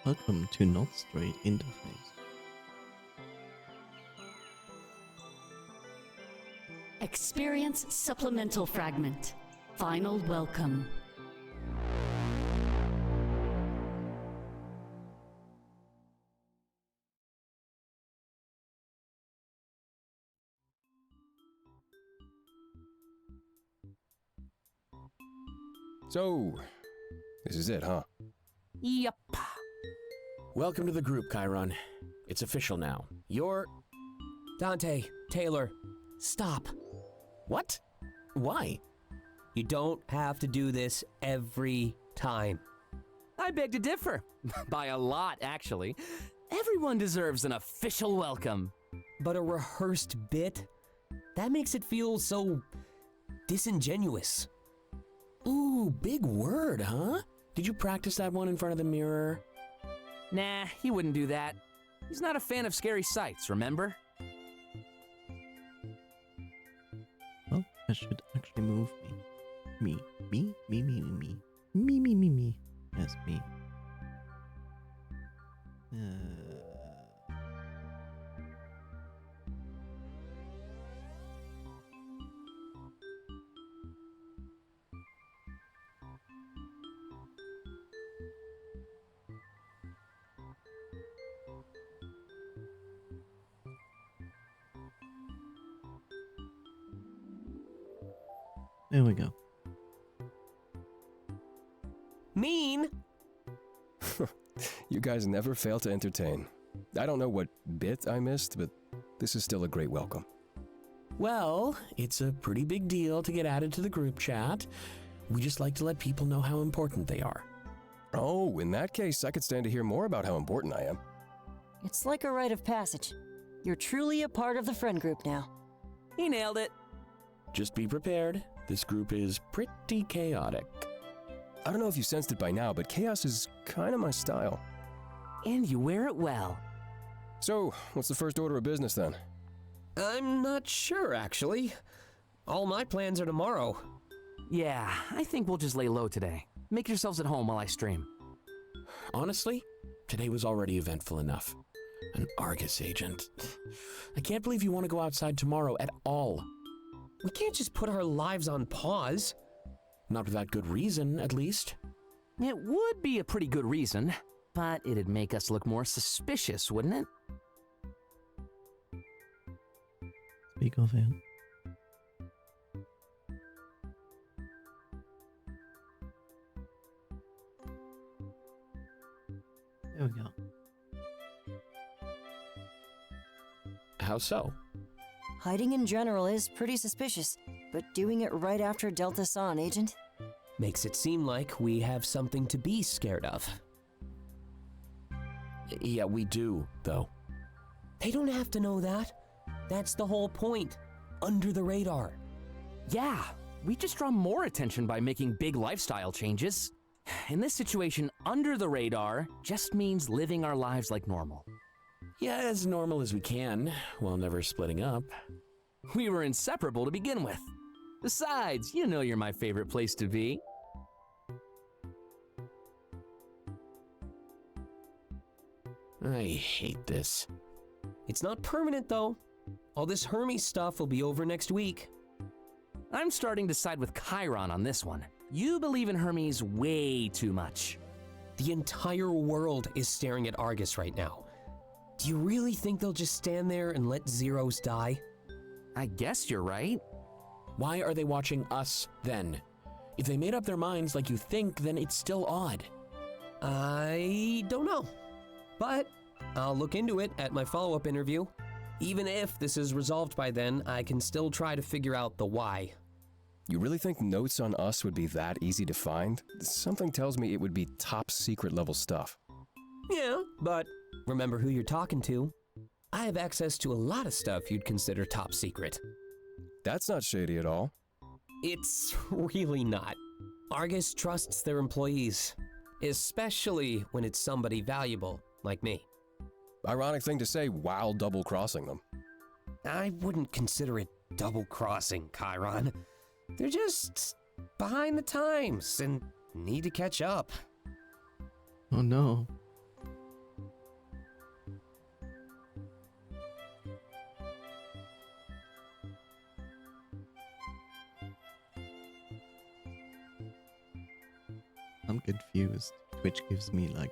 Welcome to Not Straight Interface. Experience Supplemental Fragment. Final Welcome. So, this is it, huh? Yep. Welcome to the group, Chiron. It's official now. You're... Dante, Taylor, stop. What? Why? You don't have to do this every time. I beg to differ. By a lot, actually. Everyone deserves an official welcome. But a rehearsed bit? That makes it feel so disingenuous. Ooh, big word, huh? Did you practice that one in front of the mirror? Nah, he wouldn't do that. He's not a fan of scary sights, remember? Well, I should actually move me. Me. Yes, me. There we go. Mean? You guys never fail to entertain. I don't know what bit I missed, but this is still a great welcome. Well, it's a pretty big deal to get added to the group chat. We just like to let people know how important they are. Oh, in that case, I could stand to hear more about how important I am. It's like a rite of passage. You're truly a part of the friend group now. He nailed it. Just be prepared. This group is pretty chaotic. I don't know if you sensed it by now, but chaos is kind of my style. And you wear it well. So, what's the first order of business then? I'm not sure, actually. All my plans are tomorrow. Yeah, I think we'll just lay low today. Make yourselves at home while I stream. Honestly, today was already eventful enough. An Argus agent. I can't believe you want to go outside tomorrow at all. We can't just put our lives on pause. Not without good reason, at least. It would be a pretty good reason, but it'd make us look more suspicious, wouldn't it? Speak of it. There we go. How so? Hiding in general is pretty suspicious, but doing it right after Delta saw an agent? Makes it seem like we have something to be scared of. Yeah, we do, though. They don't have to know that. That's the whole point. Under the radar. Yeah, we just draw more attention by making big lifestyle changes. In this situation, under the radar just means living our lives like normal. Yeah, as normal as we can, while never splitting up. We were inseparable to begin with. Besides, you know you're my favorite place to be. I hate this. It's not permanent, though. All this Hermes stuff will be over next week. I'm starting to side with Chiron on this one. You believe in Hermes way too much. The entire world is staring at Argus right now. Do you really think they'll just stand there and let Zeros die? I guess you're right. Why are they watching us, then? If they made up their minds like you think, then it's still odd. I don't know. But I'll look into it at my follow-up interview. Even if this is resolved by then, I can still try to figure out the why. You really think notes on us would be that easy to find? Something tells me it would be top secret level stuff. Yeah, but remember who you're talking to. I have access to a lot of stuff you'd consider top secret. That's not shady at all. It's really not. Argus trusts their employees, especially when it's somebody valuable like me. Ironic thing to say while double-crossing them. I wouldn't consider it double-crossing, Chiron. They're just behind the times and need to catch up. Oh no. confused. Twitch gives me like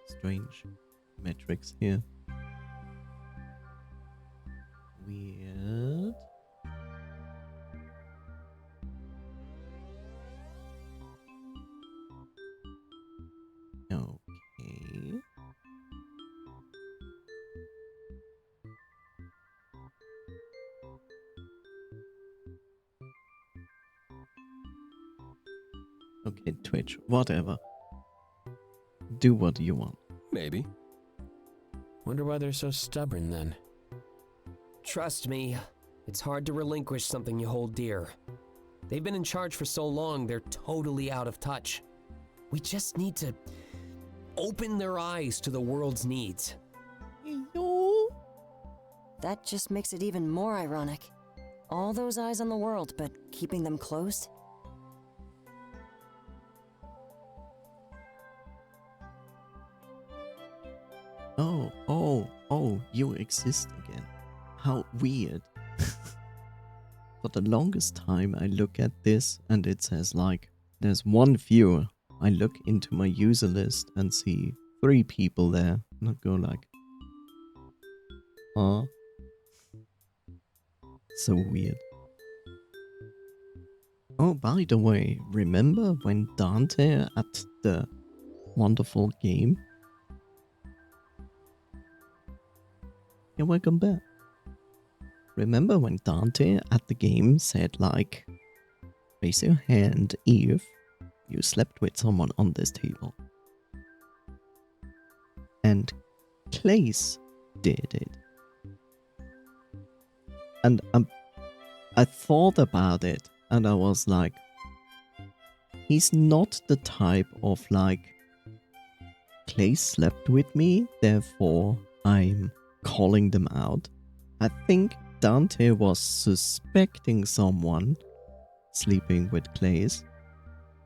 strange metrics here. Weird. Okay. Okay, Twitch, whatever. Do what you want. Maybe. Wonder why they're so stubborn then. Trust me, it's hard to relinquish something you hold dear. They've been in charge for so long, they're totally out of touch. We just need to open their eyes to the world's needs. That just makes it even more ironic. All those eyes on the world, but keeping them closed? Oh, you exist again. How weird. For the longest time I look at this and it says like, there's one viewer. I look into my user list and see 3 people there. And I go like, huh? So weird. Oh, by the way, remember when Dante at the wonderful game? Yeah, welcome back. Remember when Dante at the game said like, raise your hand if you slept with someone on this table. And Clace did it. And I thought about it and I was like, he's not the type of like, Clace slept with me, therefore I'm calling them out. I think Dante was suspecting someone sleeping with Clace,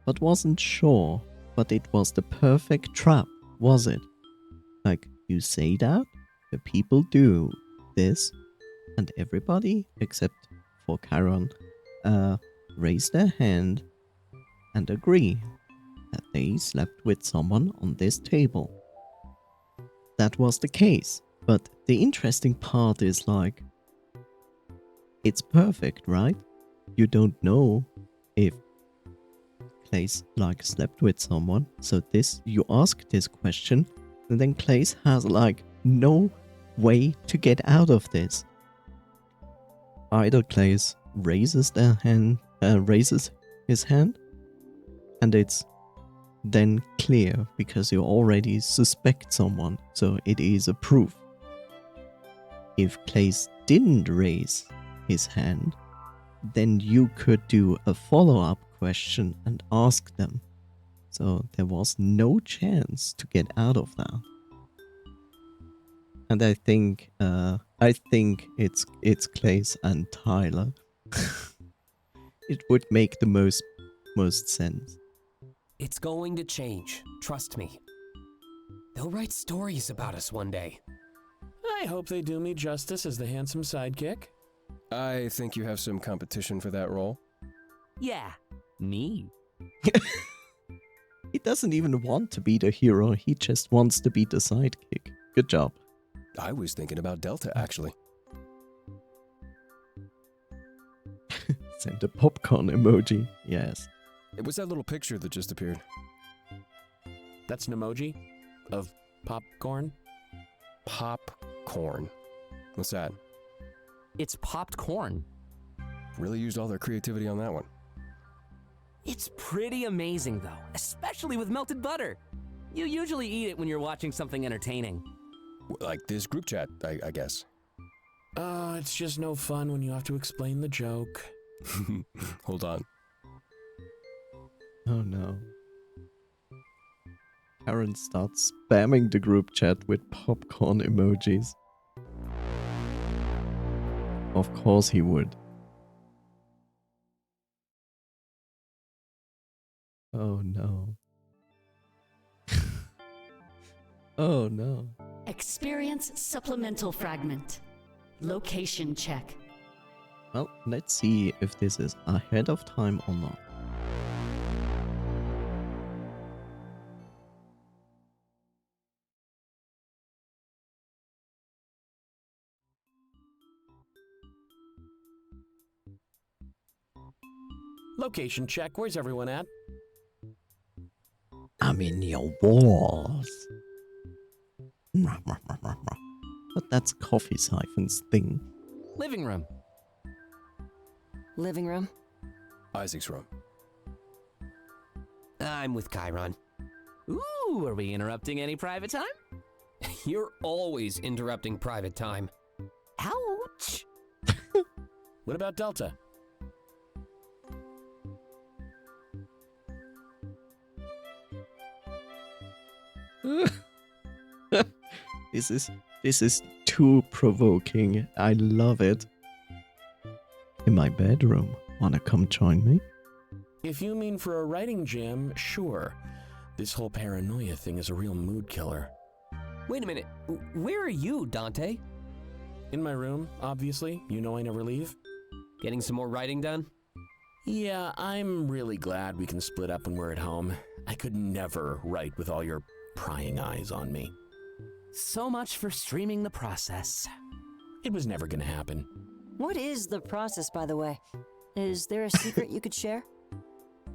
but wasn't sure. But it was the perfect trap, was it? Like, you say that, the people do this, and everybody, except for Charon, raise their hand and agree that they slept with someone on this table. That was the case. But the interesting part is like, it's perfect, right? You don't know if Clace like slept with someone. So this, you ask this question, and then Clace has like no way to get out of this. Either Clace raises his hand, and it's then clear because you already suspect someone, so it is a proof. If Clace didn't raise his hand, then you could do a follow-up question and ask them. So there was no chance to get out of that. And I think it's Clace and Tyler. It would make the most sense. It's going to change, trust me. They'll write stories about us one day. I hope they do me justice as the handsome sidekick. I think you have some competition for that role. Yeah, me. He doesn't even want to be the hero, he just wants to be the sidekick. Good job. I was thinking about Delta, actually. Send a popcorn emoji. Yes. It was that little picture that just appeared. That's an emoji of popcorn. Popcorn. What's that? It's popped corn. Really used all their creativity on that one. It's pretty amazing though, especially with melted butter. You usually eat it when you're watching something entertaining. Like this group chat, I guess. It's just no fun when you have to explain the joke. Hold on. Oh no. Karen starts spamming the group chat with popcorn emojis. Of course he would. Oh no. Oh no. Experience supplemental fragment. Location check. Well, let's see if this is ahead of time or not. Location check. Where's everyone at? I'm in your walls. But that's Coffee Siphon's thing. Living room. Living room? Isaac's room. I'm with Chiron. Ooh, are we interrupting any private time? You're always interrupting private time. Ouch! What about Delta? This is too provoking. I love it. In my bedroom. Wanna come join me? If you mean for a writing jam, sure. This whole paranoia thing is a real mood killer. Wait a minute. Where are you, Dante? In my room, obviously. You know I never leave. Getting some more writing done? Yeah, I'm really glad we can split up when we're at home. I could never write with all your prying eyes on me. So much for streaming the process. It was never gonna happen. What is the process, by the way? Is there a secret you could share?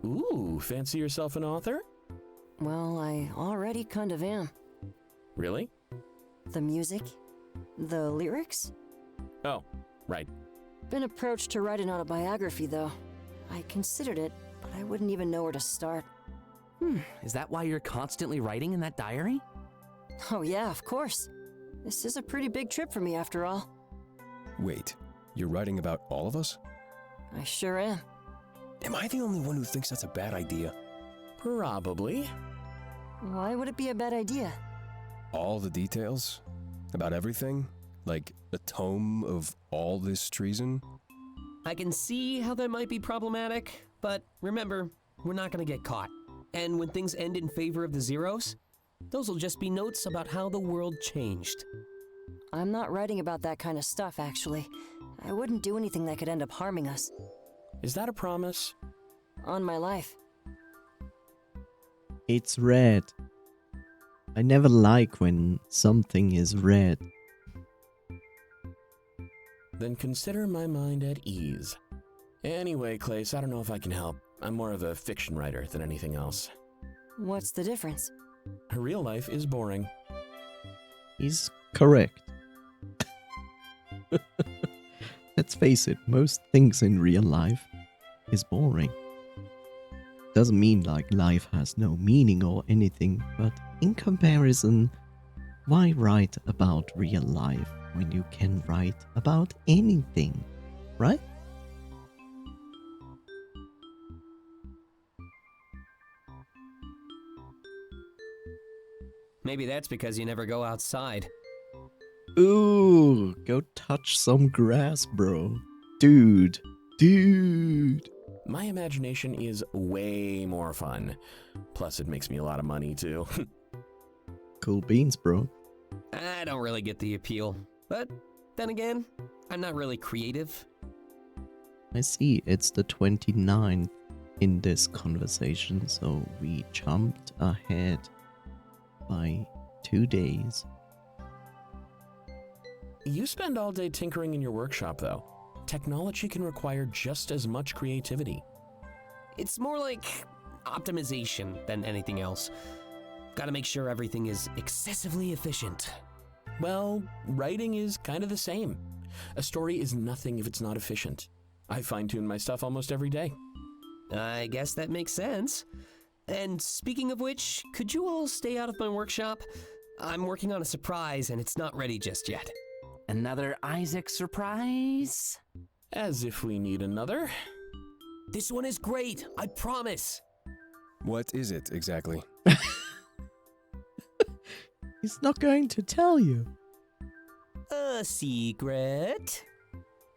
Ooh, fancy yourself an author? Well, I already kind of am. Really? The music? The lyrics? Oh, right. Been approached to write an autobiography, though. I considered it, but I wouldn't even know where to start. Is that why you're constantly writing in that diary? Oh yeah, of course. This is a pretty big trip for me, after all. Wait, you're writing about all of us? I sure am. Am I the only one who thinks that's a bad idea? Probably. Why would it be a bad idea? All the details? About everything? Like a tome of all this treason? I can see how that might be problematic, but remember, we're not gonna get caught. And when things end in favor of the Zeros, those will just be notes about how the world changed. I'm not writing about that kind of stuff, actually. I wouldn't do anything that could end up harming us. Is that a promise? On my life. It's red. I never like when something is red. Then consider my mind at ease. Anyway, Clace, I don't know if I can help. I'm more of a fiction writer than anything else. What's the difference? Real life is boring. He's correct. Let's face it, most things in real life is boring. Doesn't mean like life has no meaning or anything, but in comparison, why write about real life when you can write about anything, right? Maybe that's because you never go outside. Ooh, go touch some grass, bro. Dude. My imagination is way more fun. Plus, it makes me a lot of money, too. Cool beans, bro. I don't really get the appeal. But then again, I'm not really creative. I see, it's the 29th in this conversation, so we jumped ahead by 2 days. You spend all day tinkering in your workshop, though. Technology can require just as much creativity. It's more like optimization than anything else. Gotta make sure everything is excessively efficient. Well, writing is kind of the same. A story is nothing if it's not efficient. I fine-tune my stuff almost every day. I guess that makes sense. And speaking of which, could you all stay out of my workshop? I'm working on a surprise and it's not ready just yet. Another Isaac surprise? As if we need another. This one is great, I promise. What is it exactly? He's not going to tell you. A secret?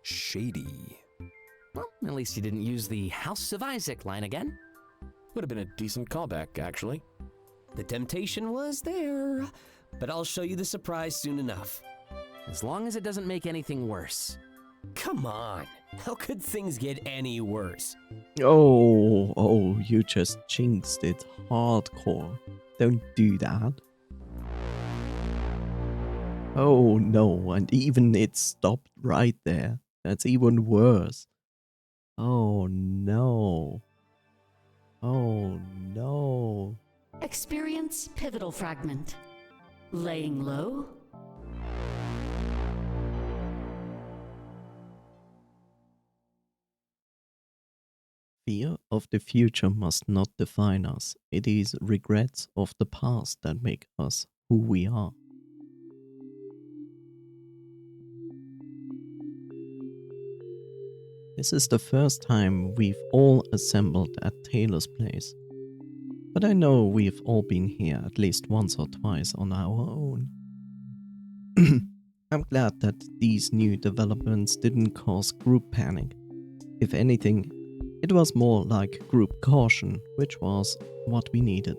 Shady. Well, at least you didn't use the House of Isaac line again. Would have been a decent callback, actually. The temptation was there, but I'll show you the surprise soon enough. As long as it doesn't make anything worse. Come on, how could things get any worse? Oh, you just jinxed it hardcore. Don't do that. Oh no, and even it stopped right there. That's even worse. Oh no. Oh no. Experience pivotal fragment. Laying low. Fear of the future must not define us. It is regrets of the past that make us who we are. This is the first time we've all assembled at Taylor's place. But I know we've all been here at least once or twice on our own. I'm glad that these new developments didn't cause group panic. If anything, it was more like group caution, which was what we needed.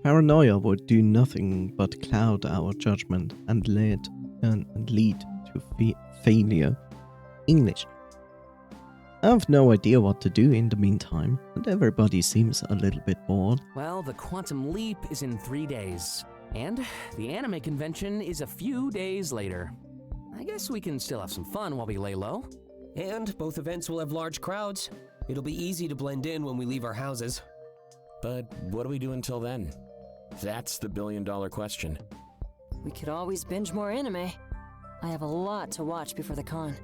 Paranoia would do nothing but cloud our judgment and lead to failure. English. I have no idea what to do in the meantime, and everybody seems a little bit bored. Well, the quantum leap is in 3 days, and the anime convention is a few days later. I guess we can still have some fun while we lay low. And both events will have large crowds. It'll be easy to blend in when we leave our houses. But what do we do until then? That's the billion-dollar question. We could always binge more anime. I have a lot to watch before the con.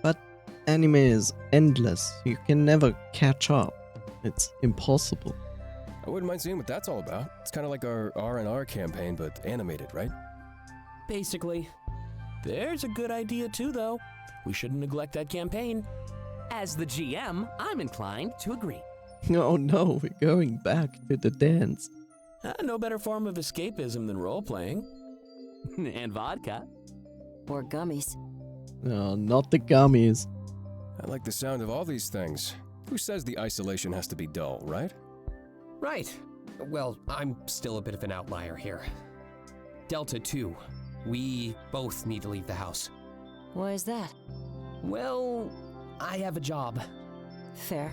But anime is endless. You can never catch up. It's impossible. I wouldn't mind seeing what that's all about. It's kind of like our R&R campaign, but animated, right? Basically. There's a good idea too, though. We shouldn't neglect that campaign. As the GM, I'm inclined to agree. Oh no, we're going back to the dance. No better form of escapism than role-playing. And vodka. Or gummies. Oh, not the gummies. I like the sound of all these things. Who says the isolation has to be dull, right? Right. Well, I'm still a bit of an outlier here. Delta 2. We both need to leave the house. Why is that? Well, I have a job. Fair.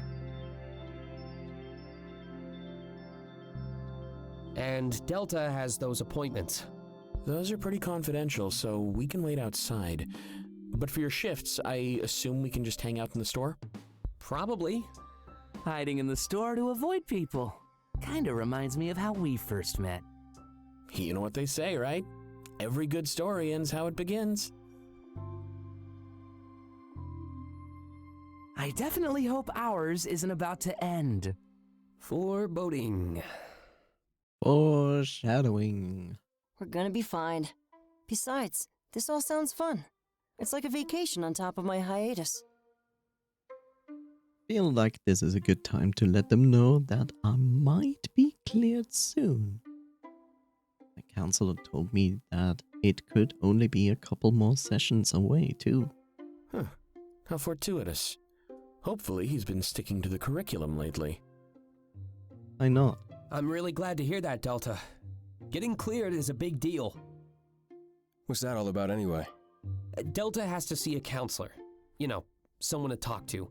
And Delta has those appointments. Those are pretty confidential, so we can wait outside. But for your shifts, I assume we can just hang out in the store? Probably. Hiding in the store to avoid people. Kinda reminds me of how we first met. You know what they say, right? Every good story ends how it begins. I definitely hope ours isn't about to end. Foreboding. Foreshadowing. We're gonna be fine. Besides, this all sounds fun. It's like a vacation on top of my hiatus. Feel like this is a good time to let them know that I might be cleared soon. My counselor told me that it could only be a couple more sessions away, too. Huh. How fortuitous. Hopefully he's been sticking to the curriculum lately. Why not? I'm really glad to hear that, Delta. Getting cleared is a big deal. What's that all about anyway? Delta has to see a counselor. You know, someone to talk to.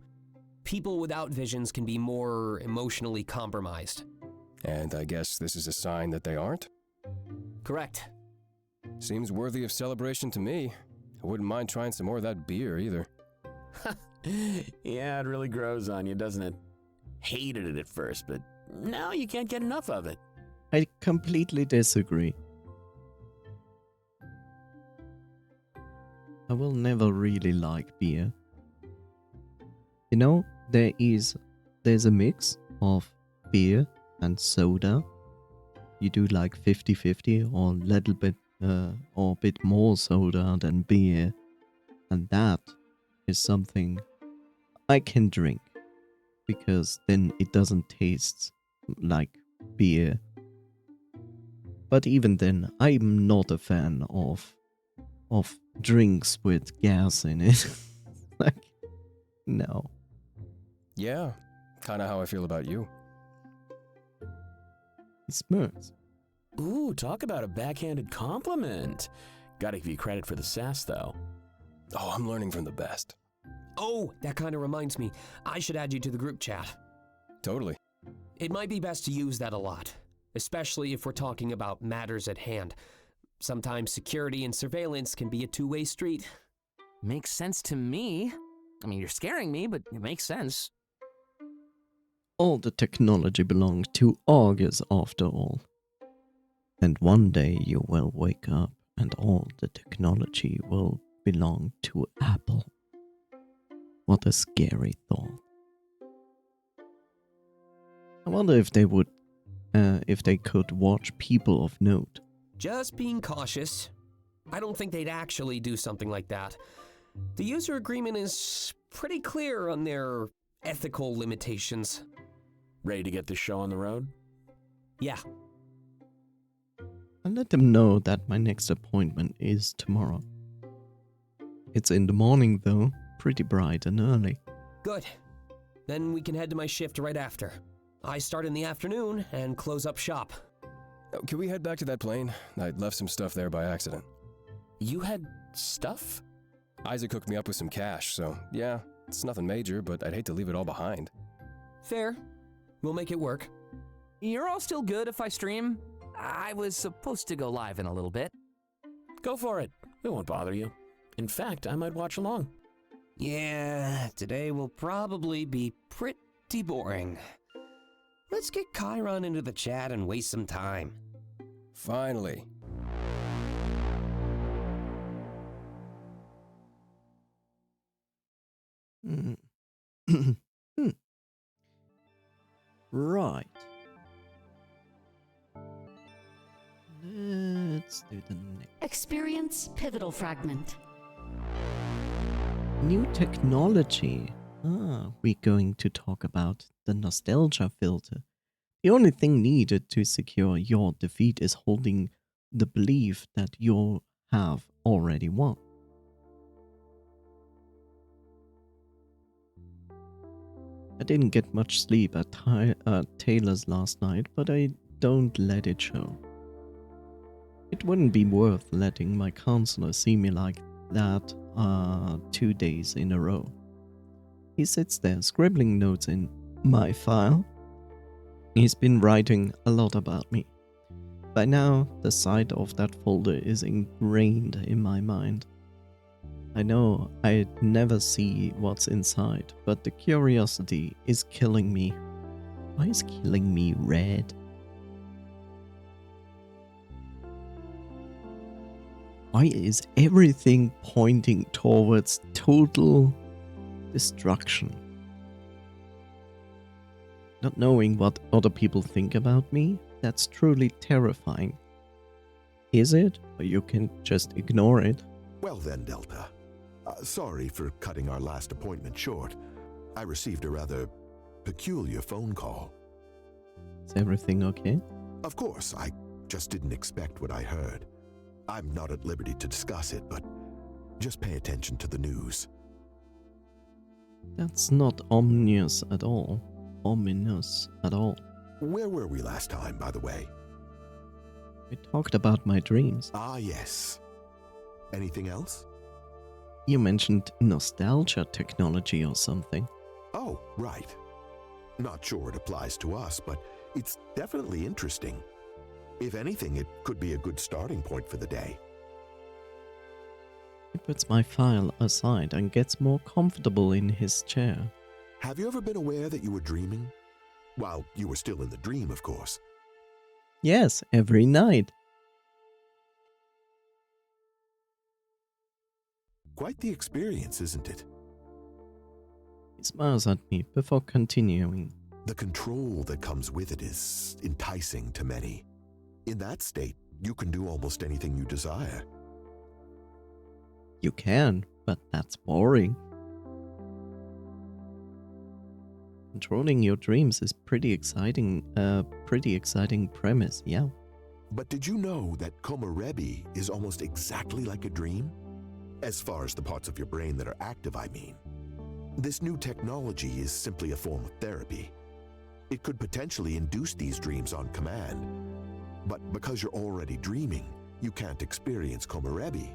People without visions can be more emotionally compromised. And I guess this is a sign that they aren't? Correct. Seems worthy of celebration to me. I wouldn't mind trying some more of that beer either. Yeah, it really grows on you, doesn't it? Hated it at first, but now you can't get enough of it. I completely disagree. I will never really like beer. You know, there's a mix of beer and soda. You do like 50-50 or a little bit or a bit more soda than beer. And that is something I can drink, because then it doesn't taste like beer. But even then, I'm not a fan of drinks with gas in it. Like, no. Yeah, kind of how I feel about you. He smirks. Ooh, talk about a backhanded compliment. Gotta give you credit for the sass, though. Oh, I'm learning from the best. Oh, that kind of reminds me. I should add you to the group chat. Totally. It might be best to use that a lot, especially if we're talking about matters at hand. Sometimes security and surveillance can be a two-way street. Makes sense to me. I mean, you're scaring me, but it makes sense. All the technology belongs to Argus after all. And one day you will wake up and all the technology will belong to Apple. What a scary thought. I wonder if they could watch people of note. Just being cautious. I don't think they'd actually do something like that. The user agreement is pretty clear on their ethical limitations. Ready to get this show on the road? Yeah. I'll let them know that my next appointment is tomorrow. It's in the morning though, pretty bright and early. Good. Then we can head to my shift right after. I start in the afternoon and close up shop. Oh, can we head back to that plane? I left some stuff there by accident. You had stuff? Isaac hooked me up with some cash, so yeah, it's nothing major, but I'd hate to leave it all behind. Fair. We'll make it work. You're all still good if I stream? I was supposed to go live in a little bit. Go for it. We won't bother you. In fact, I might watch along. Yeah, today will probably be pretty boring. Let's get Chiron into the chat and waste some time. Finally. Right. Let's do the next. Experience pivotal fragment. New technology. We're going to talk about the nostalgia filter. The only thing needed to secure your defeat is holding the belief that you have already won. I didn't get much sleep at Taylor's last night, but I don't let it show. It wouldn't be worth letting my counselor see me like that 2 days in a row. He sits there scribbling notes in my file. He's been writing a lot about me. By now, the sight of that folder is ingrained in my mind. I know I'd never see what's inside, but the curiosity is killing me. Why is killing me red? Why is everything pointing towards total destruction? Not knowing what other people think about me, that's truly terrifying. Is it? Or you can just ignore it? Well then, Delta. Sorry for cutting our last appointment short. I received a rather peculiar phone call. Is everything okay? Of course, I just didn't expect what I heard. I'm not at liberty to discuss it, but just pay attention to the news. That's not ominous at all. Ominous at all. Where were we last time, by the way? We talked about my dreams. Ah, yes. Anything else? You mentioned nostalgia technology or something. Oh, right. Not sure it applies to us, but it's definitely interesting. If anything, it could be a good starting point for the day. He puts my file aside and gets more comfortable in his chair. Have you ever been aware that you were dreaming? While you were still in the dream, of course. Yes, every night. Quite the experience, isn't it? He smiles at me before continuing. The control that comes with it is enticing to many. In that state, you can do almost anything you desire. You can, but that's boring. Controlling your dreams is pretty exciting premise, yeah. But did you know that Komorebi is almost exactly like a dream? As far as the parts of your brain that are active, I mean. This new technology is simply a form of therapy. It could potentially induce these dreams on command. But because you're already dreaming, you can't experience Komorebi.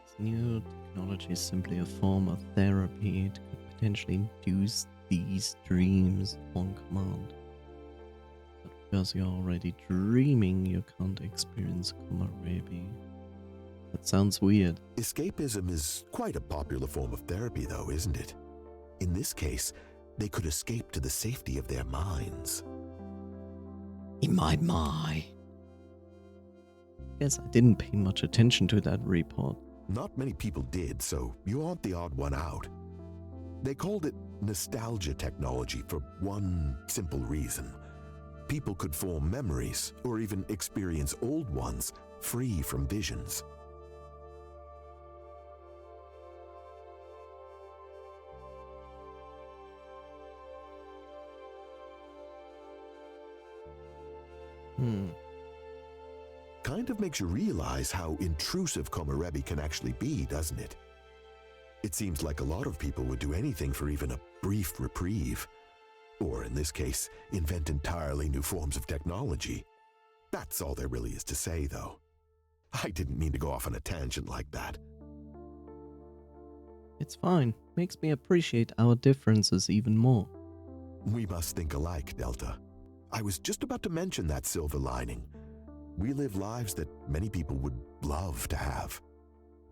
This new technology is simply a form of therapy. It could potentially induce these dreams on command. But because you're already dreaming you can't experience Komorebi. That sounds weird. Escapism is quite a popular form of therapy, though, isn't it? In this case, they could escape to the safety of their minds. In my. Guess I didn't pay much attention to that report. Not many people did, so you aren't the odd one out. They called it nostalgia technology for one simple reason. People could form memories or even experience old ones free from visions. Kind of makes you realize how intrusive Komorebi can actually be, doesn't it? It seems like a lot of people would do anything for even a brief reprieve. Or in this case, invent entirely new forms of technology. That's all there really is to say, though. I didn't mean to go off on a tangent like that. It's fine. Makes me appreciate our differences even more. We must think alike, Delta. I was just about to mention that silver lining. We live lives that many people would love to have.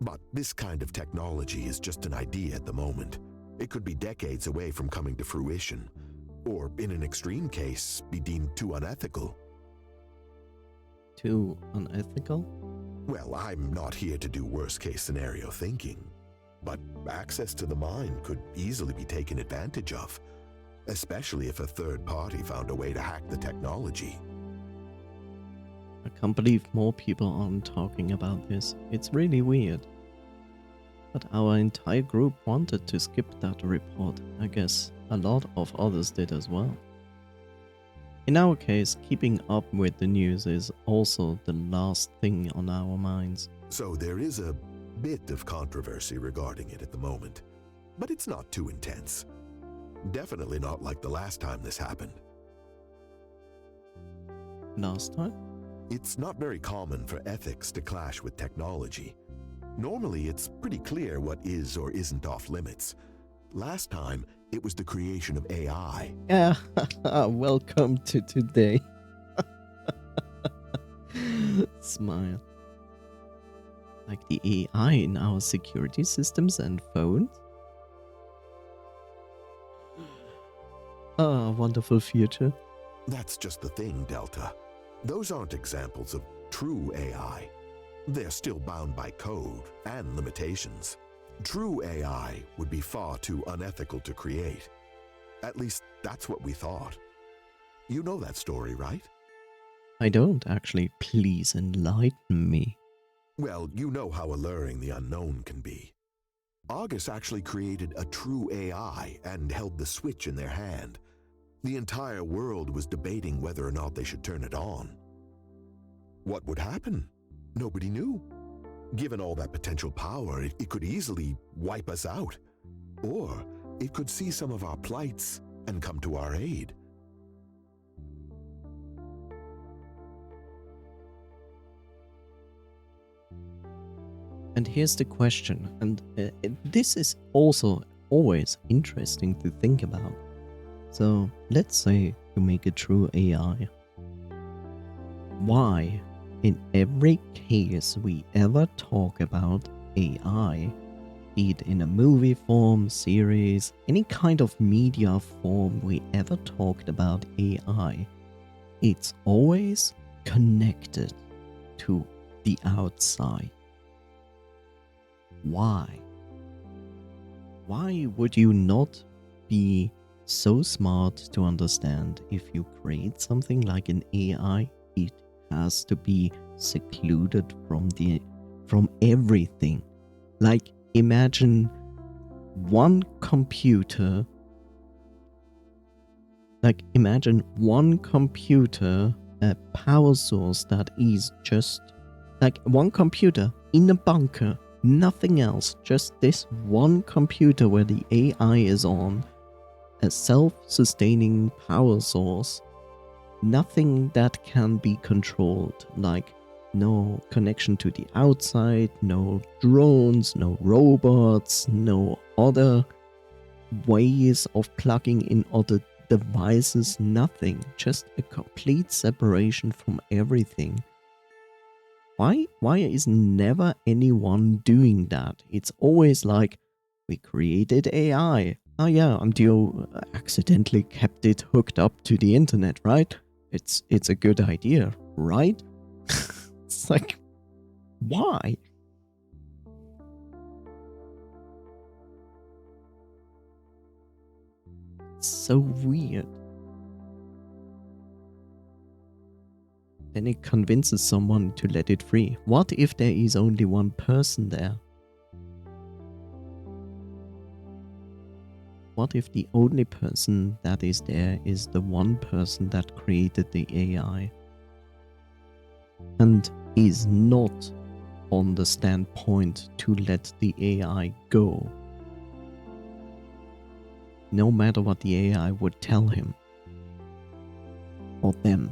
But this kind of technology is just an idea at the moment. It could be decades away from coming to fruition, or in an extreme case, be deemed too unethical. Too unethical? Well, I'm not here to do worst-case scenario thinking, but access to the mind could easily be taken advantage of, especially if a third party found a way to hack the technology. I can't believe more people aren't talking about this. It's really weird. But our entire group wanted to skip that report. I guess a lot of others did as well. In our case, keeping up with the news is also the last thing on our minds. So there is a bit of controversy regarding it at the moment, but it's not too intense. Definitely not like the last time this happened. Last time? It's not very common for ethics to clash with technology. Normally, it's pretty clear what is or isn't off limits. Last time, it was the creation of AI. Yeah, welcome to today. Smile. Like the AI in our security systems and phones? Ah, wonderful future. That's just the thing, Delta. Those aren't examples of true AI. They're still bound by code and limitations. True AI would be far too unethical to create. At least, that's what we thought. You know that story, right? I don't actually. Please enlighten me. Well, you know how alluring the unknown can be. Argus actually created a true AI and held the switch in their hand. The entire world was debating whether or not they should turn it on. What would happen? Nobody knew. Given all that potential power, it could easily wipe us out. Or it could see some of our plights and come to our aid. And here's the question, and this is also always interesting to think about. So, let's say you make a true AI. Why, in every case we ever talk about AI, be it in a movie form, series, any kind of media form we ever talked about AI, it's always connected to the outside. Why? Why would you not be so smart to understand if you create something like an AI, it has to be secluded from everything? Like, imagine one computer, a power source that is just like one computer in a bunker. Nothing else, just this one computer where the AI is on, a self-sustaining power source, nothing that can be controlled, like no connection to the outside, no drones, no robots, no other ways of plugging in other devices, nothing. Just a complete separation from everything. Why is never anyone doing that? It's always like, we created AI. Oh yeah, and you accidentally kept it hooked up to the internet, right? It's a good idea, right? It's like, why? It's so weird. Then it convinces someone to let it free. What if there is only one person there? What if the only person that is there is the one person that created the AI and is not on the standpoint to let the AI go, no matter what the AI would tell him or them?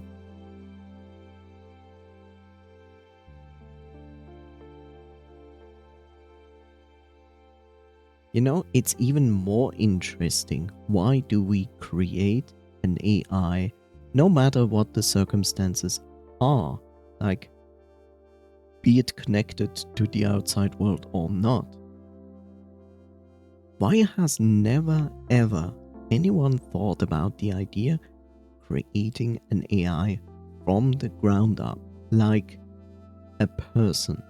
You know, it's even more interesting. Why do we create an AI no matter what the circumstances are? Like, be it connected to the outside world or not. Why has never ever anyone thought about the idea creating an AI from the ground up, like a person?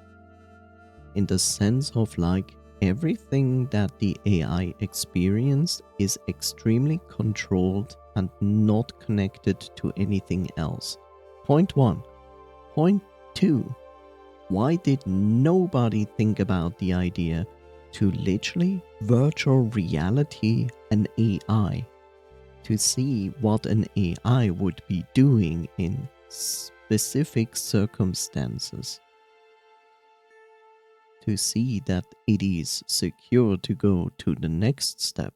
In the sense of like, everything that the AI experienced is extremely controlled and not connected to anything else. Point 1. Point 2. Why did nobody think about the idea to literally virtual reality an AI to see what an AI would be doing in specific circumstances? To see that it is secure to go to the next step.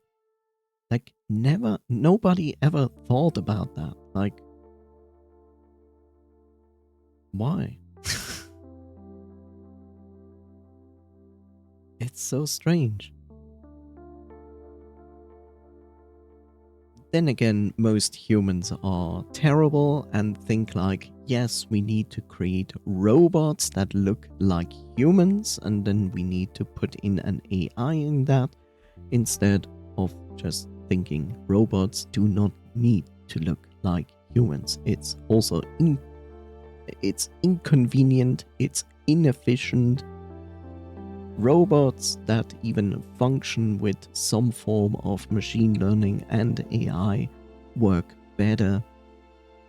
Like, nobody ever thought about that. Like, why? It's so strange. Then again, most humans are terrible and think like, yes, we need to create robots that look like humans, and then we need to put in an AI in that, instead of just thinking robots do not need to look like humans. It's also it's inconvenient, it's inefficient. Robots that even function with some form of machine learning and AI work better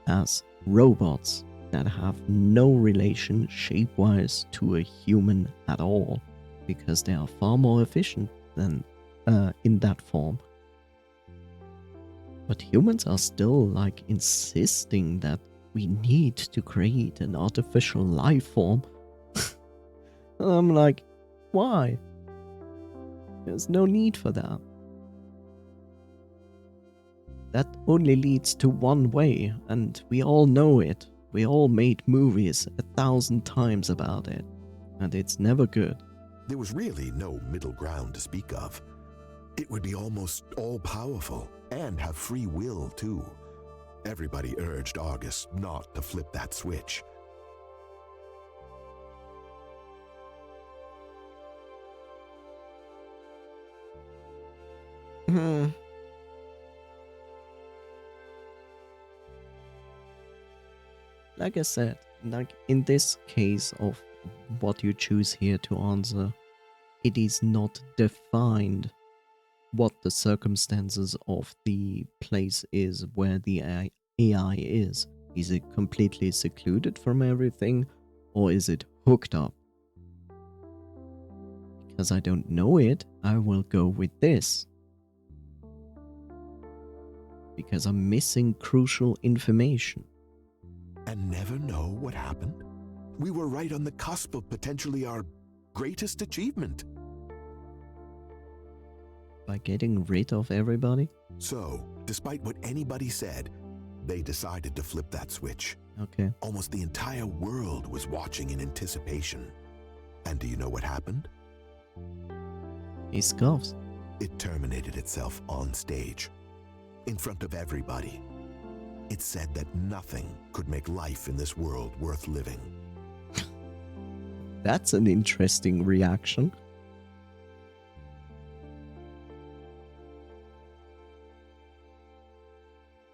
as robots that have no relation shape-wise to a human at all, because they are far more efficient than in that form. But humans are still like insisting that we need to create an artificial life form. I'm like, why? There's no need for that. That only leads to one way, and we all know it. We all made movies 1,000 times about it, and it's never good. There was really no middle ground to speak of. It would be almost all-powerful and have free will, too. Everybody urged August not to flip that switch. Like I said, like in this case of what you choose here to answer, it is not defined what the circumstances of the place is where the AI is. Is it completely secluded from everything, or is it hooked up? Because I don't know it, I will go with this. Because I'm missing crucial information. And never know what happened? We were right on the cusp of potentially our greatest achievement. By getting rid of everybody? So, despite what anybody said, they decided to flip that switch. Okay. Almost the entire world was watching in anticipation. And do you know what happened? He scoffs. It terminated itself on stage. in front of everybody. It said that nothing could make life in this world worth living. That's an interesting reaction.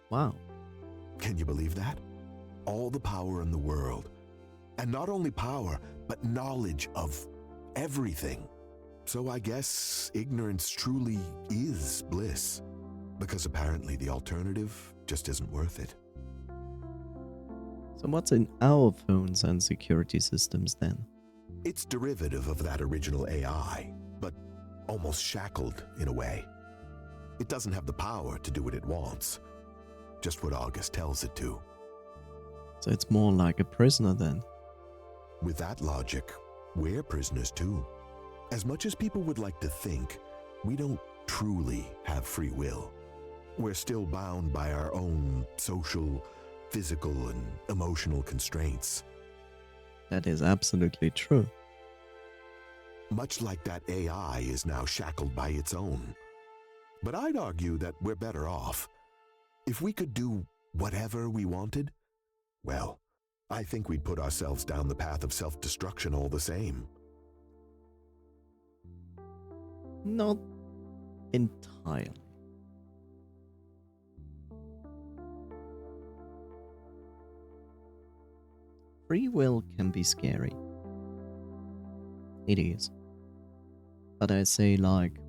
Wow. Can you believe that? All the power in the world. And not only power, but knowledge of everything. So I guess ignorance truly is bliss. Because apparently the alternative just isn't worth it. So what's in our phones and security systems then? It's derivative of that original AI, but almost shackled in a way. It doesn't have the power to do what it wants. Just what August tells it to. So it's more like a prisoner then. With that logic, we're prisoners too. As much as people would like to think, we don't truly have free will. We're still bound by our own social, physical, and emotional constraints. That is absolutely true. Much like that AI is now shackled by its own. But I'd argue that we're better off. If we could do whatever we wanted, well, I think we'd put ourselves down the path of self-destruction all the same. Not entirely. Free will can be scary. It is. But I say like,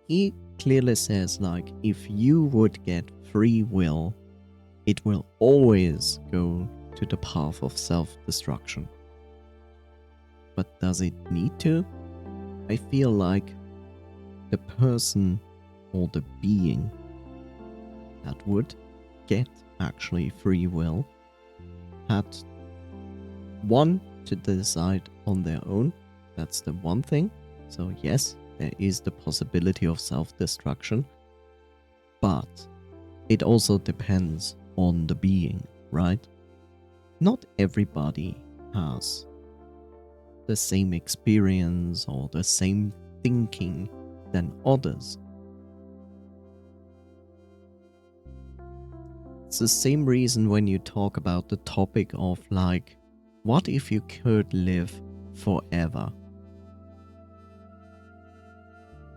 he clearly says like, if you would get free will, it will always go to the path of self-destruction. But does it need to? I feel like the person or the being that would get actually free will had one to decide on their own. That's the one thing. So yes, there is the possibility of self-destruction, but it also depends on the being, right? Not everybody has the same experience or the same thinking than others. It's the same reason when you talk about the topic of like, what if you could live forever?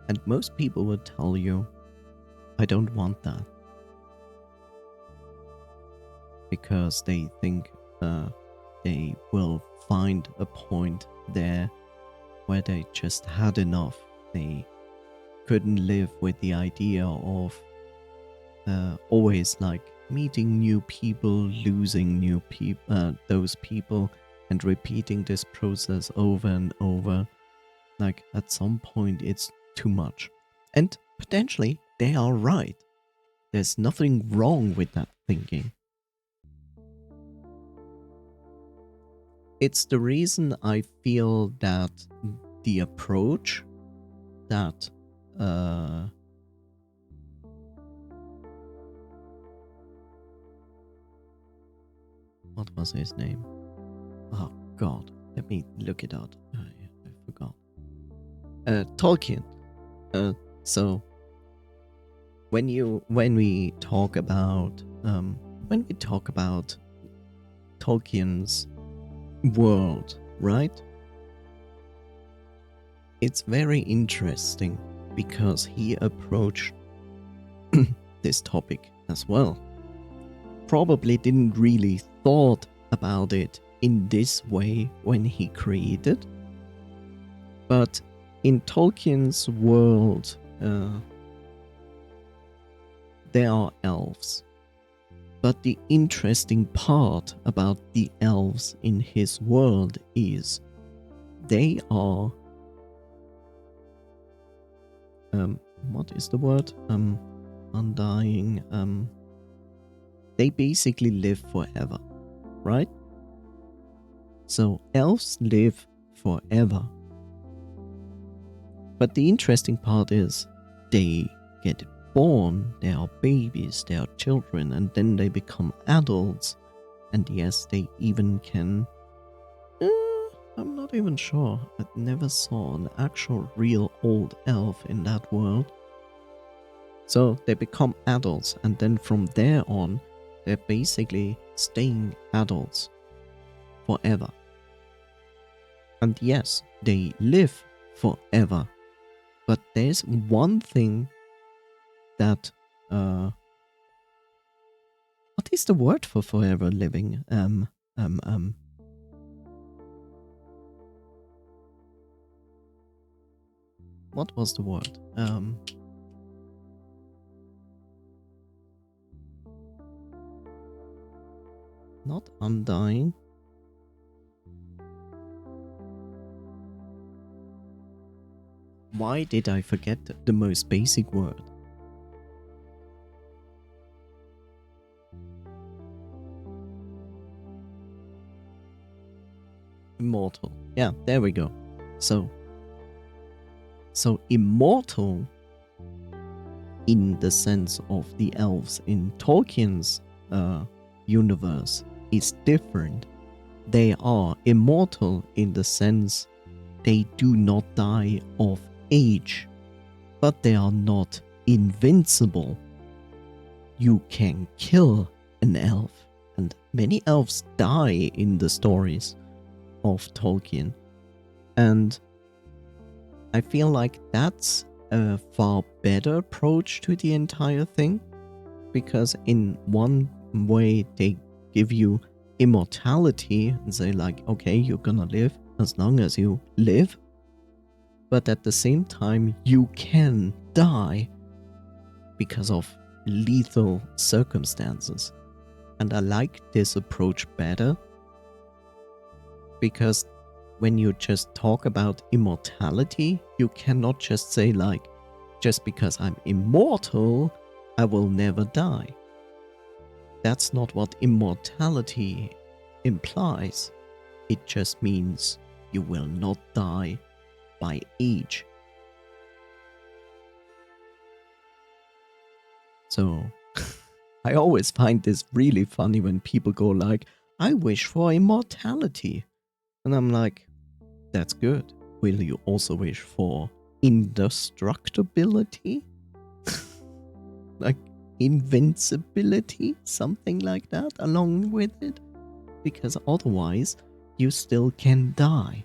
And most people would tell you, I don't want that. Because they think they will find a point there where they just had enough. They couldn't live with the idea of always like meeting new people, losing those people, and repeating this process over and over. Like at some point it's too much. And potentially they are right. There's nothing wrong with that thinking. It's the reason I feel that the approach that what was his name? Oh God, let me look it up. I forgot. Tolkien. So when we talk about Tolkien's world, right? It's very interesting because he approached this topic as well. Probably didn't really thought about it in this way when he created, but in Tolkien's world, there are elves. But the interesting part about the elves in his world is they are what is the word? Undying. They basically live forever, right? So elves live forever. But the interesting part is they get born, they are babies, they are children, and then they become adults. And yes, they even can I'm not even sure. I never saw an actual real old elf in that world. So they become adults, and then from there on, they're basically staying adults forever. And yes, they live forever. But there's one thing that what is the word for forever living? What was the word? Not undying. Why did I forget the most basic word? Immortal. Yeah, there we go. So immortal in the sense of the elves in Tolkien's universe is different. They are immortal in the sense they do not die of age, but they are not invincible. You can kill an elf, and many elves die in the stories of Tolkien. And I feel like that's a far better approach to the entire thing, because in one way they give you immortality and say like, okay, you're gonna live as long as you live, but at the same time you can die because of lethal circumstances. And I like this approach better, because when you just talk about immortality, you cannot just say like, just because I'm immortal, I will never die. That's not what immortality implies. It just means you will not die by age. So, I always find this really funny when people go like, I wish for immortality. And I'm like, that's good. Will you also wish for indestructibility? Like invincibility? Something like that along with it? Because otherwise, you still can die.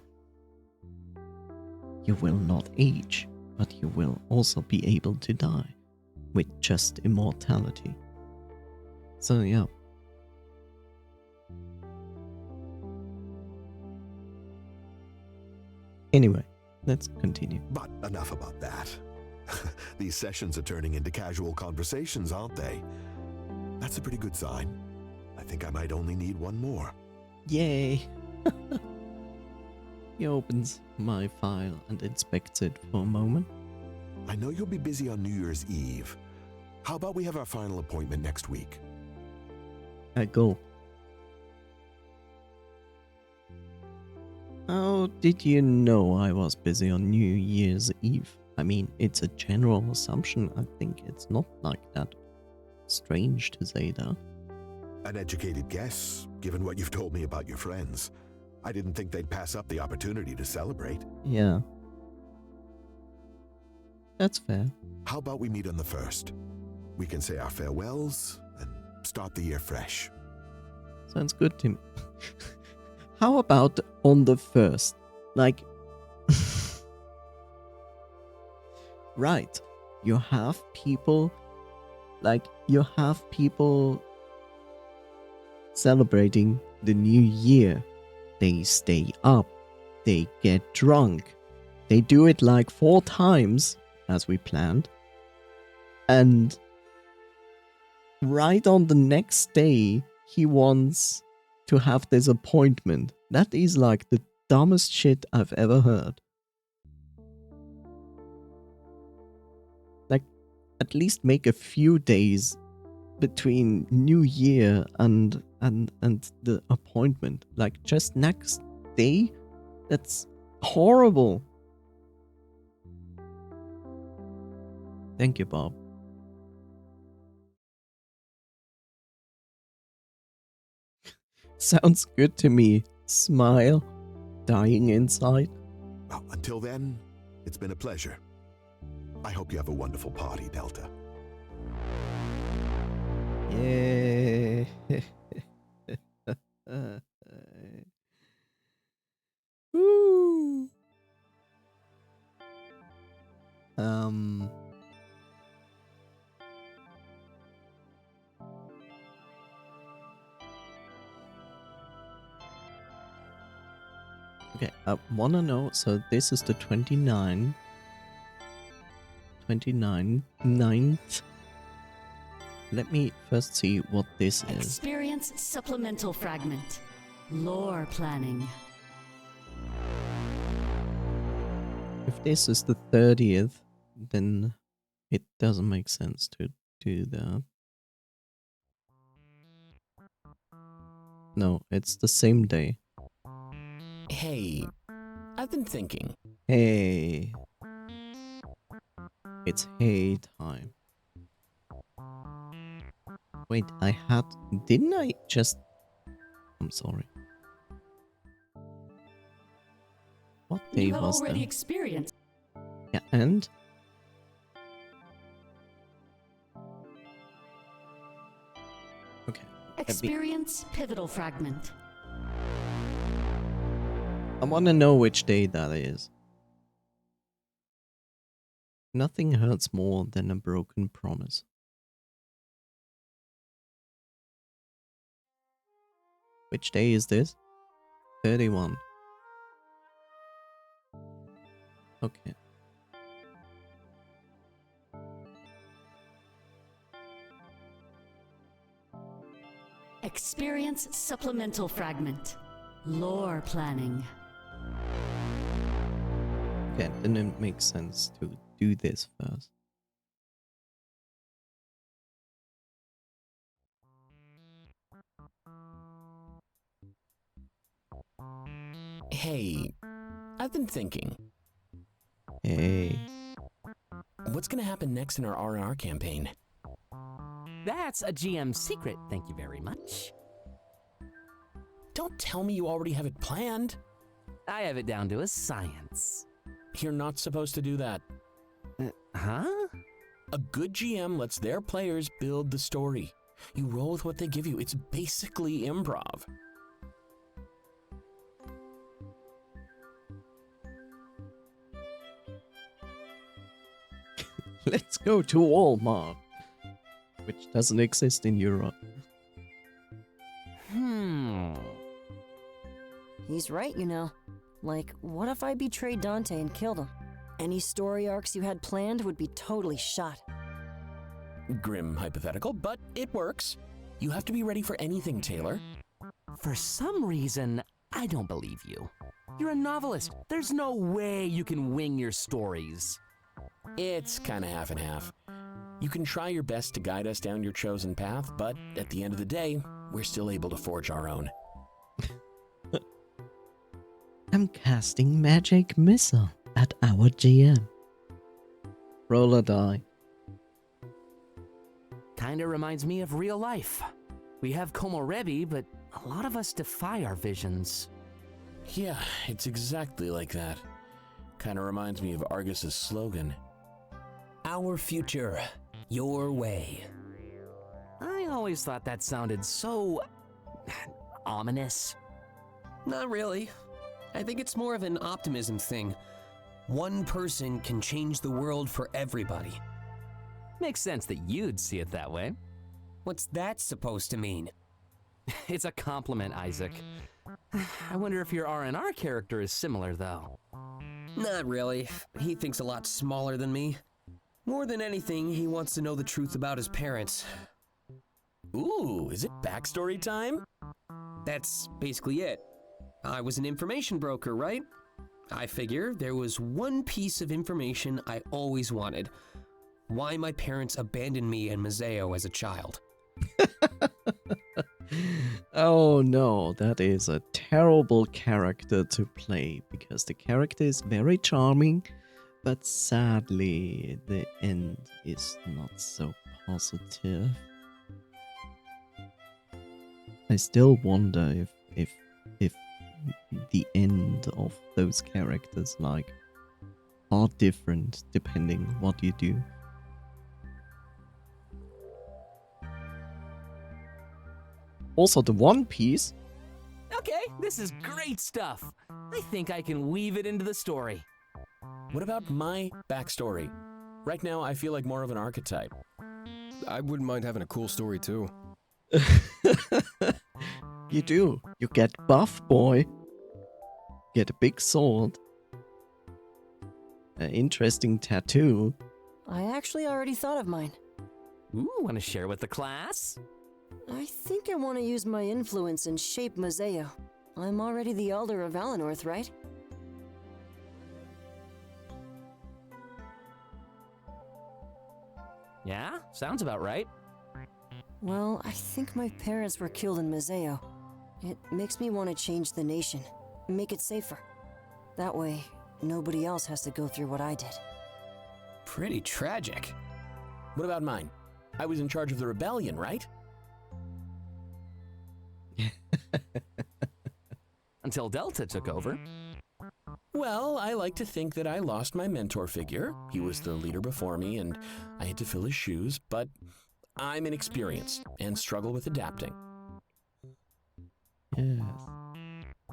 You will not age, but you will also be able to die with just immortality. So yeah. Anyway, let's continue. But enough about that. These sessions are turning into casual conversations, aren't they? That's a pretty good sign. I think I might only need one more. Yay! He opens my file and inspects it for a moment. I know you'll be busy on New Year's Eve. How about we have our final appointment next week? I go. How did you know I was busy on New Year's Eve? I mean, it's a general assumption. I think it's not like that strange to say that. An educated guess, given what you've told me about your friends. I didn't think they'd pass up the opportunity to celebrate. Yeah. That's fair. How about we meet on the 1st? We can say our farewells and start the year fresh. Sounds good to me. How about on the 1st? Like... Right. You have people... Like, you have people celebrating the new year. They stay up. They get drunk. They do it like 4 times, as we planned. And right on the next day, he wants to have this appointment. That is like the dumbest shit I've ever heard. Like, at least make a few days between New Year and the appointment. Like, just next day? That's horrible. Thank you, Bob. Sounds good to me. Smile. dying inside. Well, until then, it's been a pleasure. I hope you have a wonderful party, Delta. Yeah. Woo. Okay, I wanna know, so this is the 29th. Let me first see what this is. Experience supplemental fragment. Lore planning. If this is the 30th, then it doesn't make sense to do that. No, it's the same day. Hey, I've been thinking. Hey. It's hey time. Wait, didn't I just... I'm sorry. What day You have was already that? experienced. Yeah, and? Okay. Experience pivotal fragment. I wanna know which day that is. Nothing hurts more than a broken promise. Which day is this? 31. Okay. Experience supplemental fragment. Lore planning. Okay, then it makes sense to do this first. Hey, I've been thinking. Hey. What's gonna happen next in our R&R campaign? That's a GM secret, thank you very much. Don't tell me you already have it planned. I have it down to a science. You're not supposed to do that. Huh? A good GM lets their players build the story. You roll with what they give you. It's basically improv. Let's go to Walmart, which doesn't exist in Europe. He's right, you know. Like, what if I betrayed Dante and killed him? Any story arcs you had planned would be totally shot. Grim hypothetical, but it works. You have to be ready for anything, Taylor. For some reason, I don't believe you. You're a novelist. There's no way you can wing your stories. It's kind of half and half. You can try your best to guide us down your chosen path, but at the end of the day, we're still able to forge our own. I'm casting Magic Missile at our GM. Roll a die. Kinda reminds me of real life. We have Komorebi, but a lot of us defy our visions. Yeah, it's exactly like that. Kind of reminds me of Argus's slogan. Our future, your way. I always thought that sounded so... ominous. Not really. I think it's more of an optimism thing. One person can change the world for everybody. Makes sense that you'd see it that way. What's that supposed to mean? It's a compliment, Isaac. I wonder if your R&R character is similar, though. Not really. He thinks a lot smaller than me. More than anything, he wants to know the truth about his parents. Ooh, is it backstory time? That's basically it. I was an information broker, right? I figure there was one piece of information I always wanted. Why my parents abandoned me and Mazeo as a child. Oh no, that is a terrible character to play, because the character is very charming, but sadly the end is not so positive. I still wonder if the end of those characters like are different depending what you do. Also, the One Piece. Okay, this is great stuff. I think I can weave it into the story. What about my backstory? Right now, I feel like more of an archetype. I wouldn't mind having a cool story too. You do. You get buff, boy. Get a big sword. An interesting tattoo. I actually already thought of mine. Ooh, wanna share with the class? I think I want to use my influence and shape Mazeo. I'm already the Elder of Valenorth, right? Yeah, sounds about right. Well, I think my parents were killed in Mazeo. It makes me want to change the nation, make it safer. That way, nobody else has to go through what I did. Pretty tragic. What about mine? I was in charge of the rebellion, right? Until Delta took over. Well, I like to think that I lost my mentor figure. He was the leader before me, and I had to fill his shoes, but I'm inexperienced and struggle with adapting. Yes.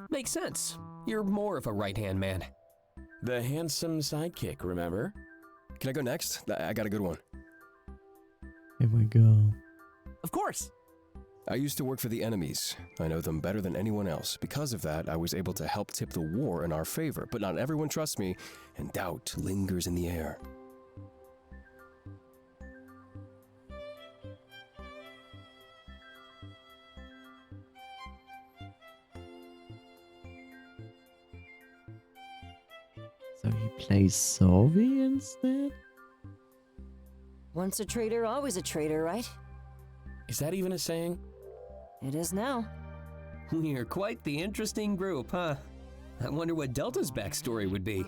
Makes sense. You're more of a right-hand man. The handsome sidekick, remember? Can I go next? I got a good one. Here we go. Of course. I used to work for the enemies. I know them better than anyone else. Because of that, I was able to help tip the war in our favor, but not everyone trusts me, and doubt lingers in the air. So he plays Sovi instead? Once a traitor, always a traitor, right? Is that even a saying? It is now. We're quite the interesting group, huh? I wonder what Delta's backstory would be.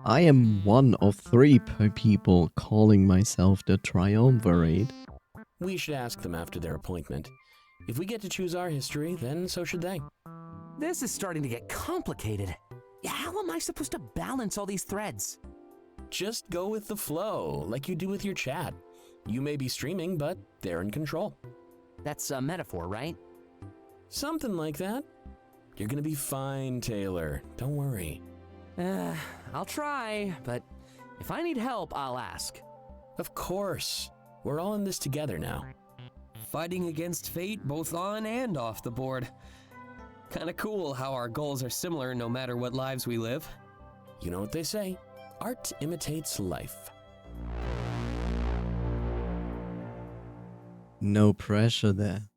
I am one of 3 people calling myself the Triumvirate. We should ask them after their appointment. If we get to choose our history, then so should they. This is starting to get complicated. How am I supposed to balance all these threads? Just go with the flow, like you do with your chat. You may be streaming, but they're in control. That's a metaphor, right? Something like that. You're gonna be fine, Taylor. Don't worry. I'll try, but if I need help, I'll ask. Of course. We're all in this together now. Fighting against fate both on and off the board. Kinda cool how our goals are similar no matter what lives we live. You know what they say, art imitates life. No pressure there.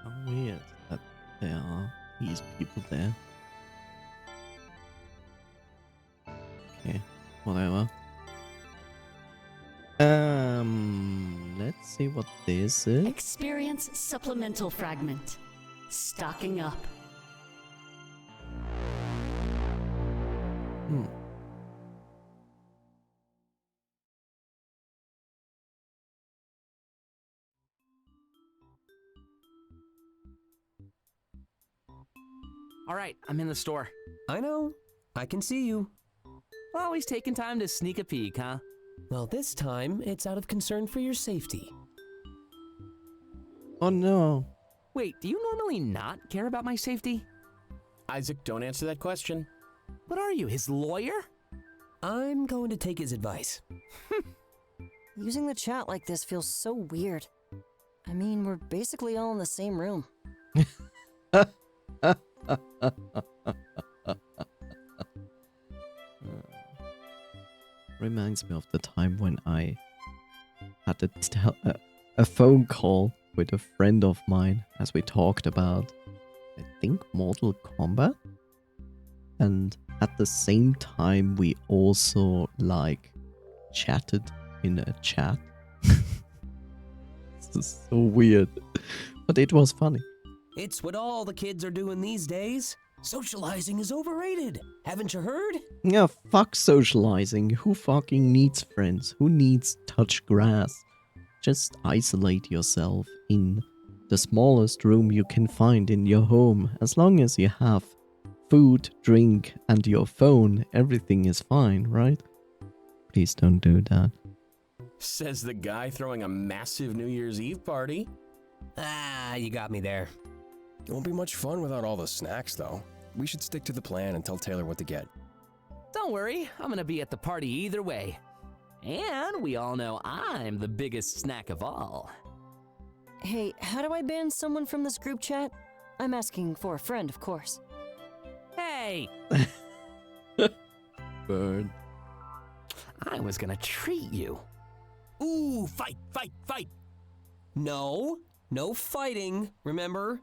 How weird that there are these people there. Okay, whatever. Let's see what this is. Experience supplemental fragment. Stocking up. All right, I'm in the store. I know. I can see you. Always taking time to sneak a peek, huh? Well, this time, it's out of concern for your safety. Oh no. Wait, do you normally not care about my safety? Isaac, don't answer that question. What are you, his lawyer? I'm going to take his advice. Using the chat like this feels so weird. I mean, we're basically all in the same room. Reminds me of the time when I had a phone call with a friend of mine as we talked about, I think, Mortal Kombat. And at the same time, we also, like, chatted in a chat. This is so weird. But it was funny. It's what all the kids are doing these days. Socializing is overrated. Haven't you heard? Yeah, fuck socializing. Who fucking needs friends? Who needs touch grass? Just isolate yourself in the smallest room you can find in your home. As long as you have food, drink, and your phone, everything is fine, right? Please don't do that. Says the guy throwing a massive New Year's Eve party. Ah, you got me there. It won't be much fun without all the snacks, though. We should stick to the plan and tell Taylor what to get. Don't worry, I'm gonna be at the party either way. And we all know I'm the biggest snack of all. Hey, how do I ban someone from this group chat? I'm asking for a friend, of course. Hey! Bird. I was gonna treat you. Ooh, fight, fight, fight. No fighting, remember?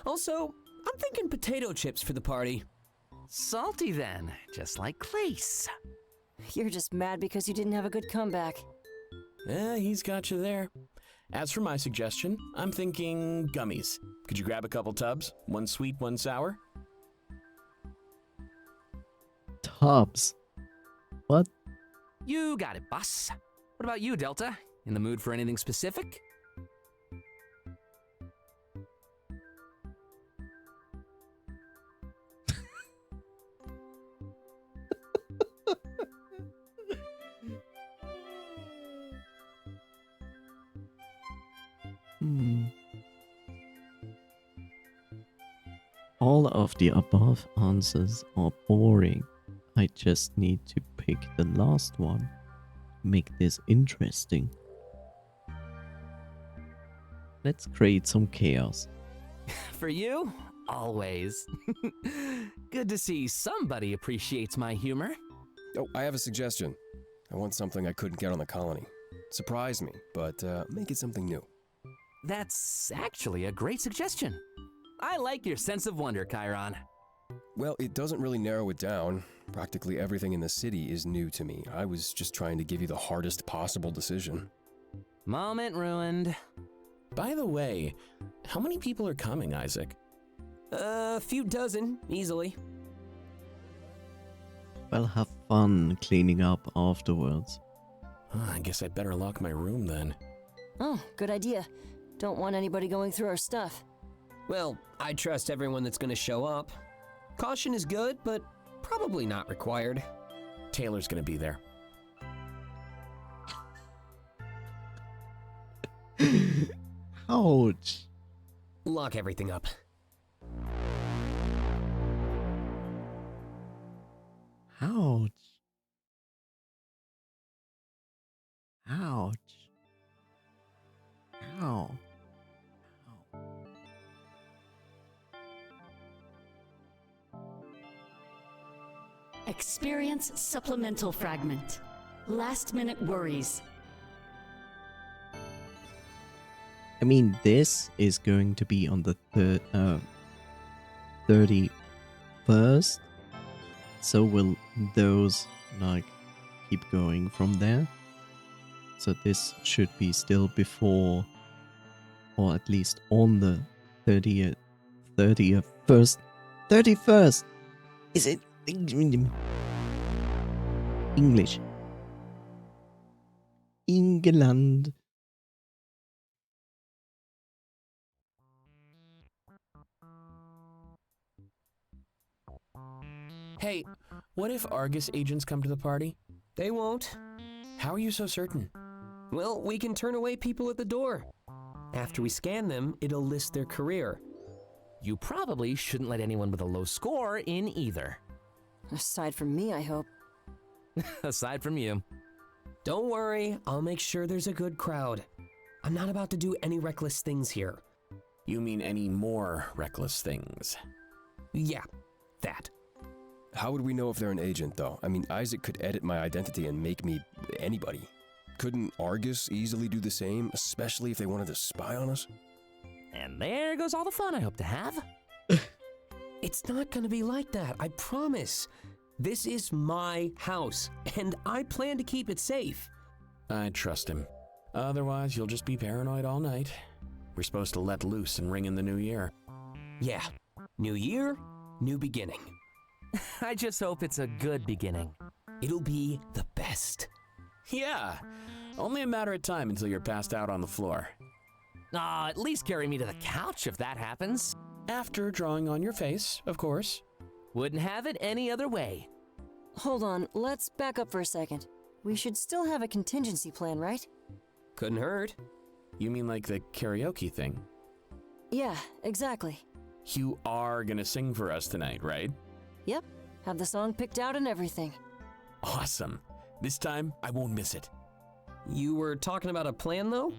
Also, I'm thinking potato chips for the party. Salty then, just like Clace. You're just mad because you didn't have a good comeback. He's got you there. As for my suggestion, I'm thinking gummies. Could you grab a couple tubs? One sweet, one sour? Tubs. What? You got it, boss. What about you, Delta? In the mood for anything specific? All of the above answers are boring. I just need to pick the last one. Make this interesting. Let's create some chaos. For you, always. Good to see somebody appreciates my humor. Oh, I have a suggestion. I want something I couldn't get on the colony. Surprise me, but make it something new. That's actually a great suggestion. I like your sense of wonder, Chiron. Well, it doesn't really narrow it down. Practically everything in the city is new to me. I was just trying to give you the hardest possible decision. Moment ruined. By the way, how many people are coming, Isaac? A few dozen, easily. Well, have fun cleaning up afterwards. I guess I'd better lock my room then. Oh, good idea. Don't want anybody going through our stuff. Well, I trust everyone that's gonna show up. Caution is good, but probably not required. Taylor's gonna be there. Ouch. Lock everything up. Ouch. Ouch. Ow. Experience supplemental fragment. Last minute worries. I mean, this is going to be on the 31st. So will those, like, keep going from there? So this should be still before, or at least on the 31st. Is it English? England. Hey, what if Argus agents come to the party? They won't. How are you so certain? Well, we can turn away people at the door. After we scan them, it'll list their career. You probably shouldn't let anyone with a low score in either. Aside from me, I hope. Aside from you. Don't worry, I'll make sure there's a good crowd. I'm not about to do any reckless things here. You mean any more reckless things? Yeah, that. How would we know if they're an agent, though? I mean, Isaac could edit my identity and make me anybody. Couldn't Argus easily do the same, especially if they wanted to spy on us? And there goes all the fun I hope to have. It's not gonna be like that, I promise. This is my house, and I plan to keep it safe. I trust him. Otherwise, you'll just be paranoid all night. We're supposed to let loose and ring in the new year. Yeah. New year, new beginning. I just hope it's a good beginning. It'll be the best. Yeah, only a matter of time until you're passed out on the floor. At least carry me to the couch if that happens. After drawing on your face, of course. Wouldn't have it any other way. Hold on, let's back up for a second. We should still have a contingency plan, right? Couldn't hurt. You mean like the karaoke thing? Yeah, exactly. You are gonna sing for us tonight, right? Yep, have the song picked out and everything. Awesome. This time, I won't miss it. You were talking about a plan, though?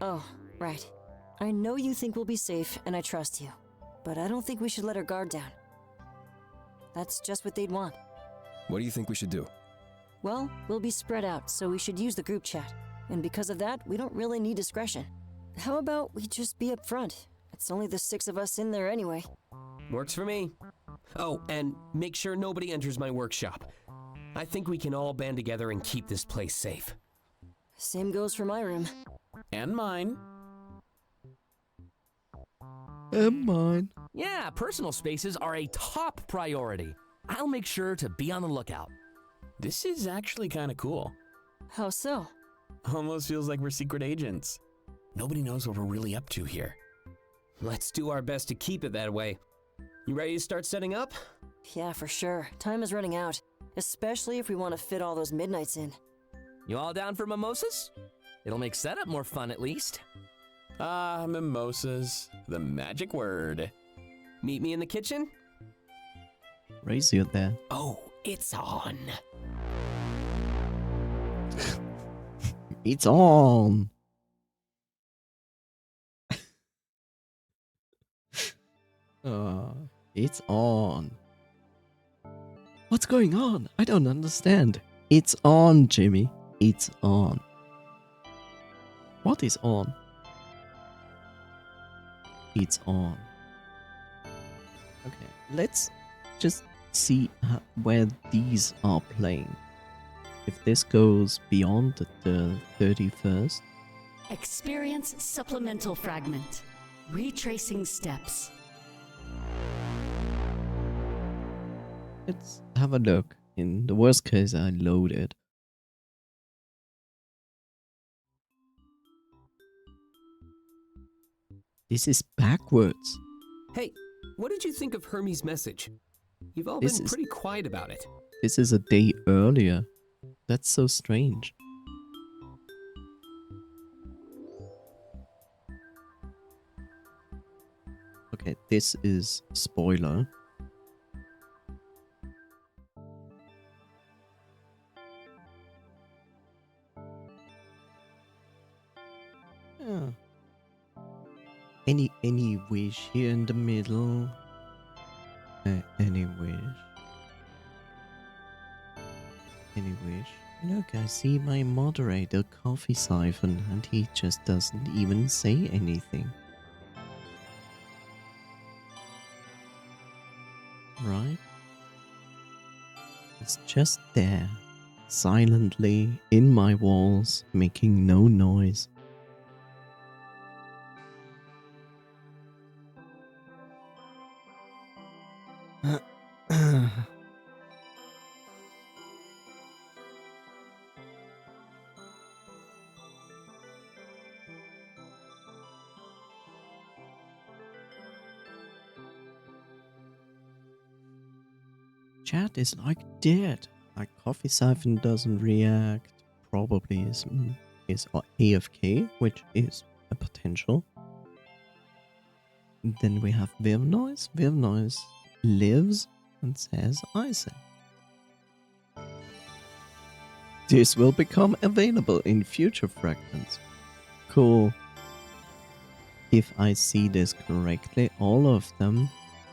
Oh, right. I know you think we'll be safe, and I trust you. But I don't think we should let our guard down. That's just what they'd want. What do you think we should do? Well, we'll be spread out, so we should use the group chat. And because of that, we don't really need discretion. How about we just be up front? It's only the 6 of us in there anyway. Works for me. Oh, and make sure nobody enters my workshop. I think we can all band together and keep this place safe. Same goes for my room. And mine. And mine. Yeah, personal spaces are a top priority. I'll make sure to be on the lookout. This is actually kind of cool. How so? Almost feels like we're secret agents. Nobody knows what we're really up to here. Let's do our best to keep it that way. You ready to start setting up? Yeah, for sure. Time is running out. Especially if we want to fit all those midnights in. You all down for mimosas? It'll make setup more fun at least. Ah, mimosas. The magic word. Meet me in the kitchen? Raise you there. Oh, it's on. It's on. It's on. What's going on? I don't understand. It's on, Jimmy. It's on. What is on? It's on. Okay, let's just see where these are playing. If this goes beyond the 31st. Experience supplemental fragment. Retracing steps. Let's have a look. In the worst case, I load it. This is backwards. Hey, what did you think of Hermes' message? You've all This been is- pretty quiet about it. This is a day earlier. That's so strange. Okay, this is spoiler. Yeah. Any wish here in the middle? Any wish? Any wish? Look, I see my moderator, Coffee Siphon, and he just doesn't even say anything. Right? It's just there, silently in my walls, making no noise. Chat is like dead. Like Coffee Siphon doesn't react. Probably is AFK, which is a potential. Then we have Viv Noise. Viv Noise lives and says I say. This will become available in future fragments. Cool. If I see this correctly, all of them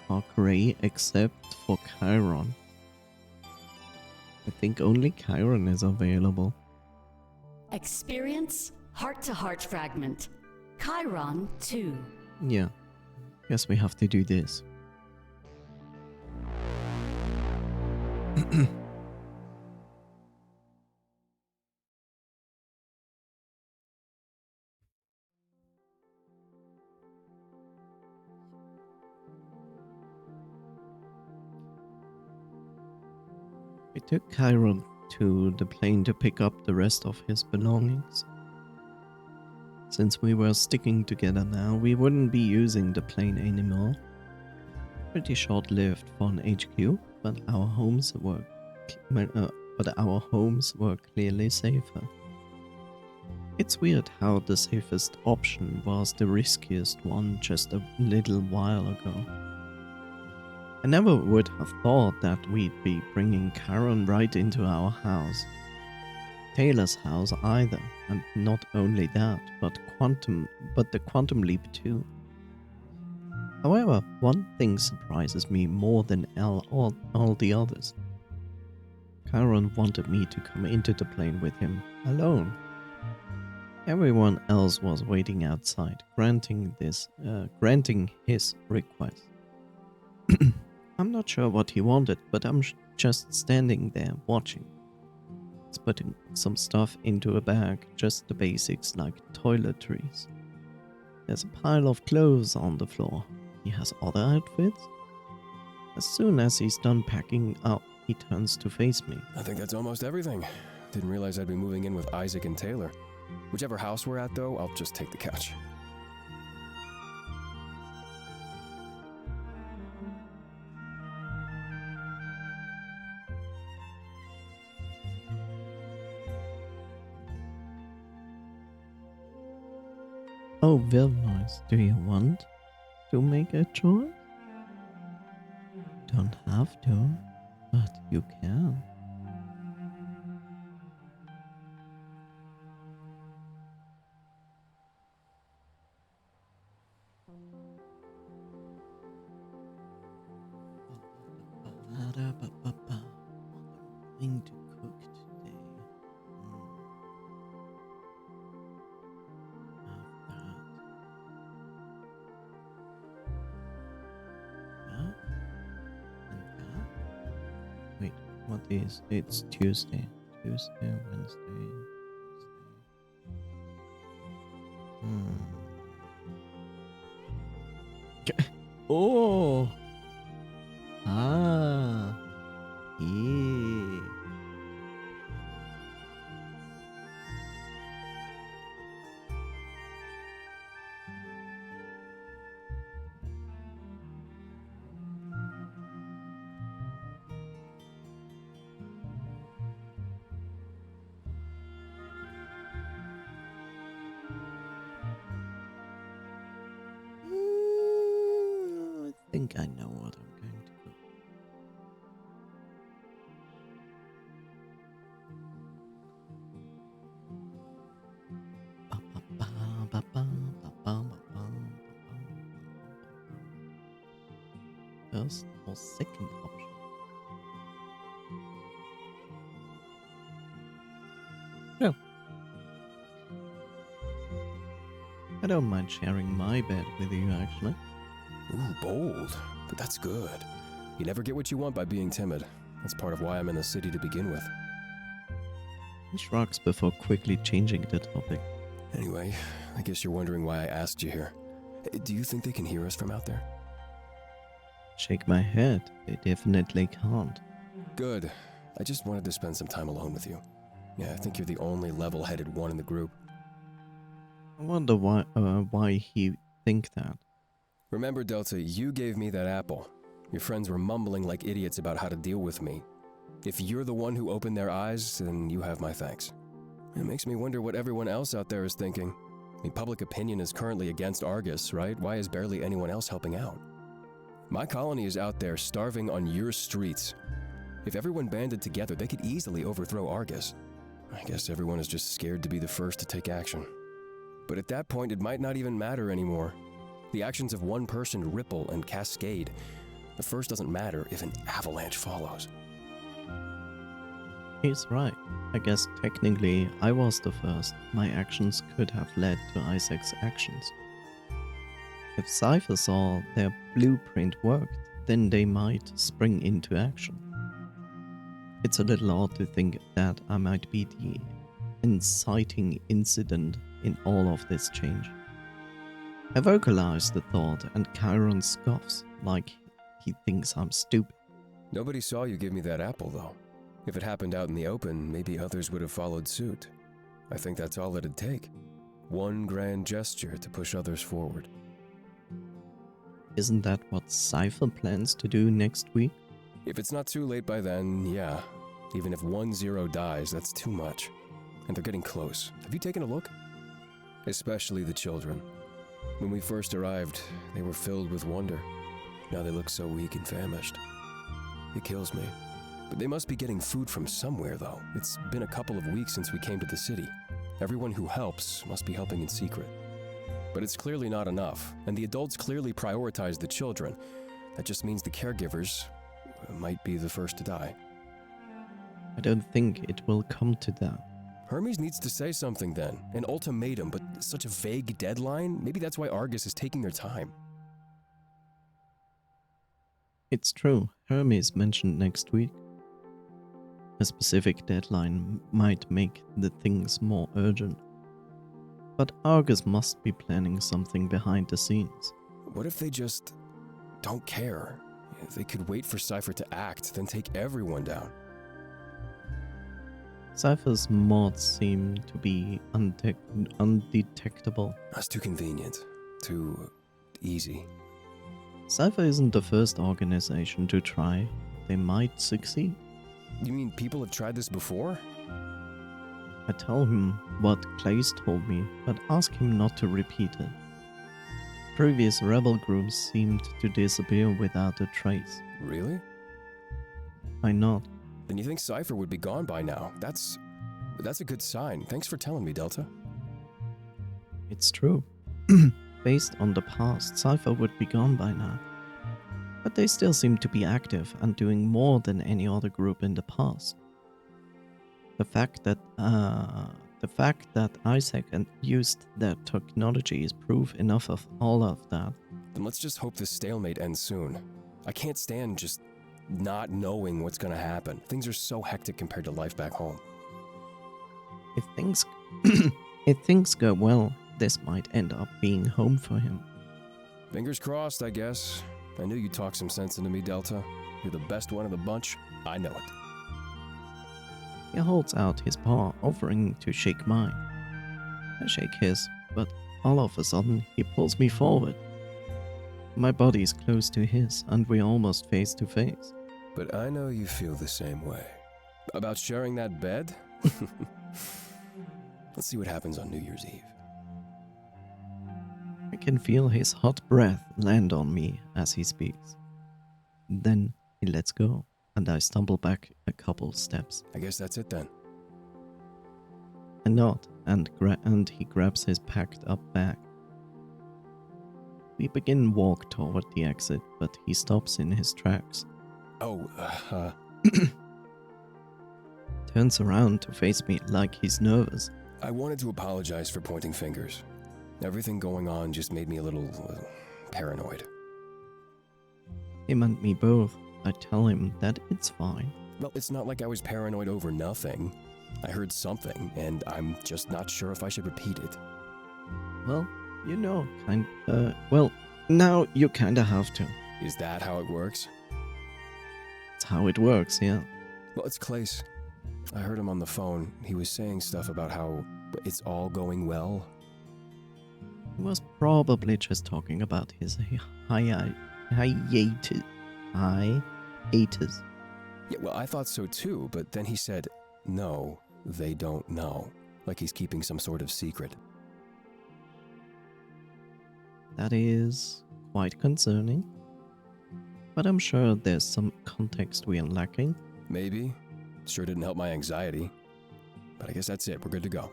are grey except for Chiron. I think only Chiron is available. Experience heart-to-heart fragment. Chiron 2. Yeah. Guess we have to do this. We took Chiron to the plane to pick up the rest of his belongings. Since we were sticking together now, we wouldn't be using the plane anymore. Pretty short-lived for an HQ, but our homes were clearly safer. It's weird how the safest option was the riskiest one just a little while ago. I never would have thought that we'd be bringing Karen right into our house. Taylor's house either, and not only that, but the quantum leap too. However, one thing surprises me more than all the others. Karen wanted me to come into the plane with him, alone. Everyone else was waiting outside, granting his request. I'm not sure what he wanted, but I'm just standing there watching. He's putting some stuff into a bag, just the basics like toiletries. There's a pile of clothes on the floor. He has other outfits. As soon as he's done packing up, he turns to face me. I think that's almost everything. Didn't realize I'd be moving in with Isaac and Taylor. Whichever house we're at, though, I'll just take the couch. Oh, very nice. Do you want to make a choice? Don't have to, but you can. What am I going to cook today? Wait, what is? It's Tuesday. Tuesday, Wednesday. Oh! Ah! Yeah. I think I know what I'm going to cook. First or second option? No. I don't mind sharing my bed with you, actually. Ooh, bold. But that's good. You never get what you want by being timid. That's part of why I'm in the city to begin with. He shrugs before quickly changing the topic. Anyway, I guess you're wondering why I asked you here. Do you think they can hear us from out there? Shake my head. They definitely can't. Good. I just wanted to spend some time alone with you. Yeah, I think you're the only level-headed one in the group. I wonder why he think that. Remember, Delta, you gave me that apple. Your friends were mumbling like idiots about how to deal with me. If you're the one who opened their eyes, then you have my thanks. It makes me wonder what everyone else out there is thinking. I mean, public opinion is currently against Argus, right? Why is barely anyone else helping out? My colony is out there starving on your streets. If everyone banded together, they could easily overthrow Argus. I guess everyone is just scared to be the first to take action. But at that point, it might not even matter anymore. The actions of one person ripple and cascade. The first doesn't matter if an avalanche follows. He's right. I guess technically I was the first. My actions could have led to Isaac's actions. If Cypher saw their blueprint worked, then they might spring into action. It's a little odd to think that I might be the inciting incident in all of this change. I vocalize the thought and Chiron scoffs like he thinks I'm stupid. Nobody saw you give me that apple, though. If it happened out in the open, maybe others would have followed suit. I think that's all it'd take. One grand gesture to push others forward. Isn't that what Cypher plans to do next week? If it's not too late by then, yeah. Even if 1-0 dies, that's too much. And they're getting close. Have you taken a look? Especially the children. When we first arrived, they were filled with wonder. Now they look so weak and famished. It kills me. But they must be getting food from somewhere, though. It's been a couple of weeks since we came to the city. Everyone who helps must be helping in secret. But it's clearly not enough, and the adults clearly prioritize the children. That just means the caregivers might be the first to die. I don't think it will come to that. Hermes needs to say something then. An ultimatum, but such a vague deadline? Maybe that's why Argus is taking their time. It's true, Hermes mentioned next week. A specific deadline might make the things more urgent. But Argus must be planning something behind the scenes. What if they just don't care? If they could wait for Cypher to act, then take everyone down. Cypher's mods seem to be undetectable. That's too convenient. Too easy. Cypher isn't the first organization to try. They might succeed. You mean people have tried this before? I tell him what Clays told me, but ask him not to repeat it. Previous rebel groups seemed to disappear without a trace. Really? I nod. Then you think Cypher would be gone by now? That's a good sign. Thanks for telling me, Delta. It's true. Based on the past, Cypher would be gone by now. But they still seem to be active and doing more than any other group in the past. The fact that Isaac used their technology is proof enough of all of that. Then let's just hope this stalemate ends soon. I can't stand just not knowing what's gonna happen. Things are so hectic compared to life back home. If things go well, this might end up being home for him. Fingers crossed, I guess. I knew you'd talk some sense into me, Delta. You're the best one of the bunch. I know it. He holds out his paw, offering to shake mine. I shake his, but all of a sudden he pulls me forward. My body is close to his, and we're almost face to face. But I know you feel the same way. About sharing that bed? Let's see what happens on New Year's Eve. I can feel his hot breath land on me as he speaks. Then he lets go, and I stumble back a couple steps. I guess that's it then. I nod, and he grabs his packed-up bag. We begin walk toward the exit, but he stops in his tracks. Turns around to face me like he's nervous. I wanted to apologize for pointing fingers. Everything going on just made me a little paranoid. Him and me both. I tell him that it's fine. Well, it's not like I was paranoid over nothing. I heard something, and I'm just not sure if I should repeat it. Well, you know, well, now you kinda have to. Is that how it works? It's how it works, yeah. Well, it's Clace. I heard him on the phone. He was saying stuff about how it's all going well. He was probably just talking about his hiatus. Yeah, well, I thought so too, but then he said, no, they don't know. Like he's keeping some sort of secret. That is quite concerning. But I'm sure there's some context we are lacking. Maybe. Sure didn't help my anxiety. But I guess that's it. We're good to go.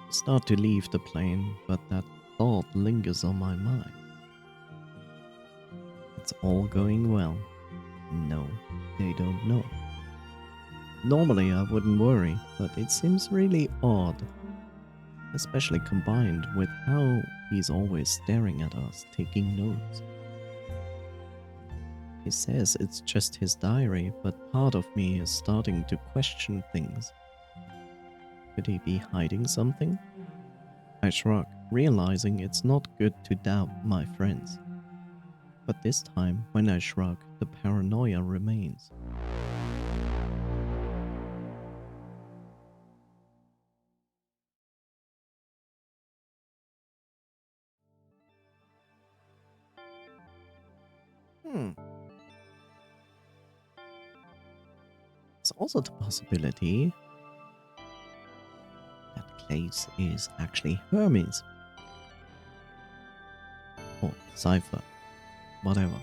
Start to leave the plane, but that thought lingers on my mind. It's all going well. No, they don't know. Normally I wouldn't worry, but it seems really odd. Especially combined with how he's always staring at us, taking notes. He says it's just his diary, but part of me is starting to question things. Could he be hiding something? I shrug, realizing it's not good to doubt my friends. But this time, when I shrug, the paranoia remains. There's also the possibility that Clace is actually Hermes. Or Cypher. Whatever.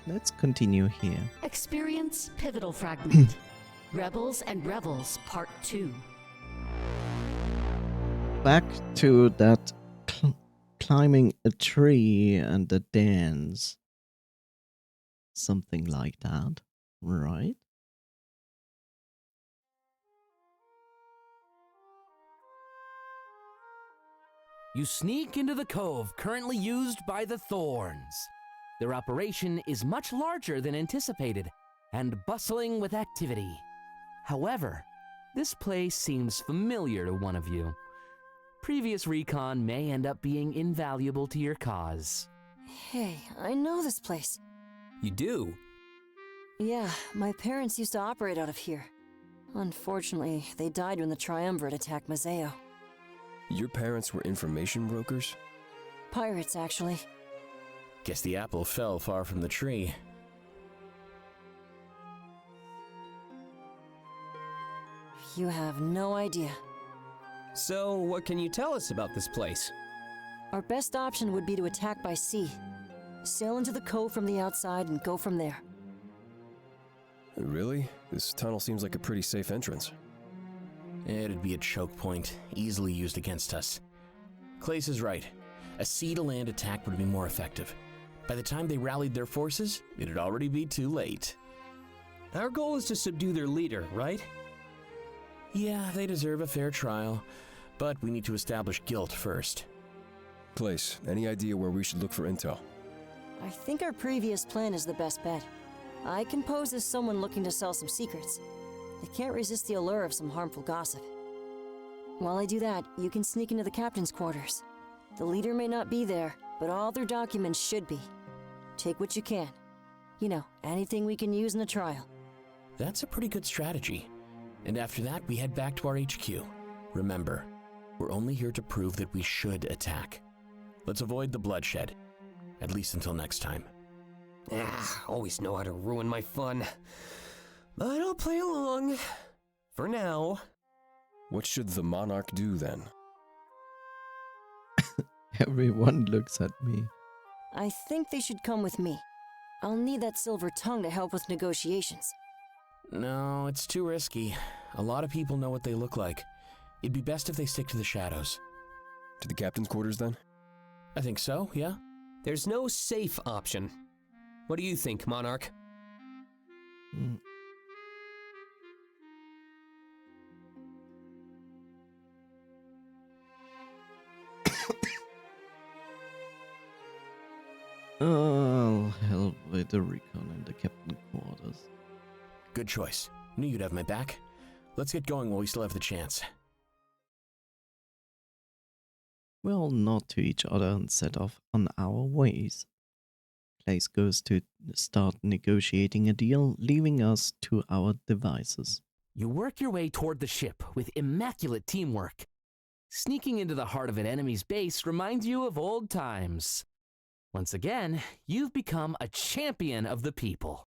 Let's continue here. Experience Pivotal Fragment. Rebels and Revels Part 2. Back to that climbing a tree and the dance. Something like that, right? You sneak into the cove currently used by the Thorns. Their operation is much larger than anticipated and bustling with activity. However, this place seems familiar to one of you. Previous recon may end up being invaluable to your cause. Hey, I know this place. You do? Yeah, my parents used to operate out of here. Unfortunately, they died when the Triumvirate attacked Mazeo. Your parents were information brokers? Pirates, actually. Guess the apple fell far from the tree. You have no idea. So, what can you tell us about this place? Our best option would be to attack by sea. Sail into the cove from the outside and go from there. Really? This tunnel seems like a pretty safe entrance. It'd be a choke point, easily used against us. Clace is right. A sea-to-land attack would be more effective. By the time they rallied their forces, it'd already be too late. Our goal is to subdue their leader, right? Yeah, they deserve a fair trial, but we need to establish guilt first. Place, any idea where we should look for intel? I think our previous plan is the best bet. I can pose as someone looking to sell some secrets. They can't resist the allure of some harmful gossip. While I do that, you can sneak into the captain's quarters. The leader may not be there, but all their documents should be. Take what you can. You know, anything we can use in the trial. That's a pretty good strategy. And after that, we head back to our HQ. Remember, we're only here to prove that we should attack. Let's avoid the bloodshed, at least until next time. Always know how to ruin my fun. But I'll play along. For now. What should the monarch do then? Everyone looks at me. I think they should come with me. I'll need that silver tongue to help with negotiations. No, it's too risky. A lot of people know what they look like. It'd be best if they stick to the shadows. To the captain's quarters then? I think so, yeah? There's no safe option. What do you think, Monarch? Mm. Oh, hell with the recon and the captain quarters. Good choice. Knew you'd have my back. Let's get going while we still have the chance. We all nod to each other and set off on our ways. Clace goes to start negotiating a deal, leaving us to our devices. You work your way toward the ship with immaculate teamwork. Sneaking into the heart of an enemy's base reminds you of old times. Once again, you've become a champion of the people.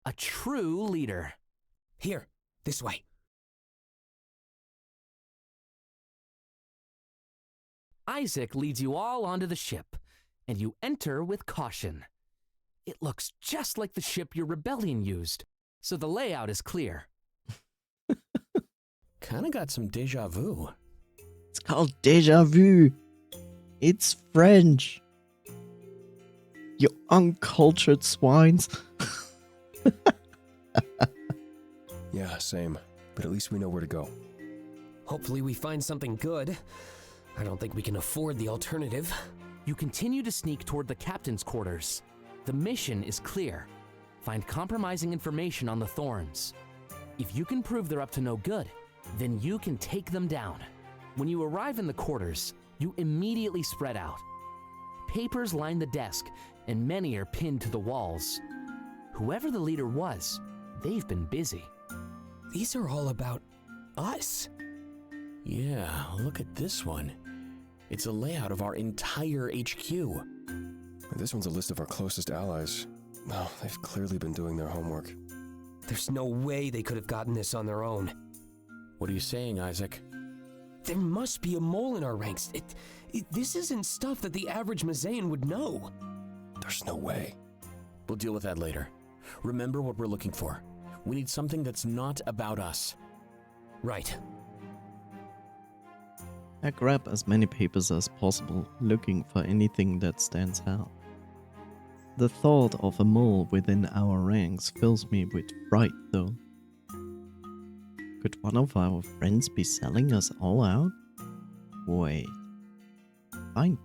A true leader. Here, this way. Isaac leads you all onto the ship, and you enter with caution. It looks just like the ship your rebellion used, so the layout is clear. Kinda got some déjà vu. It's called déjà vu. It's French. You uncultured swines. Yeah, same. But at least we know where to go. Hopefully we find something good. I don't think we can afford the alternative. You continue to sneak toward the captain's quarters. The mission is clear. Find compromising information on the Thorns. If you can prove they're up to no good, then you can take them down. When you arrive in the quarters, you immediately spread out. Papers line the desk, and many are pinned to the walls. Whoever the leader was, they've been busy. These are all about us. Yeah, look at this one. It's a layout of our entire HQ. This one's a list of our closest allies. Oh, they've clearly been doing their homework. There's no way they could have gotten this on their own. What are you saying, Isaac? There must be a mole in our ranks. This isn't stuff that the average Mazaean would know. There's no way. We'll deal with that later. Remember what we're looking for. We need something that's not about us. Right. I grab as many papers as possible, looking for anything that stands out. The thought of a mole within our ranks fills me with fright, though. Could one of our friends be selling us all out? Wait. Find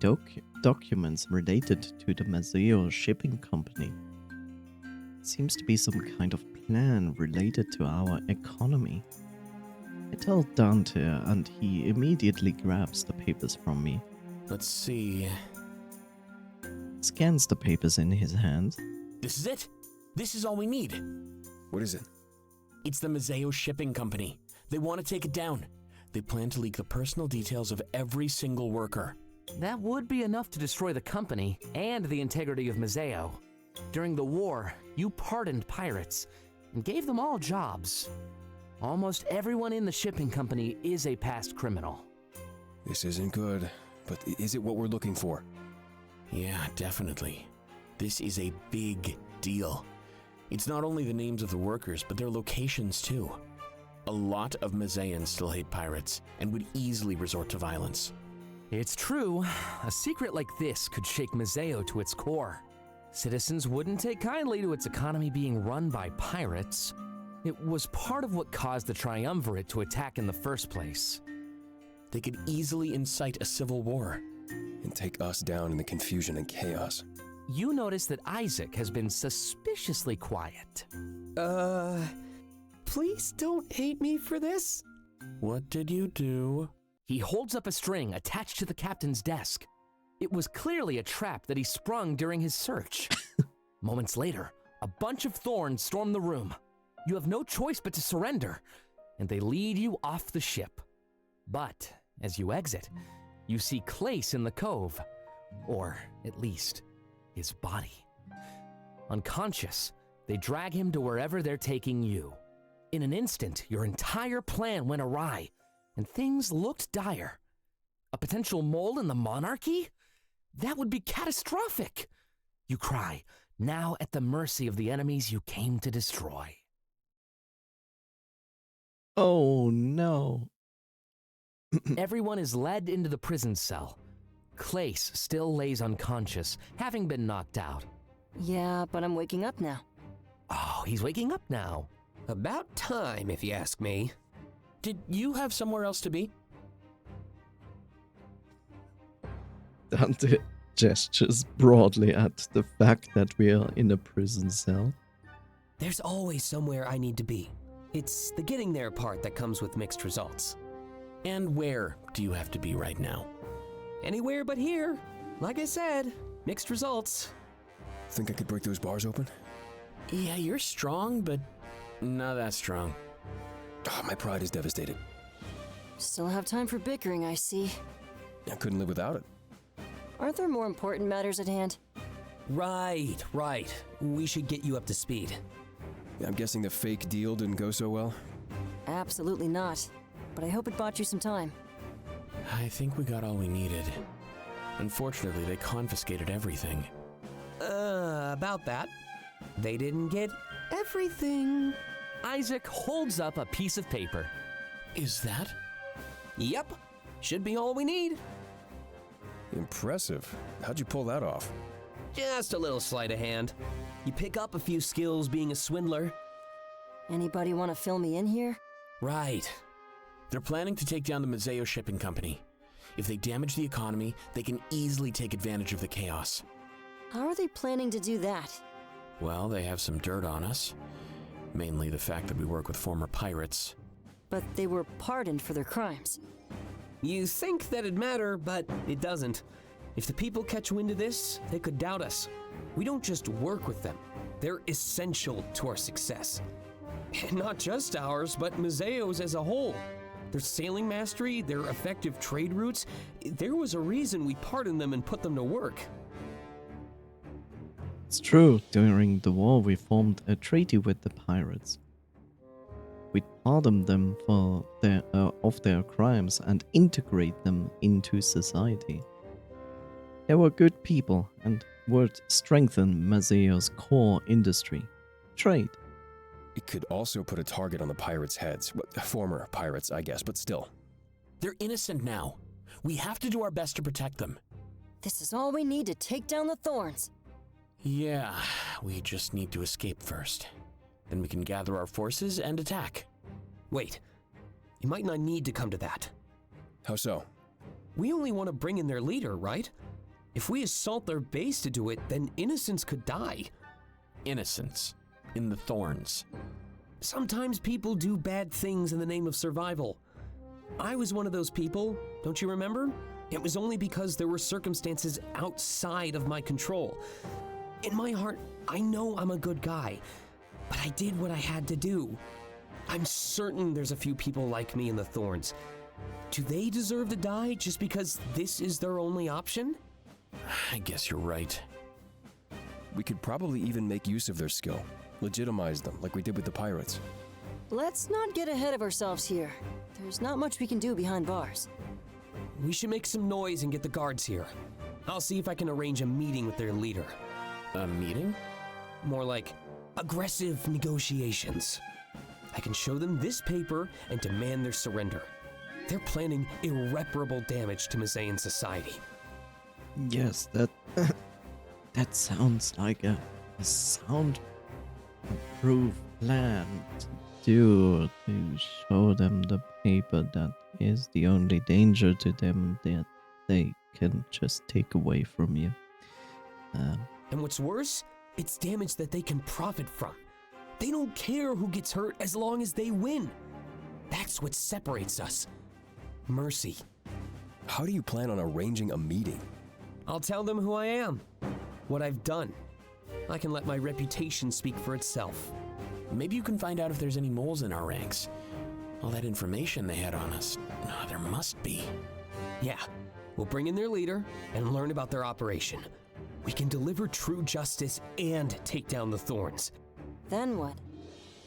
documents related to the Mazeo shipping company. Seems to be some kind of plan related to our economy. I tell Dante and he immediately grabs the papers from me. Let's see. Scans the papers in his hand. This is it. This is all we need. What is it? It's the Mazeo shipping company. They want to take it down. They plan to leak the personal details of every single worker. That would be enough to destroy the company and the integrity of Mazeo. During the war, you pardoned pirates and gave them all jobs. Almost everyone in the shipping company is a past criminal. This isn't good, but is it what we're looking for? Yeah, definitely. This is a big deal. It's not only the names of the workers, but their locations too. A lot of Mazaeans still hate pirates and would easily resort to violence. It's true, a secret like this could shake Mazeo to its core. Citizens wouldn't take kindly to its economy being run by pirates. It was part of what caused the Triumvirate to attack in the first place. They could easily incite a civil war. And take us down in the confusion and chaos. You notice that Isaac has been suspiciously quiet. Please don't hate me for this. What did you do? He holds up a string attached to the captain's desk. It was clearly a trap that he sprung during his search. Moments later, a bunch of thorns storm the room. You have no choice but to surrender, and they lead you off the ship. But as you exit, you see Clace in the cove, or at least his body. Unconscious, they drag him to wherever they're taking you. In an instant, your entire plan went awry, and things looked dire. A potential mole in the monarchy? That would be catastrophic! You cry, now at the mercy of the enemies you came to destroy. Oh no. Everyone is led into the prison cell. Clace still lays unconscious, having been knocked out. Yeah, but I'm waking up now. Oh, he's waking up now. About time, if you ask me. Did you have somewhere else to be? Dante gestures broadly at the fact that we are in a prison cell. There's always somewhere I need to be. It's the getting there part that comes with mixed results. And where do you have to be right now? Anywhere but here. Like I said, mixed results. Think I could break those bars open? Yeah, you're strong, but not that strong. Oh, my pride is devastated. Still have time for bickering, I see. I couldn't live without it. Aren't there more important matters at hand? Right. We should get you up to speed. I'm guessing the fake deal didn't go so well? Absolutely not. But I hope it bought you some time. I think we got all we needed. Unfortunately, they confiscated everything. About that. They didn't get everything. Isaac holds up a piece of paper. Is that? Yep. Should be all we need. Impressive. How'd you pull that off? Just a little sleight of hand. You pick up a few skills being a swindler. Anybody want to fill me in here? Right. They're planning to take down the Mazeo shipping company. If they damage the economy, they can easily take advantage of the chaos. How are they planning to do that? Well, they have some dirt on us. Mainly the fact that we work with former pirates. But they were pardoned for their crimes. You think that'd matter, but it doesn't. If the people catch wind of this, they could doubt us. We don't just work with them. They're essential to our success. And not just ours, but Mazeo's as a whole. Their sailing mastery, their effective trade routes, there was a reason we pardoned them and put them to work. It's true, during the war we formed a treaty with the pirates. We'd pardon them for of their crimes and integrate them into society. They were good people and would strengthen Mazeo's core industry, trade. It could also put a target on the pirates' heads. Former pirates, I guess, but still. They're innocent now. We have to do our best to protect them. This is all we need to take down the thorns. Yeah, we just need to escape first. Then we can gather our forces and attack. Wait, it might not need to come to that. How so? We only want to bring in their leader, right? If we assault their base to do it, then innocents could die. Innocence. In the thorns. Sometimes people do bad things in the name of survival. I was one of those people, don't you remember? It was only because there were circumstances outside of my control. In my heart, I know I'm a good guy, but I did what I had to do. I'm certain there's a few people like me in the thorns. Do they deserve to die just because this is their only option? I guess you're right. We could probably even make use of their skill. Legitimize them, like we did with the pirates. Let's not get ahead of ourselves here. There's not much we can do behind bars. We should make some noise and get the guards here. I'll see if I can arrange a meeting with their leader. A meeting? More like aggressive negotiations. I can show them this paper and demand their surrender. They're planning irreparable damage to Mazaean society. Yes, that that sounds like a sound-proof plan to show them the paper that is the only danger to them that they can just take away from you. And what's worse, it's damage that they can profit from. They don't care who gets hurt as long as they win. That's what separates us. Mercy. How do you plan on arranging a meeting? I'll tell them who I am, what I've done. I can let my reputation speak for itself. Maybe you can find out if there's any moles in our ranks. All that information they had on us. Oh, there must be. Yeah, we'll bring in their leader and learn about their operation. We can deliver true justice and take down the thorns. Then what?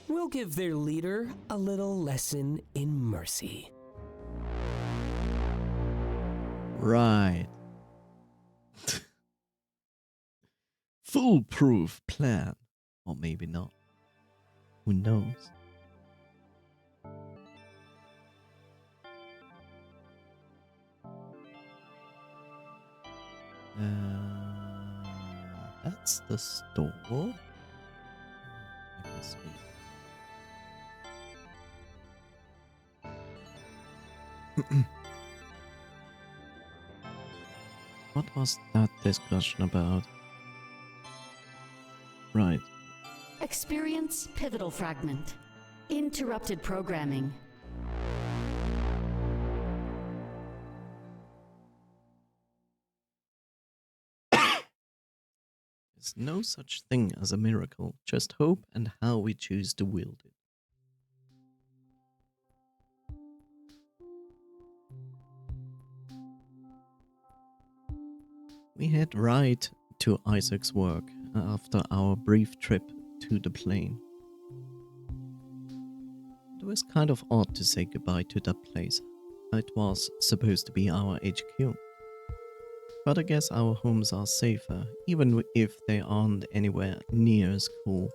We'll give their leader a little lesson in mercy. Right. Foolproof plan. Or maybe not. Who knows? That's the store. I guess we... What was that discussion about? Right. Experience pivotal fragment. Interrupted programming. There's no such thing as a miracle, just hope and how we choose to wield it. We head right to Isaac's work after our brief trip to the plane. It was kind of odd to say goodbye to that place. It was supposed to be our HQ. But I guess our homes are safer, even if they aren't anywhere near as cool.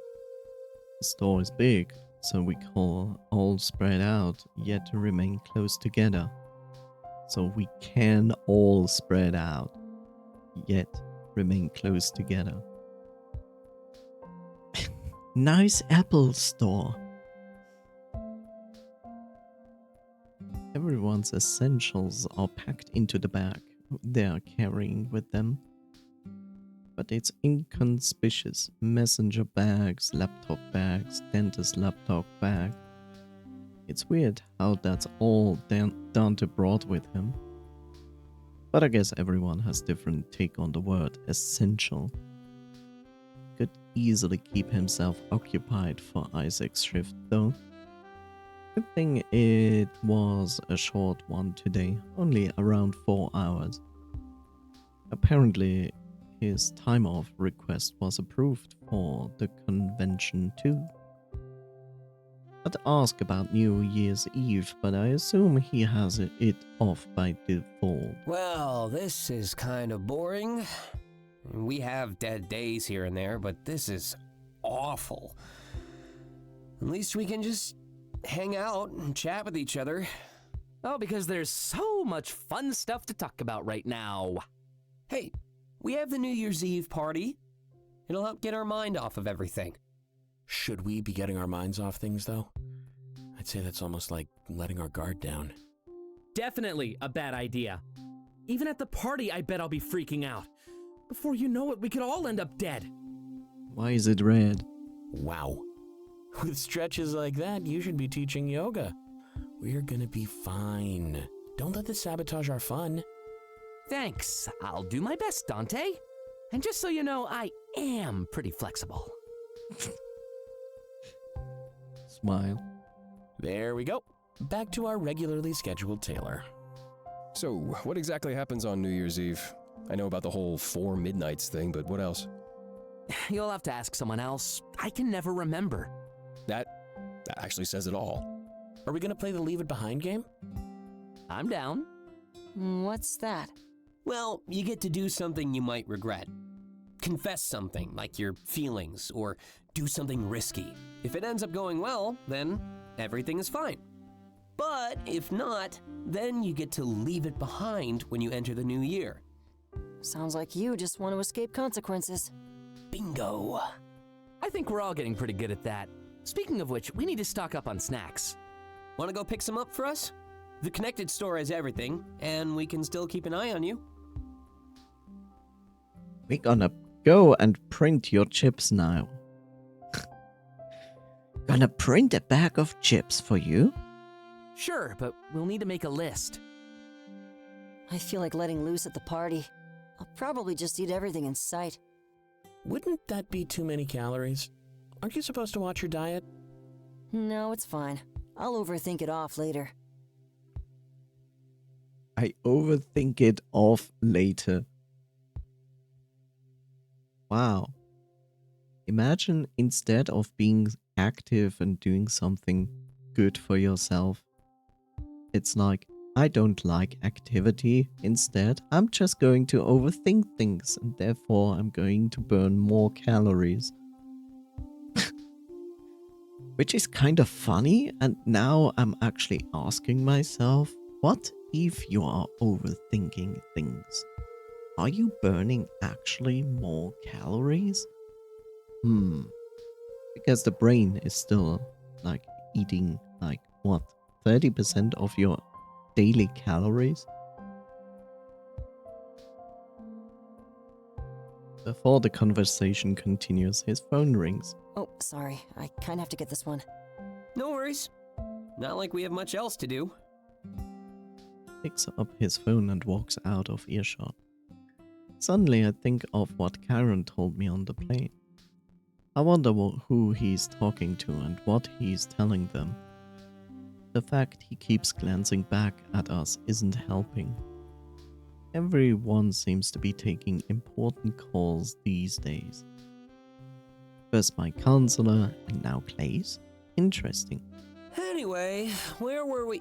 The store is big, so we all spread out, yet to remain close together. So we can all spread out, yet remain close together. Nice Apple store. Everyone's essentials are packed into the bag they are carrying with them. But it's inconspicuous. Messenger bags, laptop bags, dentist laptop bag. It's weird how that's all Dante brought with him. But I guess everyone has different take on the word essential. Could easily keep himself occupied for Isaac's shift though. Good thing it was a short one today, only around 4 hours. Apparently his time off request was approved for the convention too. I'd ask about New Year's Eve, but I assume he has it off by default. Well, this is kind of boring. We have dead days here and there, but this is awful. At least we can just hang out and chat with each other. Oh, because there's so much fun stuff to talk about right now. Hey, we have the New Year's Eve party. It'll help get our mind off of everything. Should we be getting our minds off things, though? I'd say that's almost like letting our guard down. Definitely a bad idea. Even at the party, I bet I'll be freaking out. Before you know it, we could all end up dead. Why is it red? Wow. With stretches like that, you should be teaching yoga. We're gonna be fine. Don't let this sabotage our fun. Thanks. I'll do my best, Dante. And just so you know, I am pretty flexible. Smile. There we go. Back to our regularly scheduled tailor. So, what exactly happens on New Year's Eve? I know about the whole 4 midnights thing, but what else? You'll have to ask someone else. I can never remember. That actually says it all. Are we gonna play the Leave It Behind game? I'm down. What's that? Well, you get to do something you might regret. Confess something, like your feelings, or do something risky. If it ends up going well, then everything is fine. But if not, then you get to leave it behind when you enter the new year. Sounds like you just want to escape consequences. Bingo! I think we're all getting pretty good at that. Speaking of which, we need to stock up on snacks. Want to go pick some up for us? The Connected Store has everything, and we can still keep an eye on you. We're gonna go and print your chips now. Gonna print a bag of chips for you? Sure, but we'll need to make a list. I feel like letting loose at the party. I'll probably just eat everything in sight. Wouldn't that be too many calories? Aren't you supposed to watch your diet? No, it's fine. I'll overthink it off later. I overthink it off later. Wow. Imagine instead of being active and doing something good for yourself, it's like, I don't like activity. Instead, I'm just going to overthink things and therefore I'm going to burn more calories. Which is kind of funny, and now I'm actually asking myself, what if you are overthinking things? Are you burning actually more calories? Because the brain is still like eating like what, 30% of your daily calories? Before the conversation continues, his phone rings. Oh, sorry. I kinda have to get this one. No worries. Not like we have much else to do. Picks up his phone and walks out of earshot. Suddenly I think of what Karen told me on the plane. I wonder who he's talking to and what he's telling them. The fact he keeps glancing back at us isn't helping. Everyone seems to be taking important calls these days. First my counselor, and now Clay's? Interesting. Anyway, where were we?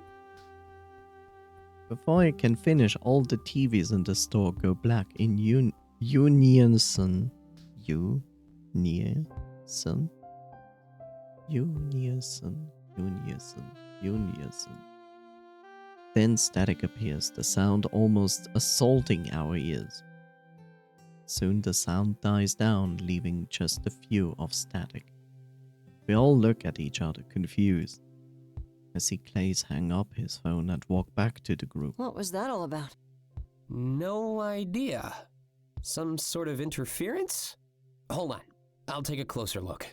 Before I can finish, all the TVs in the store go black in unison. Unison. Then static appears, the sound almost assaulting our ears. Soon the sound dies down, leaving just a few of static. We all look at each other, confused. I see Clays hang up his phone and walk back to the group. What was that all about? No idea. Some sort of interference? Hold on. I'll take a closer look.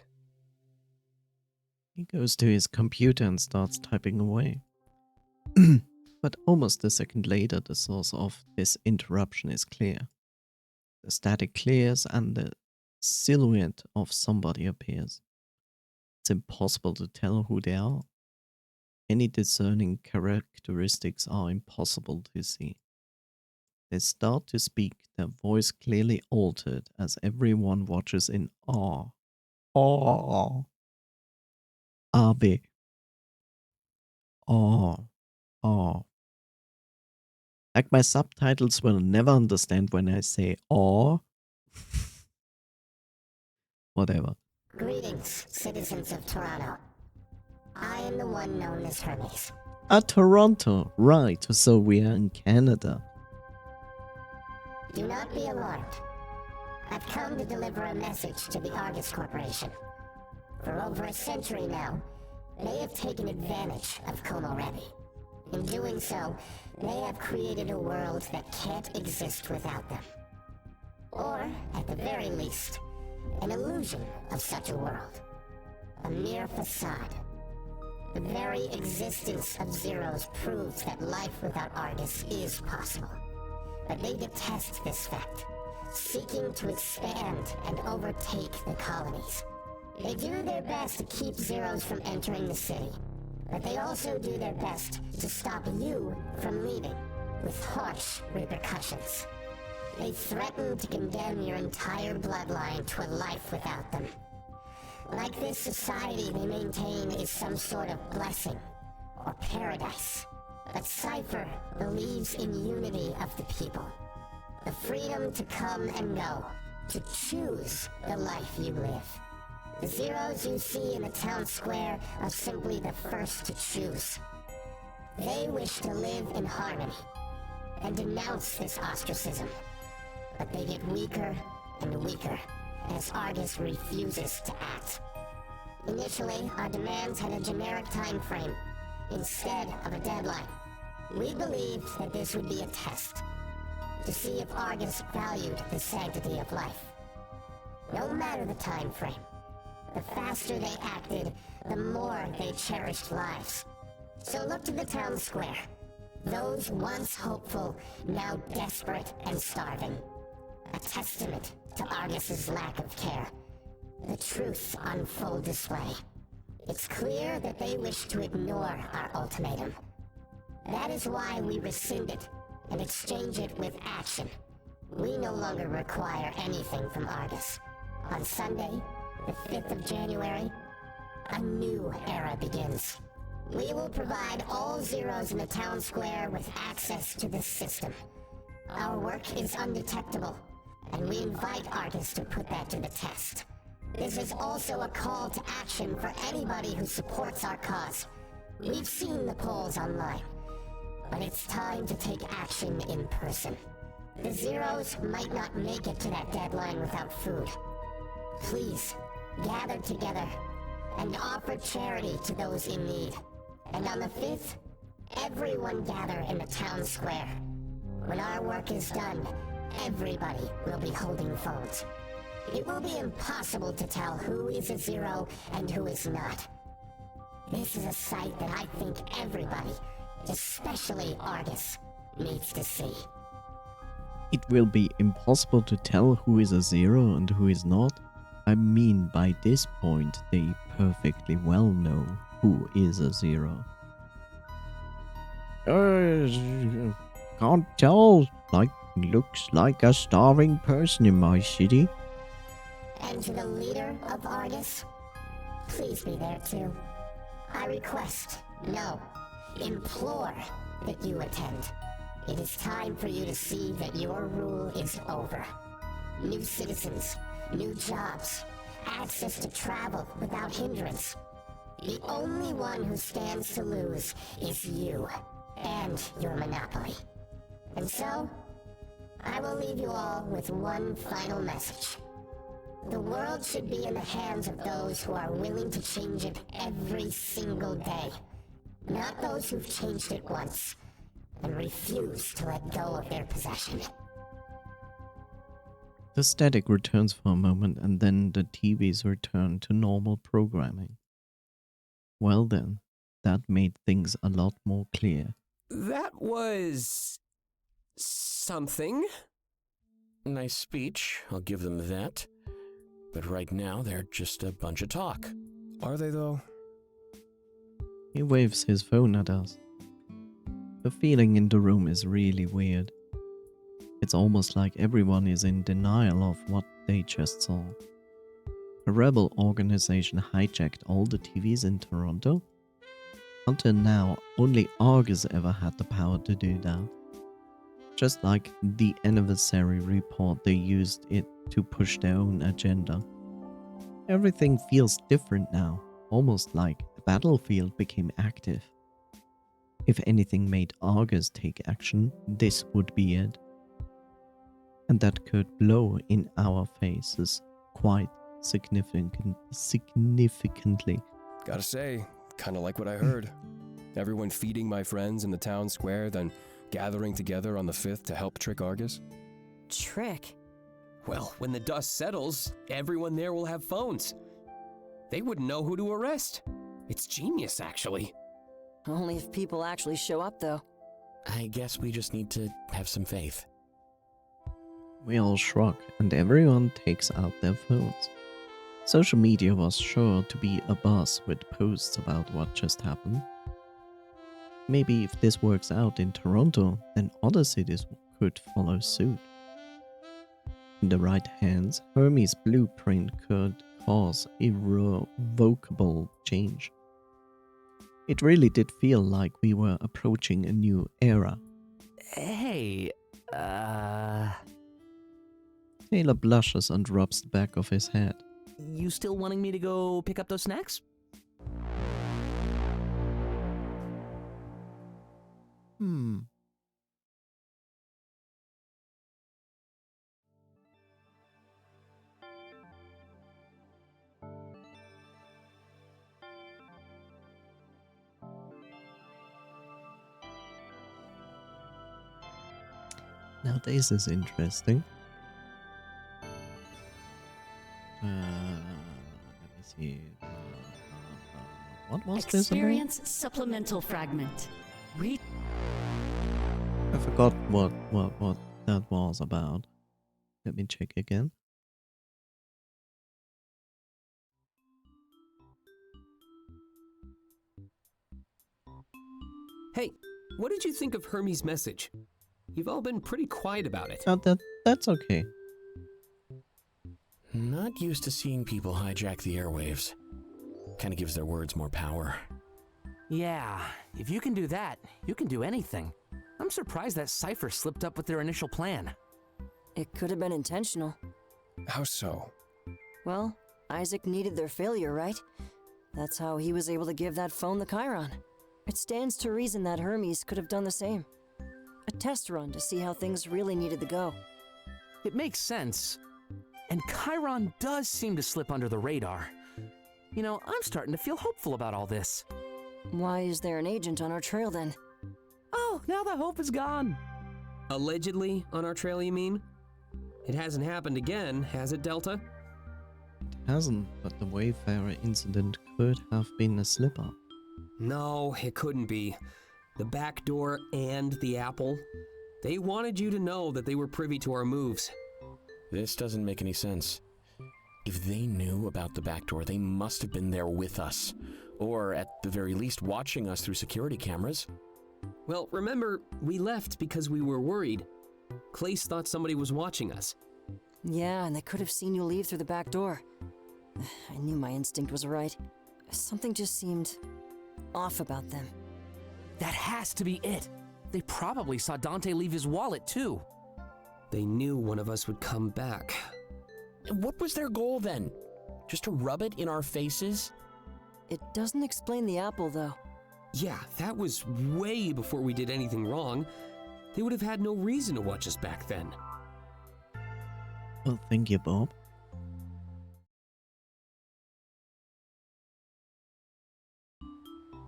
He goes to his computer and starts typing away. But almost a second later, the source of this interruption is clear. The static clears and the silhouette of somebody appears. It's impossible to tell who they are. Any discerning characteristics are impossible to see. They start to speak, their voice clearly altered as everyone watches in awe. Awe. Abe. Oh, oh. Like my subtitles will never understand when I say oh. Whatever. Greetings, citizens of Toronto. I am the one known as Hermes. Toronto. Right, so we are in Canada. Do not be alarmed. I've come to deliver a message to the Argus Corporation. For over a century now, they have taken advantage of Komorebi. In doing so, they have created a world that can't exist without them. Or, at the very least, an illusion of such a world. A mere facade. The very existence of Zeros proves that life without Argus is possible. But they detest this fact, seeking to expand and overtake the colonies. They do their best to keep Zeros from entering the city, but they also do their best to stop you from leaving, with harsh repercussions. They threaten to condemn your entire bloodline to a life without them. Like this society they maintain is some sort of blessing, or paradise. But Cypher believes in unity of the people. The freedom to come and go, to choose the life you live. The Zeros you see in the town square are simply the first to choose. They wish to live in harmony, and denounce this ostracism. But they get weaker and weaker, as Argus refuses to act. Initially, our demands had a generic time frame, instead of a deadline. We believed that this would be a test, to see if Argus valued the sanctity of life. No matter the time frame, the faster they acted, the more they cherished lives. So look to the town square. Those once hopeful, now desperate and starving. A testament to Argus's lack of care. The truth on full display. It's clear that they wish to ignore our ultimatum. That is why we rescind it and exchange it with action. We no longer require anything from Argus. On Sunday, the 5th of January, a new era begins. We will provide all Zeros in the town square with access to this system. Our work is undetectable, and we invite Argus to put that to the test. This is also a call to action for anybody who supports our cause. We've seen the polls online, but it's time to take action in person. The Zeros might not make it to that deadline without food. Please, gather together and offer charity to those in need. And on the 5th, everyone gather in the town square. When our work is done, everybody will be holding phones. It will be impossible to tell who is a Zero and who is not. This is a sight that I think everybody, especially Argus, needs to see. It will be impossible to tell who is a Zero and who is not. I mean, by this point, they perfectly well know who is a Zero. Can't tell. Looks like a starving person in my city. And to the leader of Argus, please be there too. I request, no, implore that you attend. It is time for you to see that your rule is over. New citizens, new jobs, access to travel without hindrance. The only one who stands to lose is you and your monopoly. And so, I will leave you all with one final message. The world should be in the hands of those who are willing to change it every single day. Not those who've changed it once and refuse to let go of their possession. The static returns for a moment and then the TVs return to normal programming. Well then, that made things a lot more clear. That was... something. Nice speech, I'll give them that. But right now, they're just a bunch of talk. Are they, though? He waves his phone at us. The feeling in the room is really weird. It's almost like everyone is in denial of what they just saw. A rebel organization hijacked all the TVs in Toronto? Until now, only Argus ever had the power to do that. Just like the anniversary report, they used it to push their own agenda. Everything feels different now, almost like the battlefield became active. If anything made Argus take action, this would be it. And that could blow in our faces quite significantly. Gotta say, kinda like what I heard. Everyone feeding my friends in the town square, then gathering together on the 5th to help trick Argus. Trick? Well, when the dust settles, everyone there will have phones. They wouldn't know who to arrest. It's genius, actually. Only if people actually show up, though. I guess we just need to have some faith. We all shrug, and everyone takes out their phones. Social media was sure to be abuzz with posts about what just happened. Maybe if this works out in Toronto, then other cities could follow suit. In the right hands, Hermes' blueprint could cause irrevocable change. It really did feel like we were approaching a new era. Hey, Taylor blushes and rubs the back of his head. you still wanting me to go pick up those snacks? Now this is interesting. Let me see. What was this about? Experience supplemental fragment. Read. I forgot what that was about. Let me check again. Hey, what did you think of Hermes' message? You've all been pretty quiet about it. Oh, that's okay. Not used to seeing people hijack the airwaves. Kinda gives their words more power. Yeah, if you can do that, you can do anything. I'm surprised that Cypher slipped up with their initial plan. It could have been intentional. How so? Well, Isaac needed their failure, right? That's how he was able to give that phone the Chiron. It stands to reason that Hermes could have done the same. A test run to see how things really needed to go. It makes sense. And Chiron does seem to slip under the radar. You know, I'm starting to feel hopeful about all this. Why is there an agent on our trail then? Oh, now the hope is gone. Allegedly on our trail, you mean? It hasn't happened again, has it, Delta? It hasn't, but the Wayfarer incident could have been a slip-up. No, it couldn't be. The back door and the apple. They wanted you to know that they were privy to our moves. This doesn't make any sense. If they knew about the back door, they must have been there with us. Or at the very least watching us through security cameras. Well, remember, we left because we were worried. Clace thought somebody was watching us. Yeah, and they could have seen you leave through the back door. I knew my instinct was right. Something just seemed off about them. That has to be it. They probably saw Dante leave his wallet too. They knew one of us would come back. What was their goal then? Just to rub it in our faces? It doesn't explain the apple, though. Yeah, that was way before we did anything wrong. They would have had no reason to watch us back then. Well, thank you, Bob.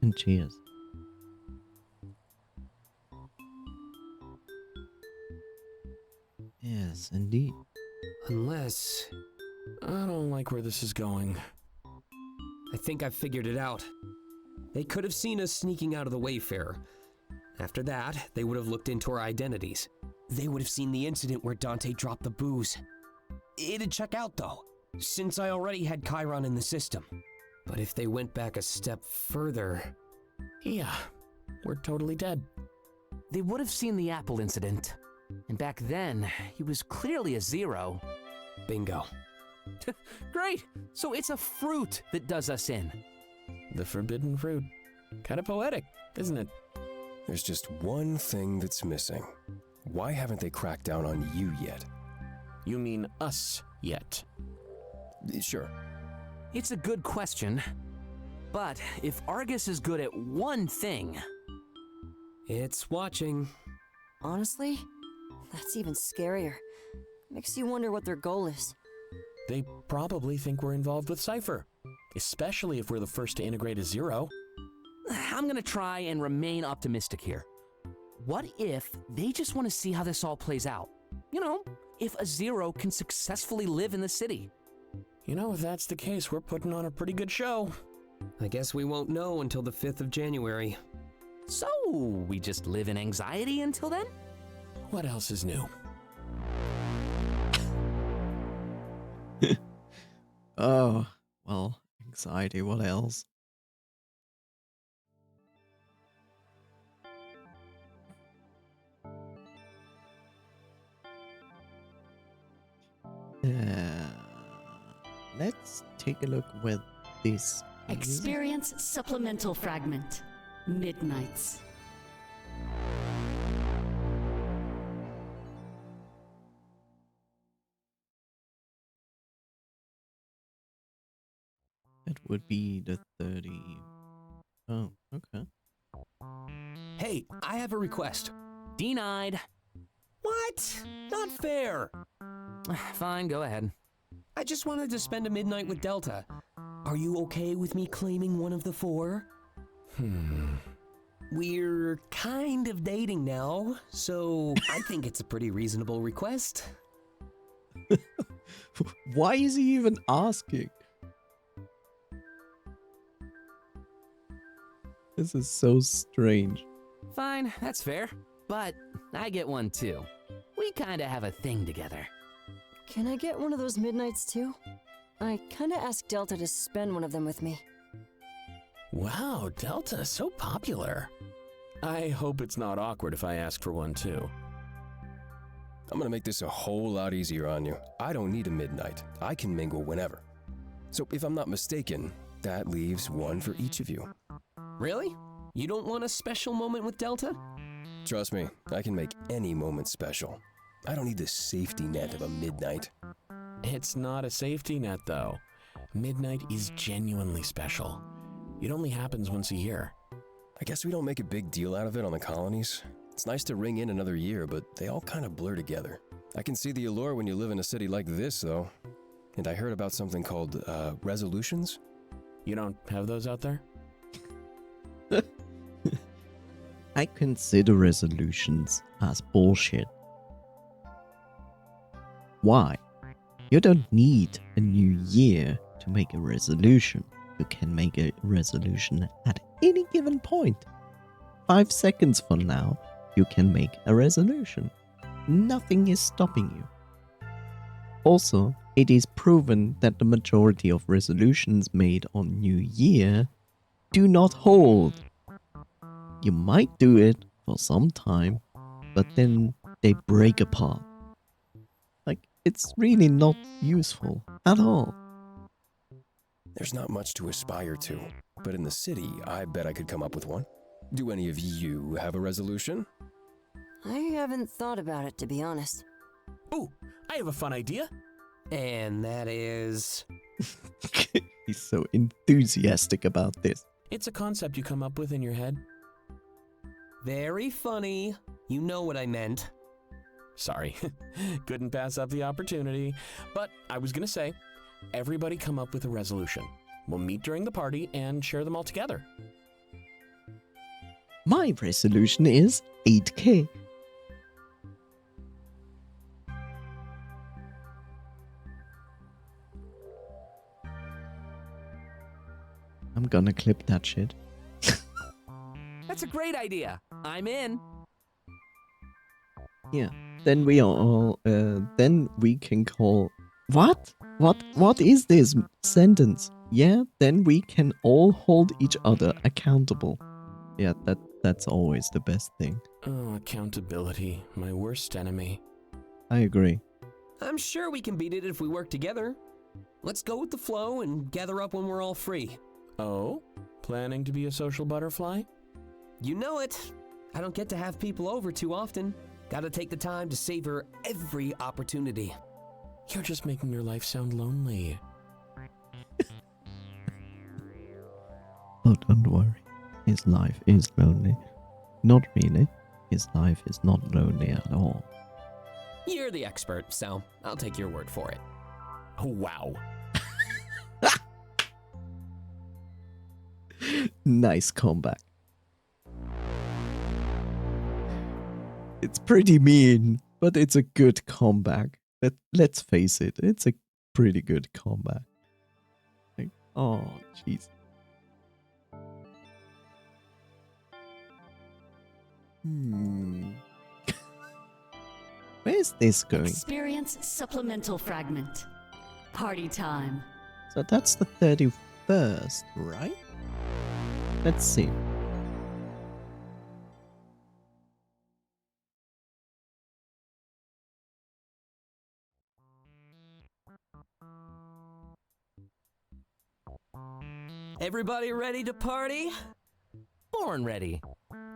And cheers. Yes, indeed. Unless... I don't like where this is going. I think I've figured it out. They could have seen us sneaking out of the Wayfarer. After that, they would have looked into our identities. They would have seen the incident where Dante dropped the booze. It'd check out though, since I already had Chiron in the system. But if they went back a step further... Yeah, we're totally dead. They would have seen the Apple incident. And back then, he was clearly a zero. Bingo. Great! So it's a fruit that does us in. The forbidden fruit. Kind of poetic, isn't it? There's just one thing that's missing. Why haven't they cracked down on you yet? You mean us yet? Sure. It's a good question. But if Argus is good at one thing... It's watching. Honestly, that's even scarier. Makes you wonder what their goal is. They probably think we're involved with Cypher, especially if we're the first to integrate a zero. I'm gonna try and remain optimistic here. What if they just want to see how this all plays out? You know, if a zero can successfully live in the city. You know, if that's the case, we're putting on a pretty good show. I guess we won't know until the 5th of January. So, we just live in anxiety until then? What else is new? Oh, well, anxiety, what else? Let's take a look with this. Experience supplemental fragment. Midnights. It would be the 30. Oh, okay. Hey, I have a request. Denied. What? Not fair. Fine, go ahead. I just wanted to spend a midnight with Delta. Are you okay with me claiming one of the 4? We're kind of dating now, so I think it's a pretty reasonable request. Why is he even asking? This is so strange. Fine, that's fair. But I get one too. We kinda have a thing together. Can I get one of those midnights too? I kinda asked Delta to spend one of them with me. Wow, Delta is so popular. I hope it's not awkward if I ask for one too. I'm gonna make this a whole lot easier on you. I don't need a midnight. I can mingle whenever. So if I'm not mistaken, that leaves one for each of you. Really? You don't want a special moment with Delta? Trust me, I can make any moment special. I don't need the safety net of a midnight. It's not a safety net though. Midnight is genuinely special. It only happens once a year. I guess we don't make a big deal out of it on the colonies. It's nice to ring in another year, but they all kind of blur together. I can see the allure when you live in a city like this, though. And I heard about something called, resolutions? You don't have those out there? I consider resolutions as bullshit. Why? You don't need a new year to make a resolution. You can make a resolution at any given point. 5 seconds from now, you can make a resolution. Nothing is stopping you. Also, it is proven that the majority of resolutions made on New Year do not hold. You might do it for some time, but then they break apart. Like, it's really not useful at all. There's not much to aspire to, but in the city, I bet I could come up with one. Do any of you have a resolution? I haven't thought about it, to be honest. Ooh, I have a fun idea. And that is... He's so enthusiastic about this. It's a concept you come up with in your head. Very funny. You know what I meant. Sorry, couldn't pass up the opportunity. But I was gonna say, everybody come up with a resolution. We'll meet during the party and share them all together. My resolution is 8K. I'm gonna clip that shit. That's a great idea. I'm in. Yeah. Then we are all. Then we can call. What? What is this sentence? Yeah. Then we can all hold each other accountable. Yeah. That's always the best thing. Oh, accountability, my worst enemy. I agree. I'm sure we can beat it if we work together. Let's go with the flow and gather up when we're all free. Oh, Planning to be a social butterfly? You know it. I don't get to have people over too often. Gotta take the time to savor every opportunity. You're just making your life sound lonely. Oh, don't worry. His life is lonely. Not really. His life is not lonely at all. You're the expert, so I'll take your word for it. Oh, wow. Nice comeback. It's pretty mean, but it's a good comeback. Let's face it, it's a pretty good comeback. Like, oh, jeez. Where's this going? Experience supplemental fragment. Party time. So that's the 31st, right? Let's see. Everybody ready to party? Born ready.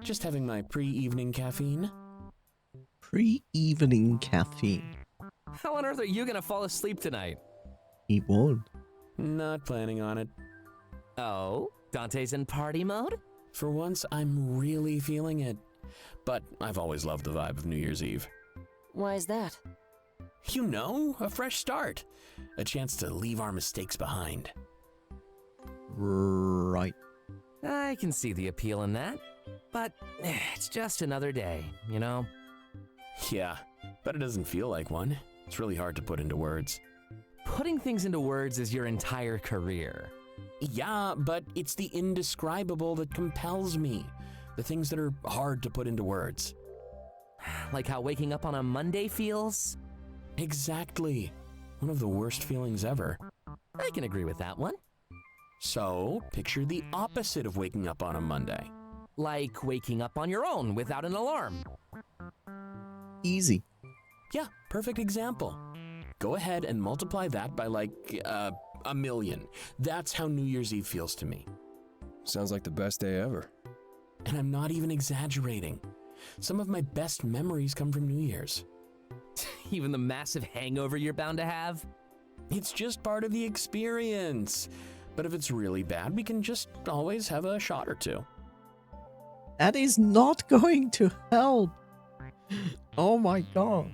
Just having my pre-evening caffeine. Pre-evening caffeine. How on earth are you gonna fall asleep tonight? He won't. Not planning on it. Oh, Dante's in party mode? For once, I'm really feeling it. But I've always loved the vibe of New Year's Eve. Why is that? You know, a fresh start. A chance to leave our mistakes behind. Right. I can see the appeal in that. But it's just another day, you know? Yeah, but it doesn't feel like one. It's really hard to put into words. Putting things into words is your entire career. Yeah, but it's the indescribable that compels me. The things that are hard to put into words. Like how waking up on a Monday feels? Exactly. One of the worst feelings ever. I can agree with that one. So, picture the opposite of waking up on a Monday. Like waking up on your own without an alarm. Easy. Yeah, perfect example. Go ahead and multiply that by like, 1,000,000. That's how New Year's Eve feels to me. Sounds like the best day ever. And I'm not even exaggerating. Some of my best memories come from New Year's. Even the massive hangover you're bound to have? It's just part of the experience. But if it's really bad, we can just always have a shot or two. That is not going to help. Oh my god.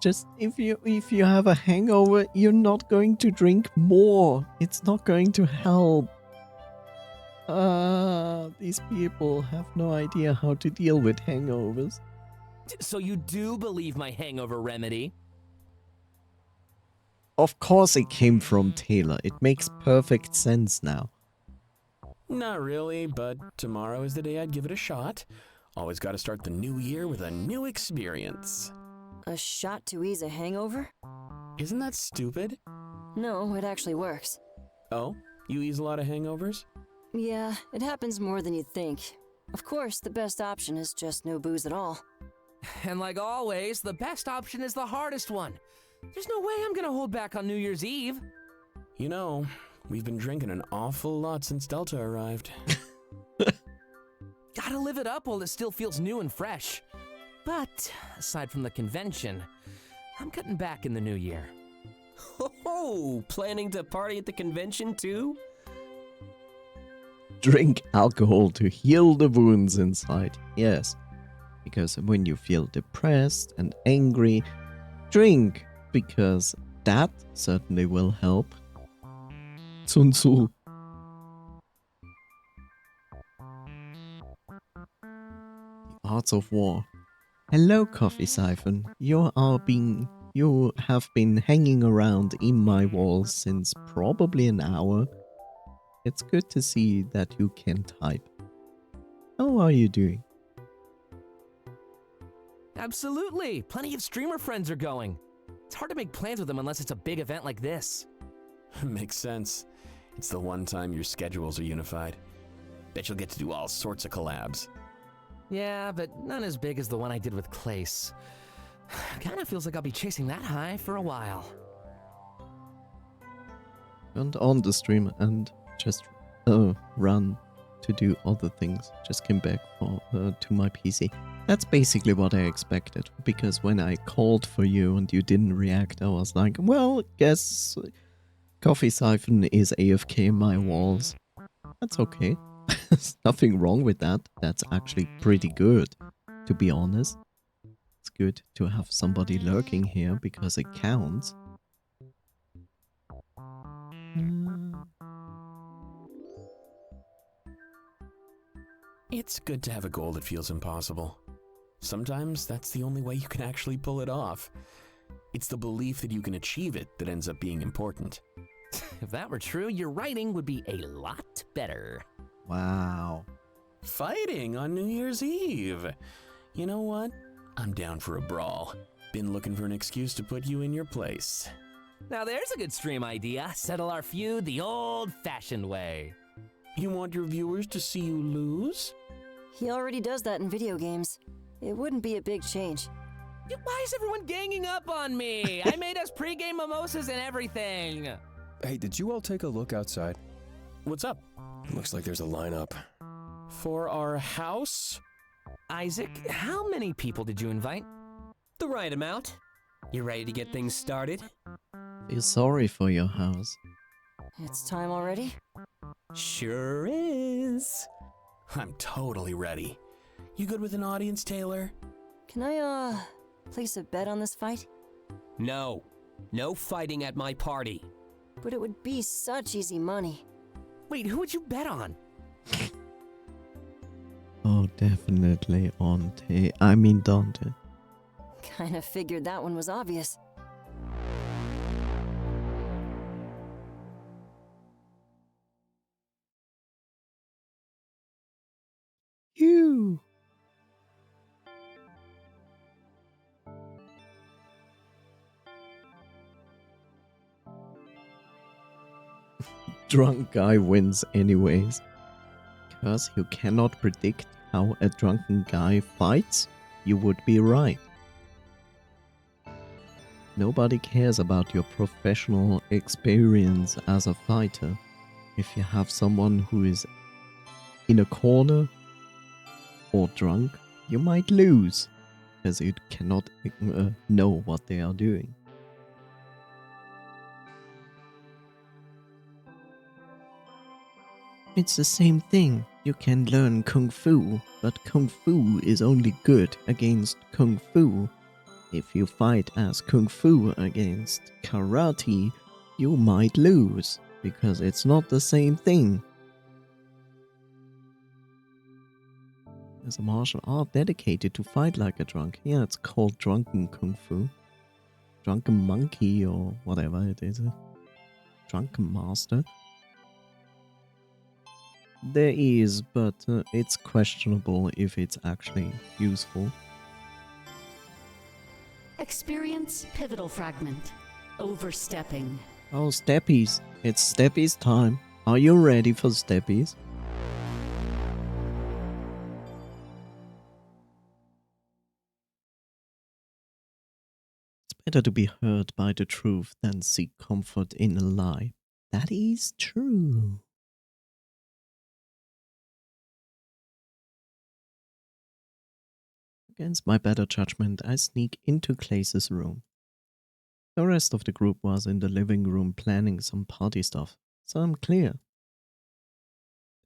Just if you have a hangover, you're not going to drink more. It's not going to help. These people have no idea how to deal with hangovers. So you do believe my hangover remedy? Of course it came from Taylor. It makes perfect sense now. Not really, but tomorrow is the day I'd give it a shot. Always gotta start the new year with a new experience. A shot to ease a hangover? Isn't that stupid? No, it actually works. Oh, you ease a lot of hangovers? Yeah, it happens more than you'd think. Of course, the best option is just no booze at all. And like always, the best option is the hardest one. There's no way I'm gonna hold back on New Year's Eve. You know, we've been drinking an awful lot since Delta arrived. Gotta live it up while it still feels new and fresh. But aside from the convention, I'm cutting back in the new year. Oh, planning to party at the convention too? Drink alcohol to heal the wounds inside. Yes. Because when you feel depressed and angry, drink. Because that certainly will help. Sun Tzu. The Arts of War. Hello, Coffee Siphon. You have been hanging around in my walls since probably an hour. It's good to see that you can type. How are you doing? Absolutely. Plenty of streamer friends are going. It's hard to make plans with them unless it's a big event like this. Makes sense. It's the one time your schedules are unified. Bet you'll get to do all sorts of collabs. Yeah, but none as big as the one I did with Clace. Kinda feels like I'll be chasing that high for a while. Turned on the stream and just run to do other things. Just came back to my PC. That's basically what I expected, because when I called for you and you didn't react, I was like, well, guess Coffee Siphon is AFK in my walls. That's okay. There's nothing wrong with that. That's actually pretty good, to be honest. It's good to have somebody lurking here because it counts. It's good to have a goal that feels impossible. Sometimes that's the only way you can actually pull it off. It's the belief that you can achieve it that ends up being important. If that were true, your writing would be a lot better. Wow. Fighting on New Year's Eve. You know what? I'm down for a brawl. Been looking for an excuse to put you in your place. Now there's a good stream idea. Settle our feud the old-fashioned way. You want your viewers to see you lose? He already does that in video games. It wouldn't be a big change. Why is everyone ganging up on me? I made us pre-game mimosas and everything. Hey, did you all take a look outside? What's up? Looks like there's a lineup. For our house? Isaac, how many people did you invite? The right amount. You ready to get things started? Feel sorry for your house. It's time already? Sure is. I'm totally ready. You good with an audience, Taylor? Can I, place a bet on this fight? No. No fighting at my party. But it would be such easy money. Wait, who would you bet on? Oh, definitely on Dante. Kinda figured that one was obvious. You. Drunk guy wins anyways. Because you cannot predict how a drunken guy fights, you would be right. Nobody cares about your professional experience as a fighter. If you have someone who is in a corner or drunk, you might lose, as you cannot know what they are doing. It's the same thing. You can learn Kung Fu, but Kung Fu is only good against Kung Fu. If you fight as Kung Fu against Karate, you might lose, because it's not the same thing. There's a martial art dedicated to fight like a drunk. Yeah, it's called Drunken Kung Fu. Drunken Monkey or whatever it is. Drunken Master. There is, but it's questionable if it's actually useful. Experience pivotal fragment. Overstepping. Oh, steppies. It's steppies time. Are you ready for steppies? It's better to be hurt by the truth than seek comfort in a lie. That is true. Against my better judgment, I sneak into Clay's room. The rest of the group was in the living room planning some party stuff, so I'm clear.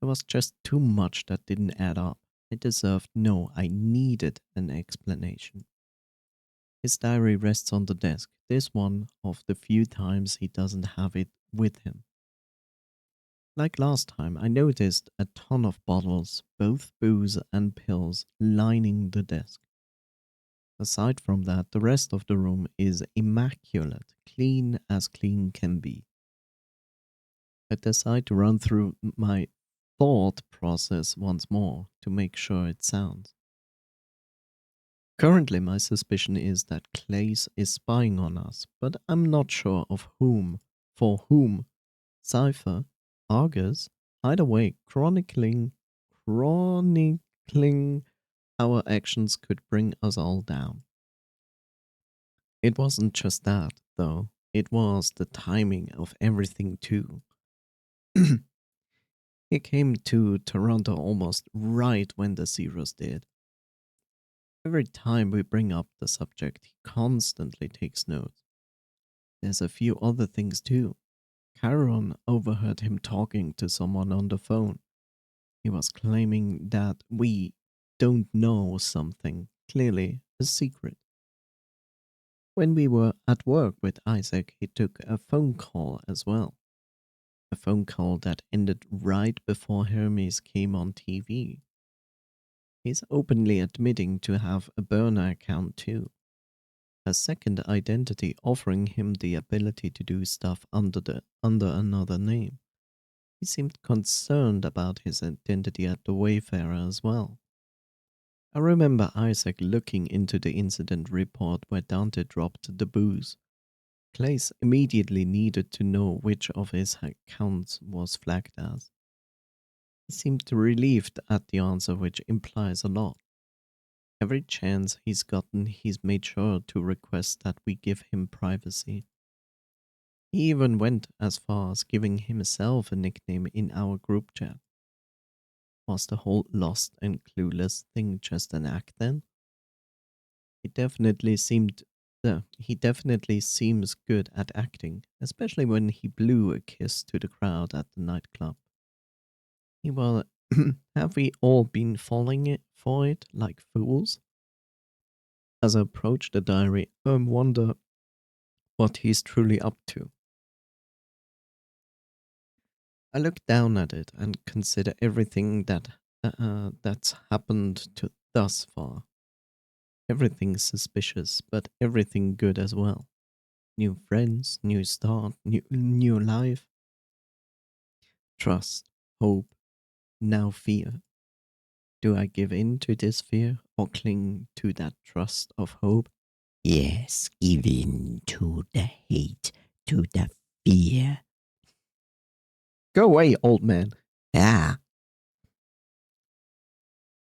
There was just too much that didn't add up. I needed an explanation. His diary rests on the desk, this one of the few times he doesn't have it with him. Like last time, I noticed a ton of bottles, both booze and pills, lining the desk. Aside from that, the rest of the room is immaculate, clean as clean can be. I decide to run through my thought process once more to make sure it sounds. Currently, my suspicion is that Clays is spying on us, but I'm not sure of whom, for whom. Cypher, Argus, either way, chronicling our actions could bring us all down. It wasn't just that, though. It was the timing of everything, too. He came to Toronto almost right when the Zeros did. Every time we bring up the subject, he constantly takes notes. There's a few other things too. Chiron overheard him talking to someone on the phone. He was claiming that we don't know something, clearly a secret. When we were at work with Isaac, he took a phone call as well. A phone call that ended right before Hermes came on TV. He's openly admitting to have a burner account too. A second identity offering him the ability to do stuff under another name. He seemed concerned about his identity at the Wayfarer as well. I remember Isaac looking into the incident report where Dante dropped the booze. Claes immediately needed to know which of his accounts was flagged as. He seemed relieved at the answer, which implies a lot. Every chance he's gotten, he's made sure to request that we give him privacy. He even went as far as giving himself a nickname in our group chat. Was the whole lost and clueless thing just an act then? He definitely seems good at acting, especially when he blew a kiss to the crowd at the nightclub. Well, have we all been falling for it like fools? As I approach the diary, I wonder what he's truly up to. I look down at it and consider everything that's happened to thus far. Everything suspicious, but everything good as well. New friends, new start, new life. Trust, hope, now fear. Do I give in to this fear or cling to that trust of hope? Yes, give in to the hate, to the fear. Go away, old man. Ah,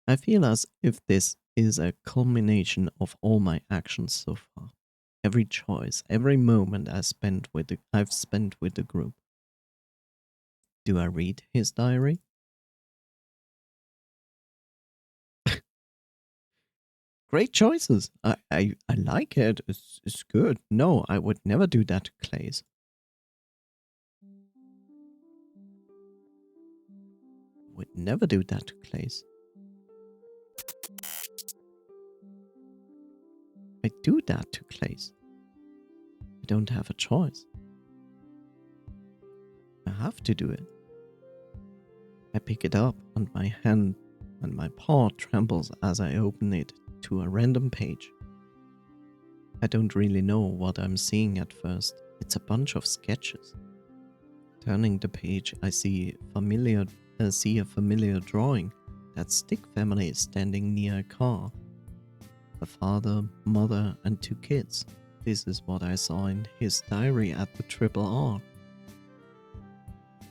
I feel as if this is a culmination of all my actions so far. Every choice, every moment I've spent with the group. Do I read his diary? Great choices. I like it. It's good. No, I would never do that to Clays. Would never do that to Clays. I do that to Clays. I don't have a choice. I have to do it. I pick it up and my hand and my paw trembles as I open it to a random page. I don't really know what I'm seeing at first. It's a bunch of sketches. Turning the page, I see a familiar drawing. That Stick family is standing near a car. A father, mother, and 2 kids. This is what I saw in his diary at the Triple R.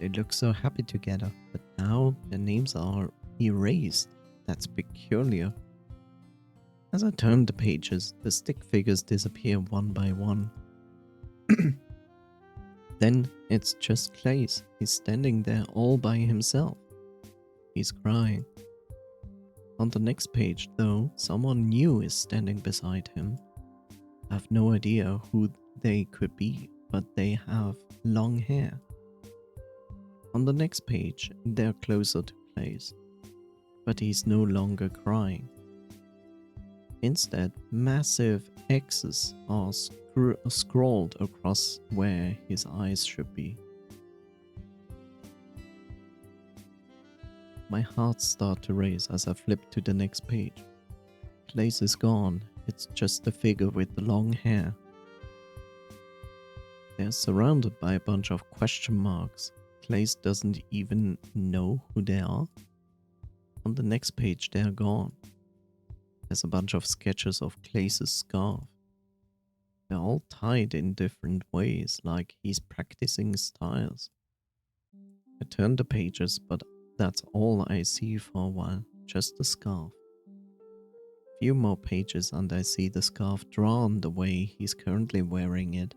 They look so happy together, but now their names are erased. That's peculiar. As I turn the pages, the stick figures disappear one by one. Then it's just Clays. He's standing there all by himself. He's crying. On the next page, though, someone new is standing beside him. I have no idea who they could be, but they have long hair. On the next page, they're closer to Clays, but he's no longer crying. Instead, massive X's are scrawled across where his eyes should be. My heart starts to race as I flip to the next page. Clays is gone, it's just the figure with the long hair. They're surrounded by a bunch of question marks. Clays doesn't even know who they are. On the next page, they're gone. There's a bunch of sketches of Clays' scarf. They're all tied in different ways, like he's practicing styles. I turn the pages, but that's all I see for a while, just the scarf. Few more pages and I see the scarf drawn the way he's currently wearing it.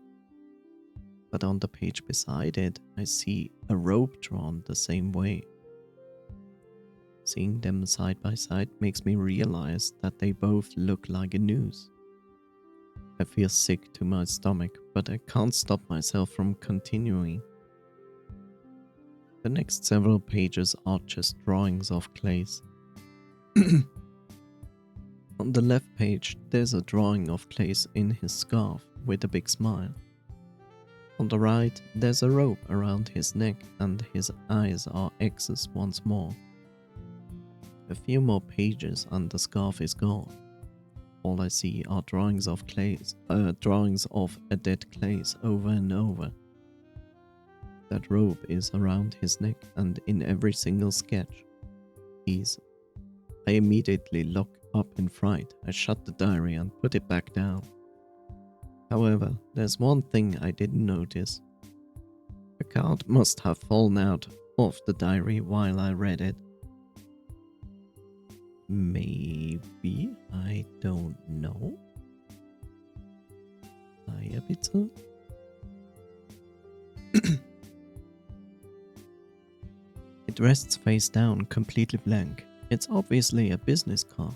But on the page beside it, I see a rope drawn the same way. Seeing them side by side makes me realize that they both look like a noose. I feel sick to my stomach, but I can't stop myself from continuing. The next several pages are just drawings of Clays. On the left page, there's a drawing of Clays in his scarf with a big smile. On the right, there's a rope around his neck and his eyes are X's once more. A few more pages and the scarf is gone. All I see are drawings of a dead Clays over and over. That rope is around his neck and in every single sketch. I immediately lock up in fright. I shut the diary and put it back down. However, there's one thing I didn't notice. A card must have fallen out of the diary while I read it. Maybe, I don't know. Bitte? It rests face down, completely blank. It's obviously a business card.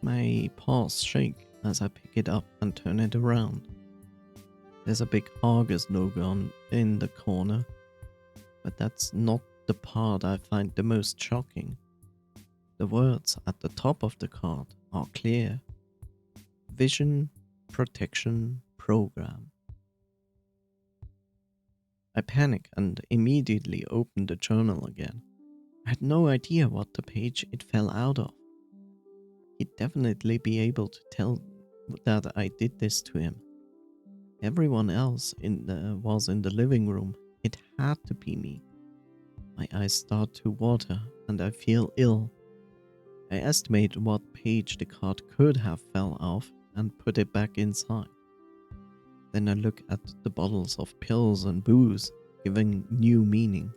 My paws shake as I pick it up and turn it around. There's a big Argus logo in the corner, but that's not the part I find the most shocking. The words at the top of the card are clear. Vision Protection Program. I panic and immediately open the journal again. I had no idea what the page it fell out of. He'd definitely be able to tell that I did this to him. Everyone else was in the living room. It had to be me. My eyes start to water and I feel ill. I estimate what page the card could have fell off and put it back inside. Then I look at the bottles of pills and booze, giving new meaning.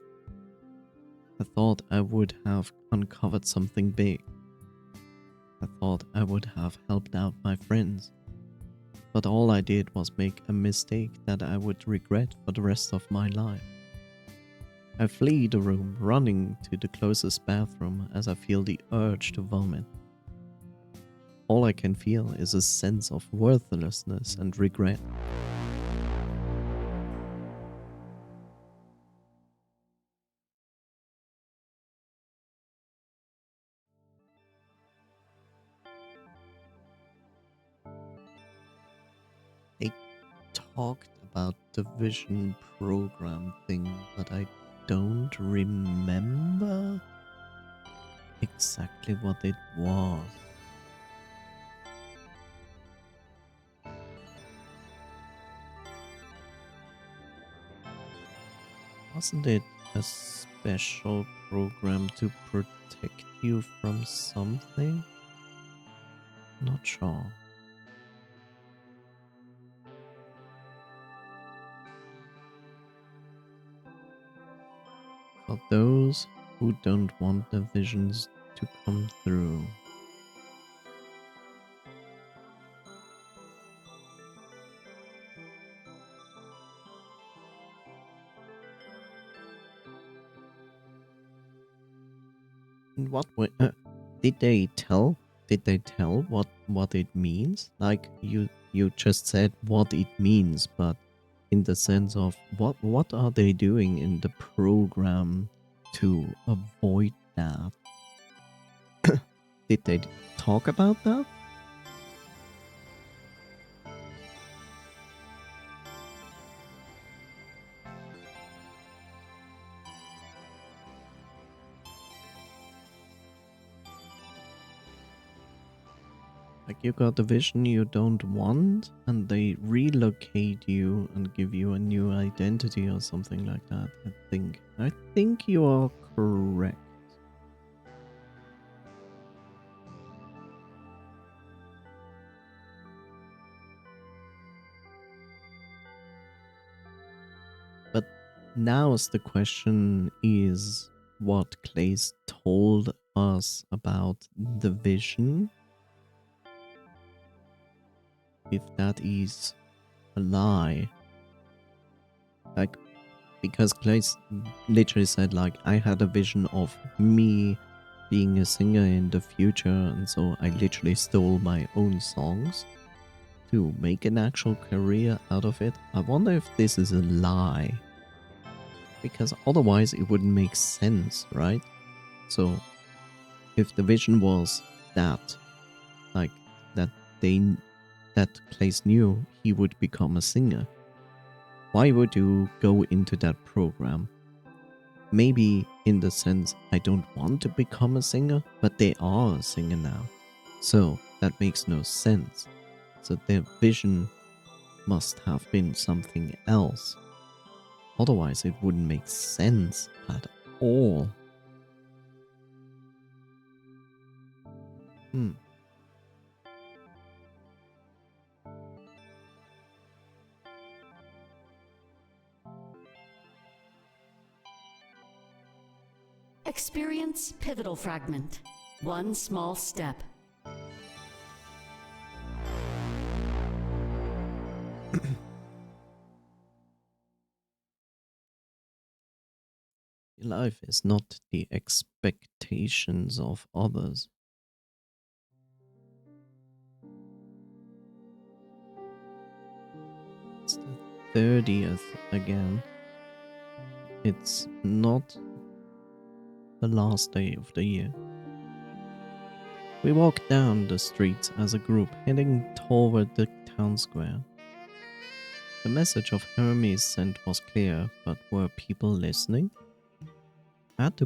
I thought I would have uncovered something big. I thought I would have helped out my friends. But all I did was make a mistake that I would regret for the rest of my life. I flee the room, running to the closest bathroom as I feel the urge to vomit. All I can feel is a sense of worthlessness and regret. They talked about the vision program thing, but I don't remember exactly what it was. Wasn't it a special program to protect you from something? Not sure. For those who don't want the visions to come through. In what way? Did they tell? Did they tell what it means? Like you just said what it means, but in the sense of what are they doing in the program to avoid that? Did they talk about that? Like you got a vision you don't want and they relocate you and give you a new identity or something like that. I think you are correct. But now's the question is what Clays told us about the vision. If that is a lie. Like, because Clays literally said, like, I had a vision of me being a singer in the future, and so I literally stole my own songs to make an actual career out of it. I wonder if this is a lie, because otherwise it wouldn't make sense, right? So if the vision was that, like that Claes knew he would become a singer, why would you go into that program? Maybe in the sense, I don't want to become a singer, but they are a singer now. So that makes no sense. So their vision must have been something else. Otherwise it wouldn't make sense at all. Experience pivotal fragment. One small step. Life is not the expectations of others. It's the 30th again. It's not the last day of the year. We walked down the streets as a group, heading toward the town square. The message of Hermes sent was clear, but were people listening? It had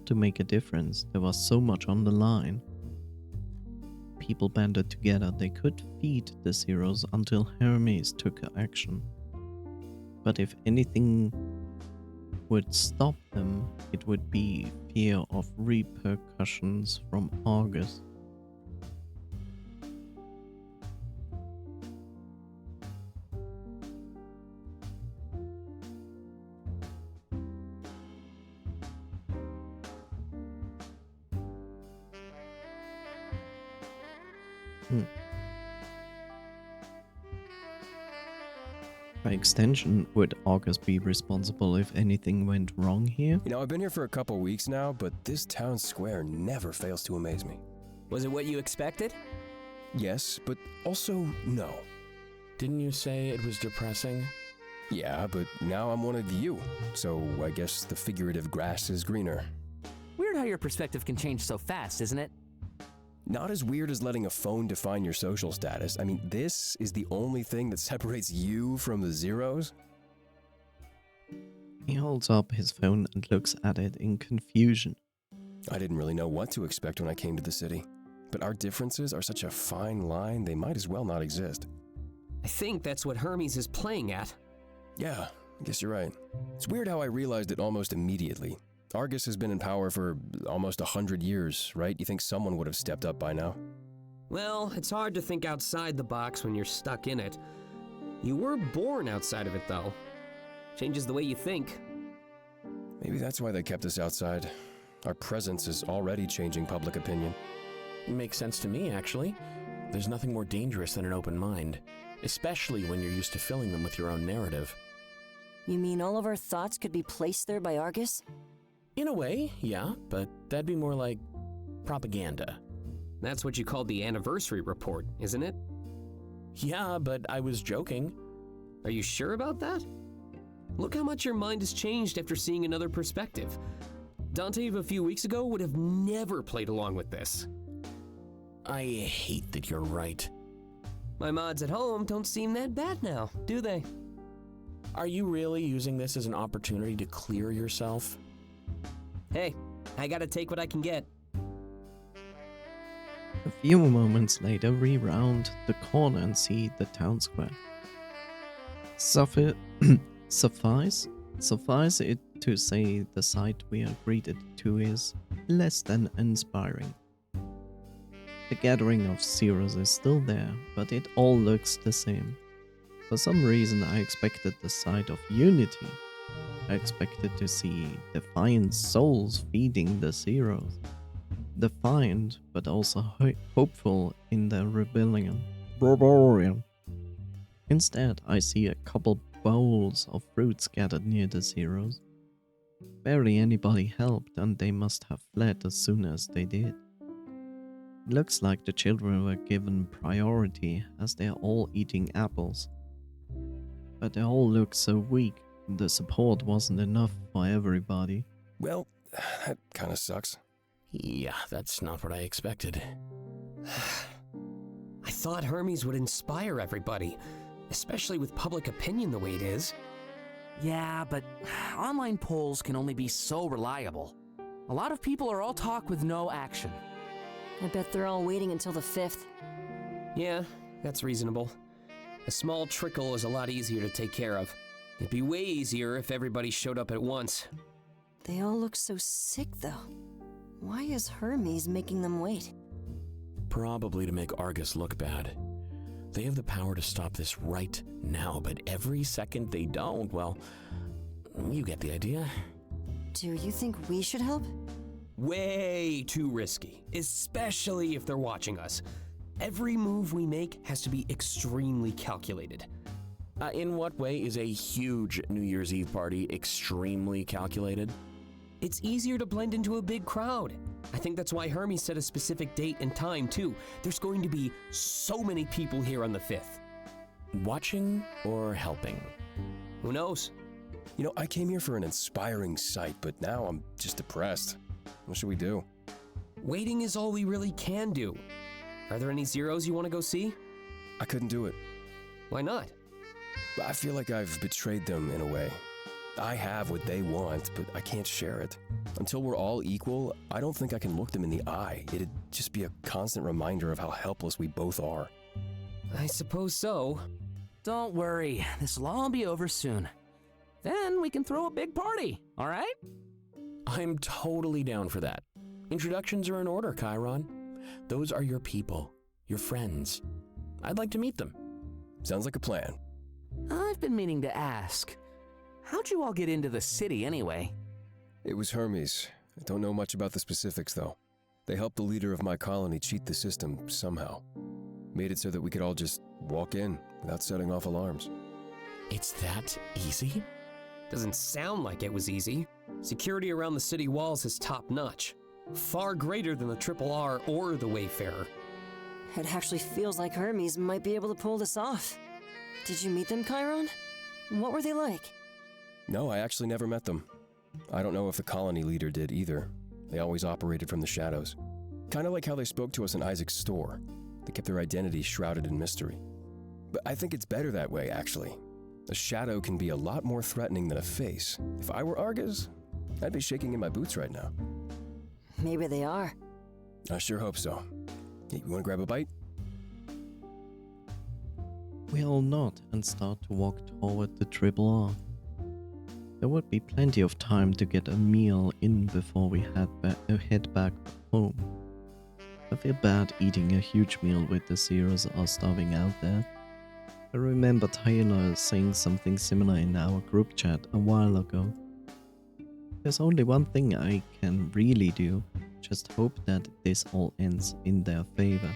to make a difference. There was so much on the line. People banded together. They could feed the Zeros until Hermes took action. But if anything would stop them, it would be fear of repercussions from Argus. By extension, would Argus be responsible if anything went wrong here? You know, I've been here for a couple weeks now, but this town square never fails to amaze me. Was it what you expected? Yes, but also no. Didn't you say it was depressing? Yeah, but now I'm one of you, so I guess the figurative grass is greener. Weird how your perspective can change so fast, isn't it? Not as weird as letting a phone define your social status. I mean, this is the only thing that separates you from the Zeros? He holds up his phone and looks at it in confusion. I didn't really know what to expect when I came to the city. But our differences are such a fine line, they might as well not exist. I think that's what Hermes is playing at. Yeah, I guess you're right. It's weird how I realized it almost immediately. Argus has been in power for almost 100 years, right? You think someone would have stepped up by now? Well, it's hard to think outside the box when you're stuck in it. You were born outside of it, though. Changes the way you think. Maybe that's why they kept us outside. Our presence is already changing public opinion. Makes sense to me, actually. There's nothing more dangerous than an open mind, especially when you're used to filling them with your own narrative. You mean all of our thoughts could be placed there by Argus? In a way, yeah, but that'd be more like propaganda. That's what you called the anniversary report, isn't it? Yeah, but I was joking. Are you sure about that? Look how much your mind has changed after seeing another perspective. Dante of a few weeks ago would have never played along with this. I hate that you're right. My mods at home don't seem that bad now, do they? Are you really using this as an opportunity to clear yourself? Hey, I gotta take what I can get. A few moments later, we round the corner and see the town square. Suffice it to say, the sight we are greeted to is less than inspiring. The gathering of Zeros is still there, but it all looks the same. For some reason, I expected the sight of unity. I expected to see defiant souls feeding the Zeros. Defiant, but also hopeful in their rebellion. Instead, I see a couple bowls of fruit scattered near the Zeros. Barely anybody helped, and they must have fled as soon as they did. It looks like the children were given priority as they are all eating apples. But they all look so weak, and the support wasn't enough for everybody. Well, that kind of sucks. Yeah, that's not what I expected. I thought Hermes would inspire everybody, especially with public opinion the way it is. Yeah, but online polls can only be so reliable. A lot of people are all talk with no action. I bet they're all waiting until the 5th. Yeah, that's reasonable. A small trickle is a lot easier to take care of. It'd be way easier if everybody showed up at once. They all look so sick, though. Why is Hermes making them wait? Probably to make Argus look bad. They have the power to stop this right now, but every second they don't, well, you get the idea. Do you think we should help? Way too risky, especially if they're watching us. Every move we make has to be extremely calculated. In what way is a huge New Year's Eve party extremely calculated? It's easier to blend into a big crowd. I think that's why Hermes set a specific date and time, too. There's going to be so many people here on the 5th. Watching or helping? Who knows? You know, I came here for an inspiring sight, but now I'm just depressed. What should we do? Waiting is all we really can do. Are there any zeros you want to go see? I couldn't do it. Why not? I feel like I've betrayed them in a way. I have what they want, but I can't share it. Until we're all equal, I don't think I can look them in the eye. It'd just be a constant reminder of how helpless we both are. I suppose so. Don't worry, this'll all be over soon. Then we can throw a big party, all right? I'm totally down for that. Introductions are in order, Chiron. Those are your people, your friends. I'd like to meet them. Sounds like a plan. I've been meaning to ask, how'd you all get into the city anyway? It was Hermes. I don't know much about the specifics, though. They helped the leader of my colony cheat the system somehow. Made it so that we could all just walk in without setting off alarms. It's that easy? Doesn't sound like it was easy. Security around the city walls is top-notch. Far greater than the Triple R or the Wayfarer. It actually feels like Hermes might be able to pull this off. Did you meet them, Chiron? What were they like? No, I actually never met them. I don't know if the colony leader did either. They always operated from the shadows. Kind of like how they spoke to us in Isaac's store. They kept their identities shrouded in mystery. But I think it's better that way, actually. A shadow can be a lot more threatening than a face. If I were Argus, I'd be shaking in my boots right now. Maybe they are. I sure hope so. Hey, you want to grab a bite? We all nod and start to walk toward the Triple R. There would be plenty of time to get a meal in before we head back home. I feel bad eating a huge meal with the Zeros are starving out there. I remember Taylor saying something similar in our group chat a while ago. There's only one thing I can really do, just hope that this all ends in their favor.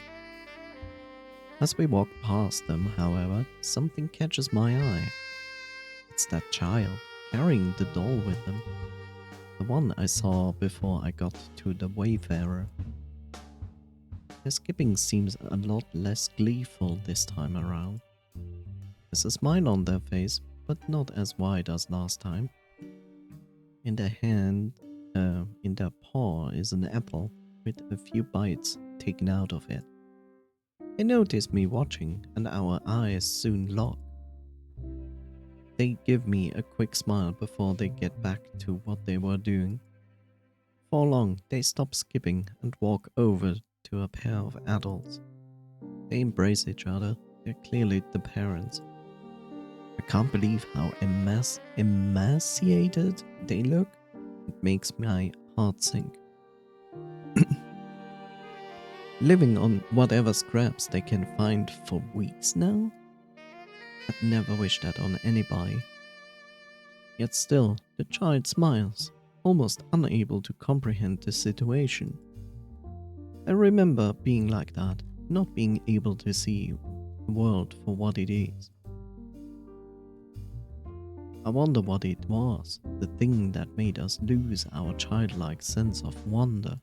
As we walk past them, however, something catches my eye. It's that child, carrying the doll with them. The one I saw before I got to the Wayfarer. Their skipping seems a lot less gleeful this time around. There's a smile on their face, but not as wide as last time. In their paw is an apple with a few bites taken out of it. They notice me watching, and our eyes soon lock. They give me a quick smile before they get back to what they were doing. For long, they stop skipping and walk over to a pair of adults. They embrace each other. They're clearly the parents. I can't believe how emaciated they look. It makes my heart sink. Living on whatever scraps they can find for weeks now? I'd never wish that on anybody. Yet still, the child smiles, almost unable to comprehend the situation. I remember being like that, not being able to see the world for what it is. I wonder what it was, the thing that made us lose our childlike sense of wonder.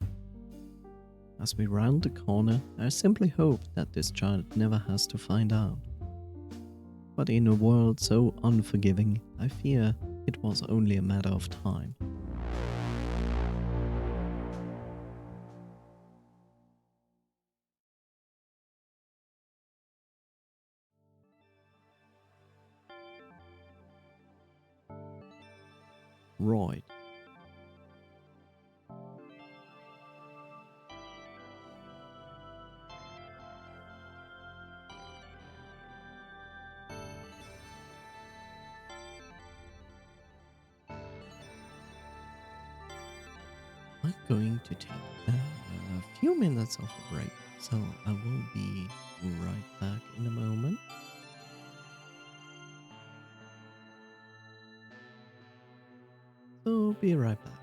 As we round the corner, I simply hope that this child never has to find out. But in a world so unforgiving, I fear it was only a matter of time. Roy. I'm going to take a few minutes of a break, so I will be right back in a moment. So be right back.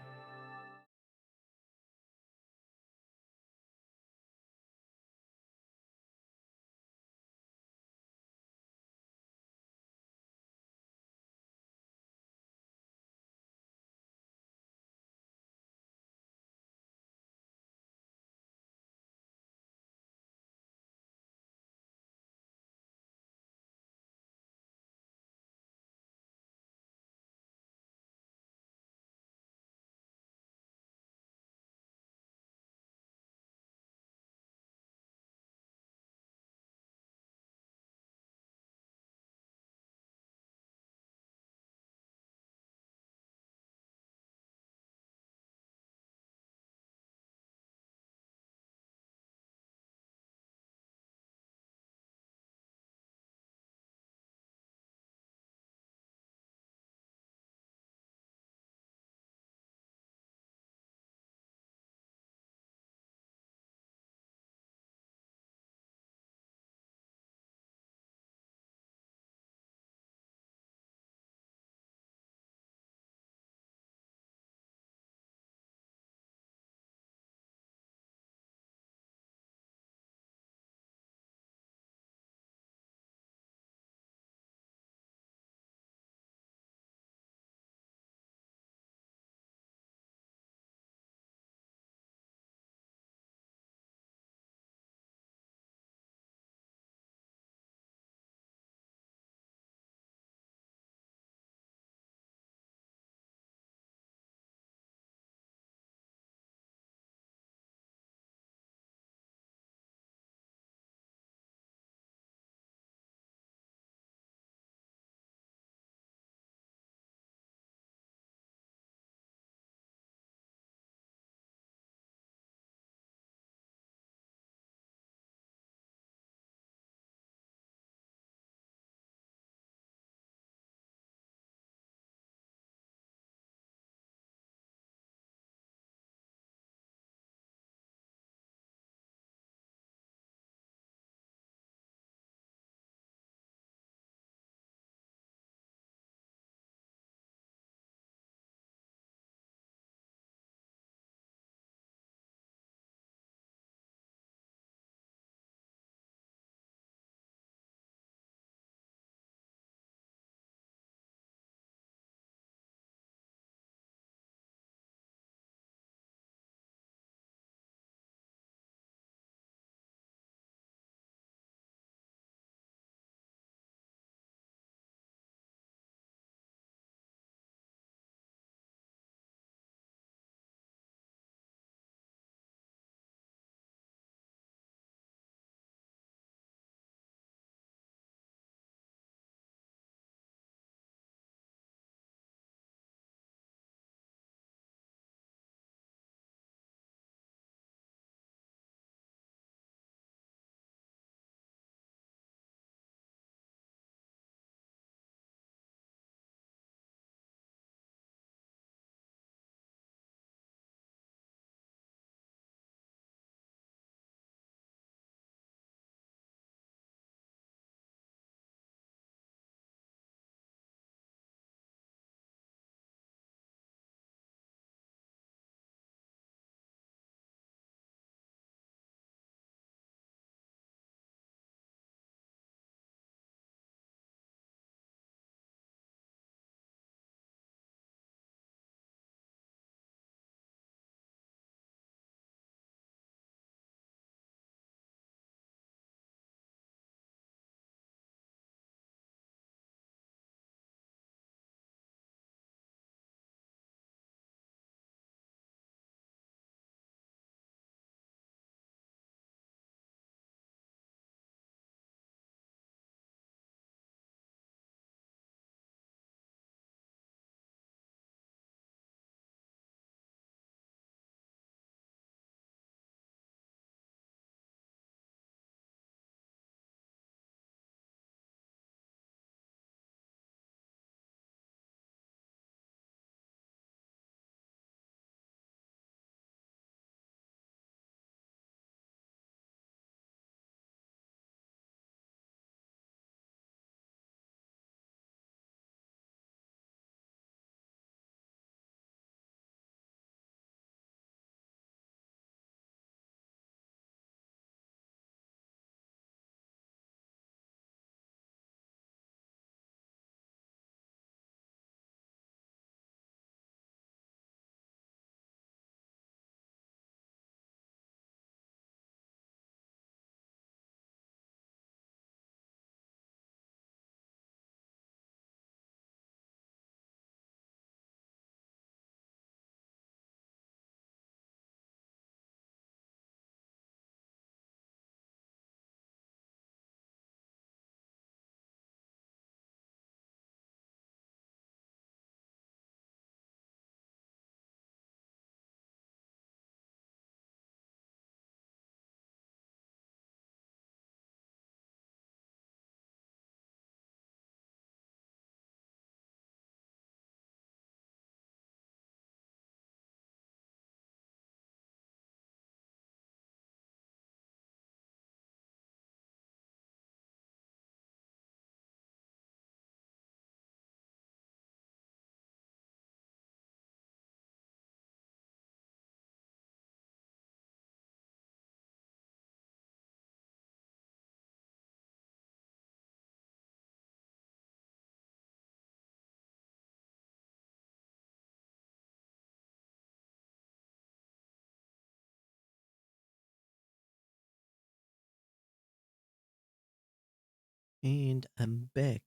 And I'm back.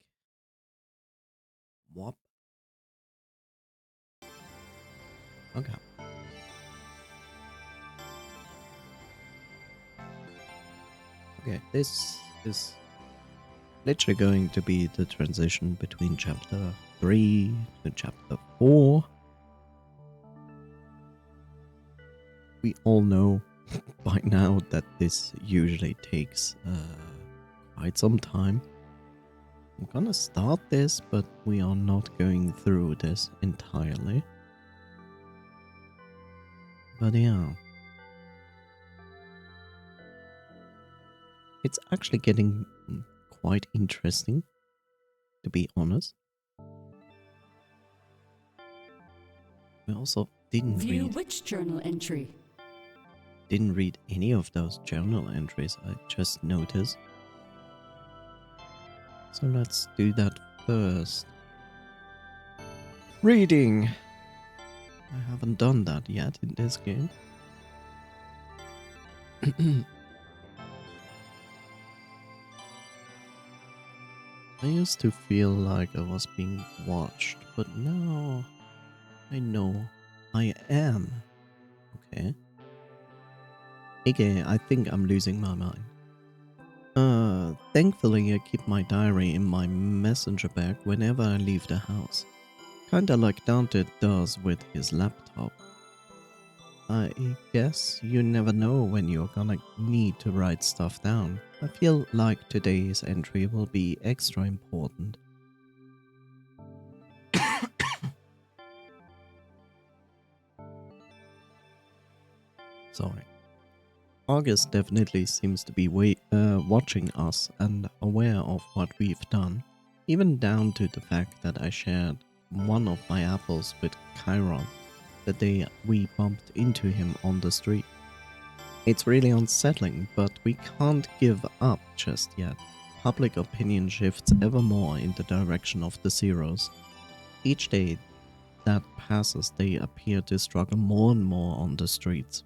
Whop. Okay. Okay, this is literally going to be the transition between chapter 3 to chapter 4. We all know by now that this usually takes quite some time. I'm gonna start this, but we are not going through this entirely. But yeah. It's actually getting quite interesting, to be honest. We also didn't read any of those journal entries, I just noticed. So let's do that first. Reading! I haven't done that yet in this game. I used to feel like I was being watched, but now I know I am. Okay. Okay, I think I'm losing my mind. Thankfully I keep my diary in my messenger bag whenever I leave the house. Kinda like Dante does with his laptop. I guess you never know when you're gonna need to write stuff down. I feel like today's entry will be extra important. Sorry. August definitely seems to be watching us and aware of what we've done, even down to the fact that I shared one of my apples with Chiron the day we bumped into him on the street. It's really unsettling, but we can't give up just yet. Public opinion shifts ever more in the direction of the Zeros. Each day that passes, they appear to struggle more and more on the streets.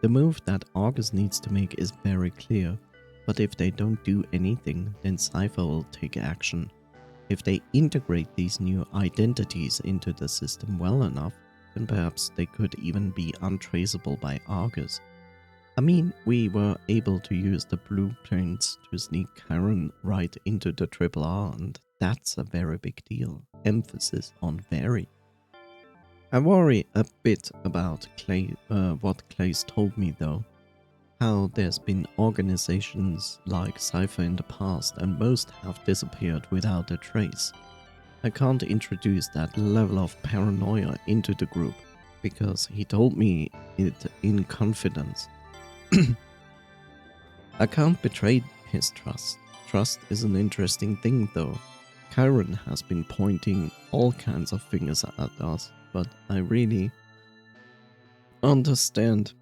The move that August needs to make is very clear, but if they don't do anything, then Cypher will take action. If they integrate these new identities into the system well enough, then perhaps they could even be untraceable by Argus. I mean, we were able to use the blueprints to sneak Chiron right into the Triple R, and that's a very big deal. Emphasis on very. I worry a bit about what Clay's told me though. How there's been organizations like Cypher in the past and most have disappeared without a trace. I can't introduce that level of paranoia into the group because he told me it in confidence. I can't betray his trust. Trust is an interesting thing though. Chiron has been pointing all kinds of fingers at us, but I really understand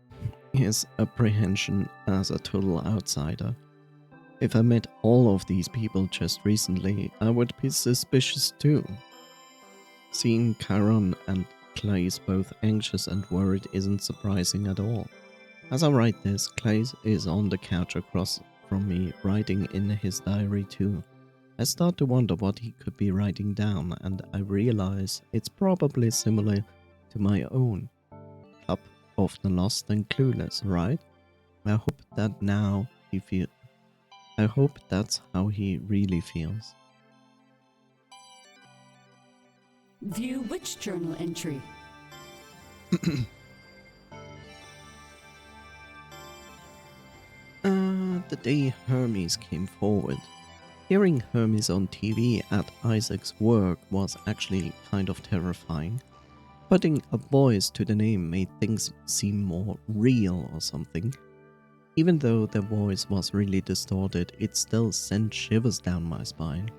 his apprehension as a total outsider. If I met all of these people just recently, I would be suspicious too. Seeing Chiron and Clays both anxious and worried isn't surprising at all. As I write this, Clays is on the couch across from me, writing in his diary too. I start to wonder what he could be writing down, and I realize it's probably similar to my own. Cup of the lost and clueless, right? I hope that's how he really feels. View which journal entry? The day Hermes came forward. Hearing Hermes on TV at Isaac's work was actually kind of terrifying. Putting a voice to the name made things seem more real or something. Even though the voice was really distorted, it still sent shivers down my spine.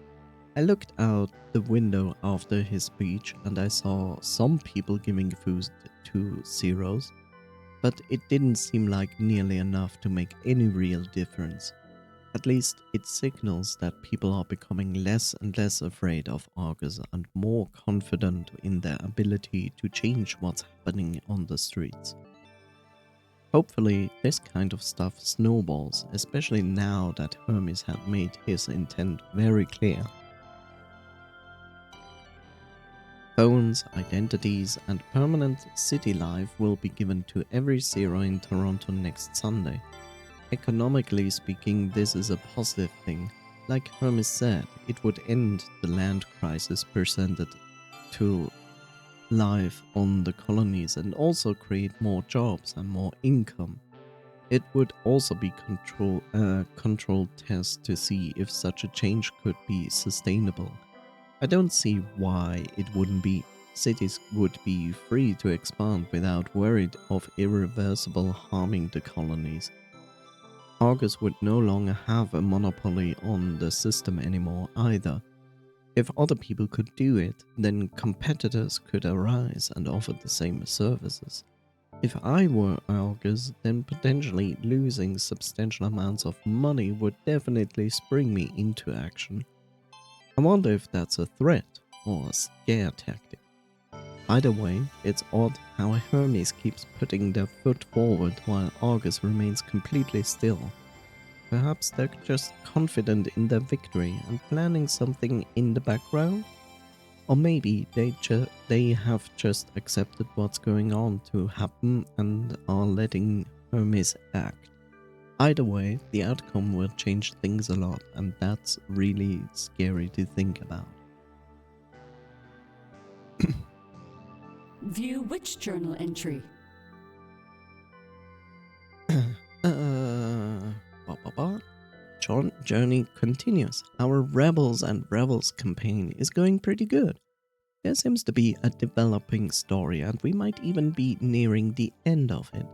I looked out the window after his speech and I saw some people giving food to Zeros, but it didn't seem like nearly enough to make any real difference. At least it signals that people are becoming less and less afraid of Argus and more confident in their ability to change what's happening on the streets. Hopefully, this kind of stuff snowballs, especially now that Hermes had made his intent very clear. Phones, identities, and permanent city life will be given to every zero in Toronto next Sunday. Economically speaking, this is a positive thing. Like Hermes said, it would end the land crisis presented to life on the colonies and also create more jobs and more income. It would also be controlled test to see if such a change could be sustainable. I don't see why it wouldn't be. Cities would be free to expand without worry of irreversible harming the colonies. Argus would no longer have a monopoly on the system anymore either. If other people could do it, then competitors could arise and offer the same services. If I were Argus, then potentially losing substantial amounts of money would definitely spring me into action. I wonder if that's a threat or a scare tactic. Either way, it's odd how Hermes keeps putting their foot forward while Argus remains completely still. Perhaps they're just confident in their victory and planning something in the background? Or maybe they have just accepted what's going on to happen and are letting Hermes act. Either way, the outcome will change things a lot, and that's really scary to think about. View which journal entry? Journey continues. Our Rebels and Revels campaign is going pretty good. There seems to be a developing story, and we might even be nearing the end of it.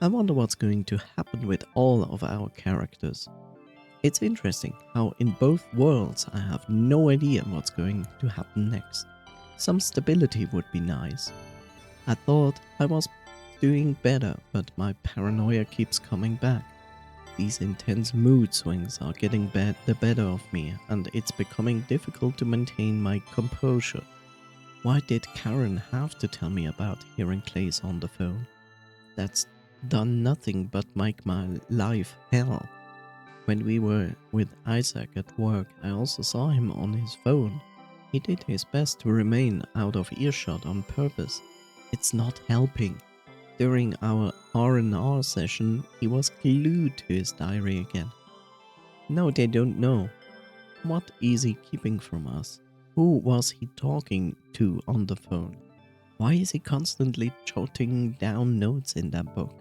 I wonder what's going to happen with all of our characters. It's interesting how in both worlds I have no idea what's going to happen next. Some stability would be nice. I thought I was doing better, but my paranoia keeps coming back. These intense mood swings are getting the better of me, and it's becoming difficult to maintain my composure. Why did Karen have to tell me about hearing Clays on the phone? That's done nothing but make my life hell. When we were with Isaac at work, I also saw him on his phone. He did his best to remain out of earshot on purpose. It's not helping. During our R&R session, he was glued to his diary again. No, they don't know. What is he keeping from us? Who was he talking to on the phone? Why is he constantly jotting down notes in that book?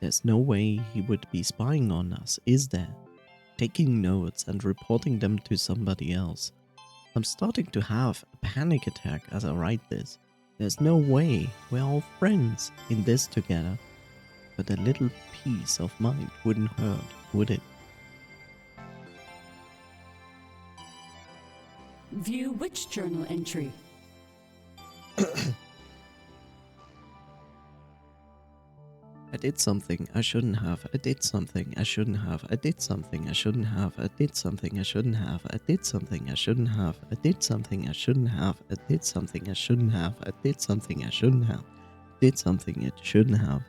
There's no way he would be spying on us, is there? Taking notes and reporting them to somebody else. I'm starting to have a panic attack as I write this. There's no way we're all friends in this together. But a little peace of mind wouldn't hurt, would it? View which journal entry? I did something I shouldn't have. I did something I shouldn't have. I did something I shouldn't have. I did something I shouldn't have. I did something I shouldn't have. I did something I shouldn't have. I did something I shouldn't have. I did something I shouldn't have. I did something I shouldn't have.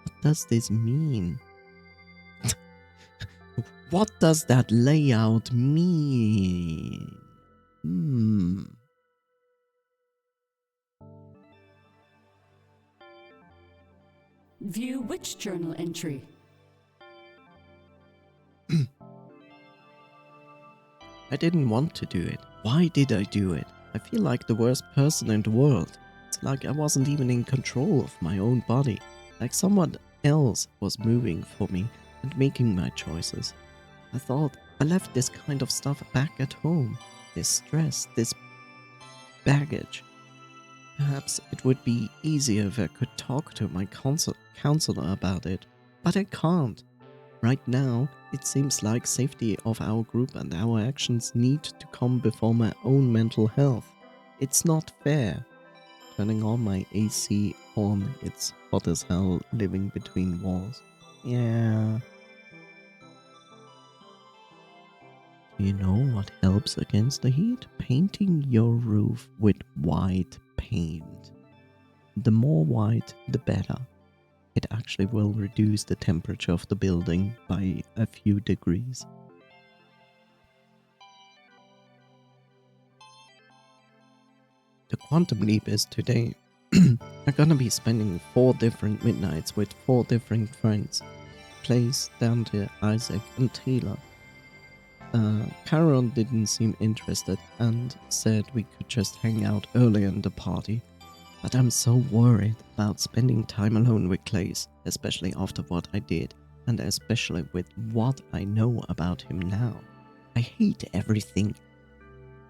What does this mean? What does that layout mean? View which journal entry? I didn't want to do it. Why did I do it? I feel like the worst person in the world. It's like I wasn't even in control of my own body. Like someone else was moving for me and making my choices. I thought I left this kind of stuff back at home. This stress, this baggage. Perhaps it would be easier if I could talk to my counselor about it, but I can't. Right now, it seems like safety of our group and our actions need to come before my own mental health. It's not fair. Turning on my AC on, it's hot as hell living between walls. Yeah. Do you know what helps against the heat? Painting your roof with white paint. The more white, the better. it actually will reduce the temperature of the building by a few degrees. The quantum leap is today. I'm gonna be spending 4 different midnights with 4 different friends. Clays, Dante, Isaac, and Taylor. Chiron didn't seem interested and said we could just hang out earlier in the party. But I'm so worried about spending time alone with Clays, especially after what I did, and especially with what I know about him now. I hate everything.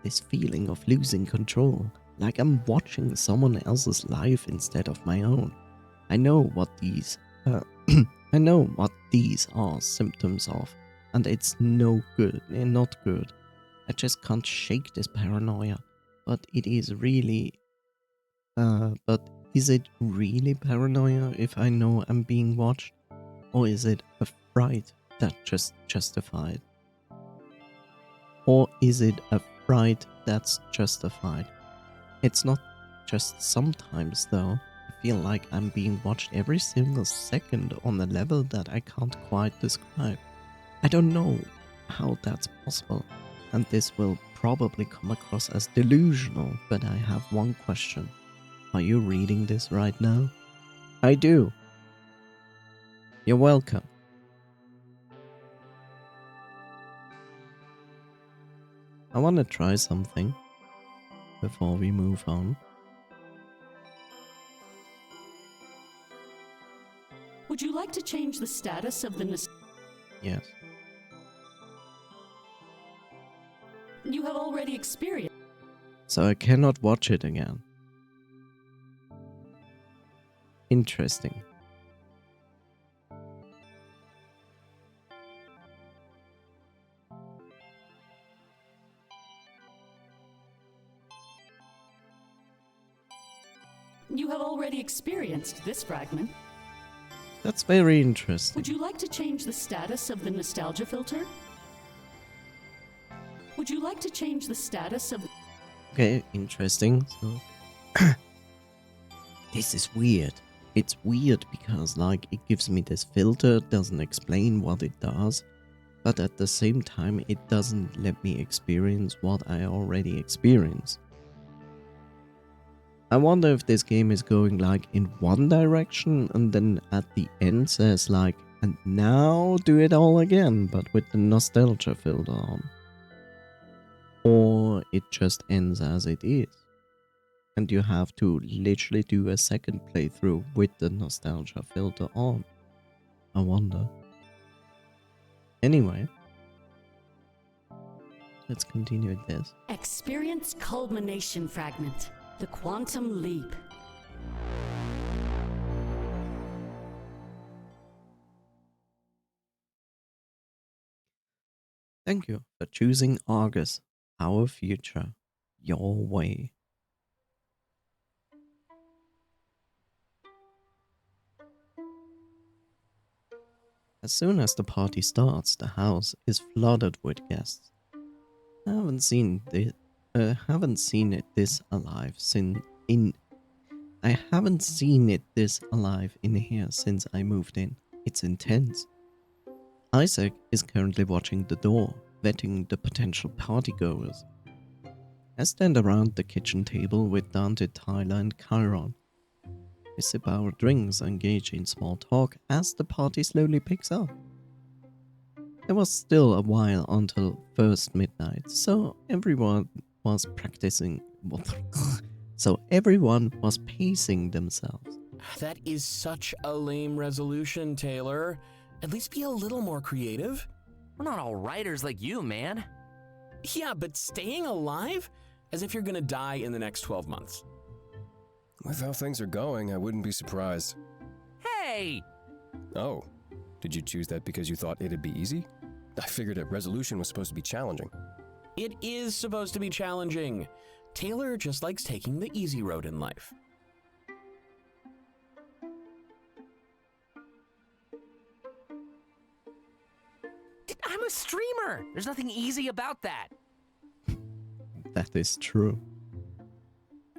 This feeling of losing control, like I'm watching someone else's life instead of my own. I know what these are symptoms of, and it's not good. I just can't shake this paranoia. But is it really paranoia if I know I'm being watched? Or is it a fright that's just justified? It's not just sometimes though. I feel like I'm being watched every single second on a level that I can't quite describe. I don't know how that's possible, and this will probably come across as delusional, but I have one question. Are you reading this right now? I do. You're welcome. I want to try something before we move on. Would you like to change the status of the Yes. You have already experienced. So I cannot watch it again. Interesting. You have already experienced this fragment. That's very interesting. Would you like to change the status of the nostalgia filter? Would you like to change the status of... Okay, interesting. So this is weird. It's weird because like it gives me this filter, doesn't explain what it does, but at the same time it doesn't let me experience what I already experienced. I wonder if this game is going like in one direction and then at the end says like, and now do it all again, but with the nostalgia filter on. Or it just ends as it is. And you have to literally do a second playthrough with the nostalgia filter on. I wonder. Anyway. Let's continue with this. Experience culmination fragment. The quantum leap. Thank you for choosing Argus, our future, your way. As soon as the party starts, the house is flooded with guests. I haven't seen it this alive in here since I moved in. It's intense. Isaac is currently watching the door, vetting the potential partygoers. I stand around the kitchen table with Dante, Tyler, and Chiron. We sip our drinks and engage in small talk as the party slowly picks up. There was still a while until first midnight, so everyone was pacing themselves. That is such a lame resolution, Taylor. At least be a little more creative. We're not all writers like you, man. Yeah, but staying alive? As if you're gonna die in the next 12 months. With how things are going, I wouldn't be surprised. Hey! Oh, did you choose that because you thought it'd be easy? I figured a resolution was supposed to be challenging. It is supposed to be challenging. Taylor just likes taking the easy road in life. I'm a streamer! There's nothing easy about that. That is true.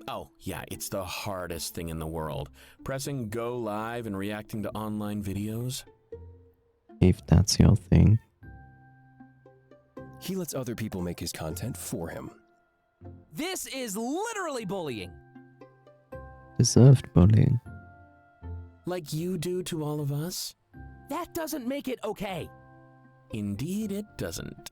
Oh, yeah, it's the hardest thing in the world. Pressing go live and reacting to online videos. If that's your thing. He lets other people make his content for him. This is literally bullying. Deserved bullying. Like you do to all of us? That doesn't make it okay. Indeed, it doesn't.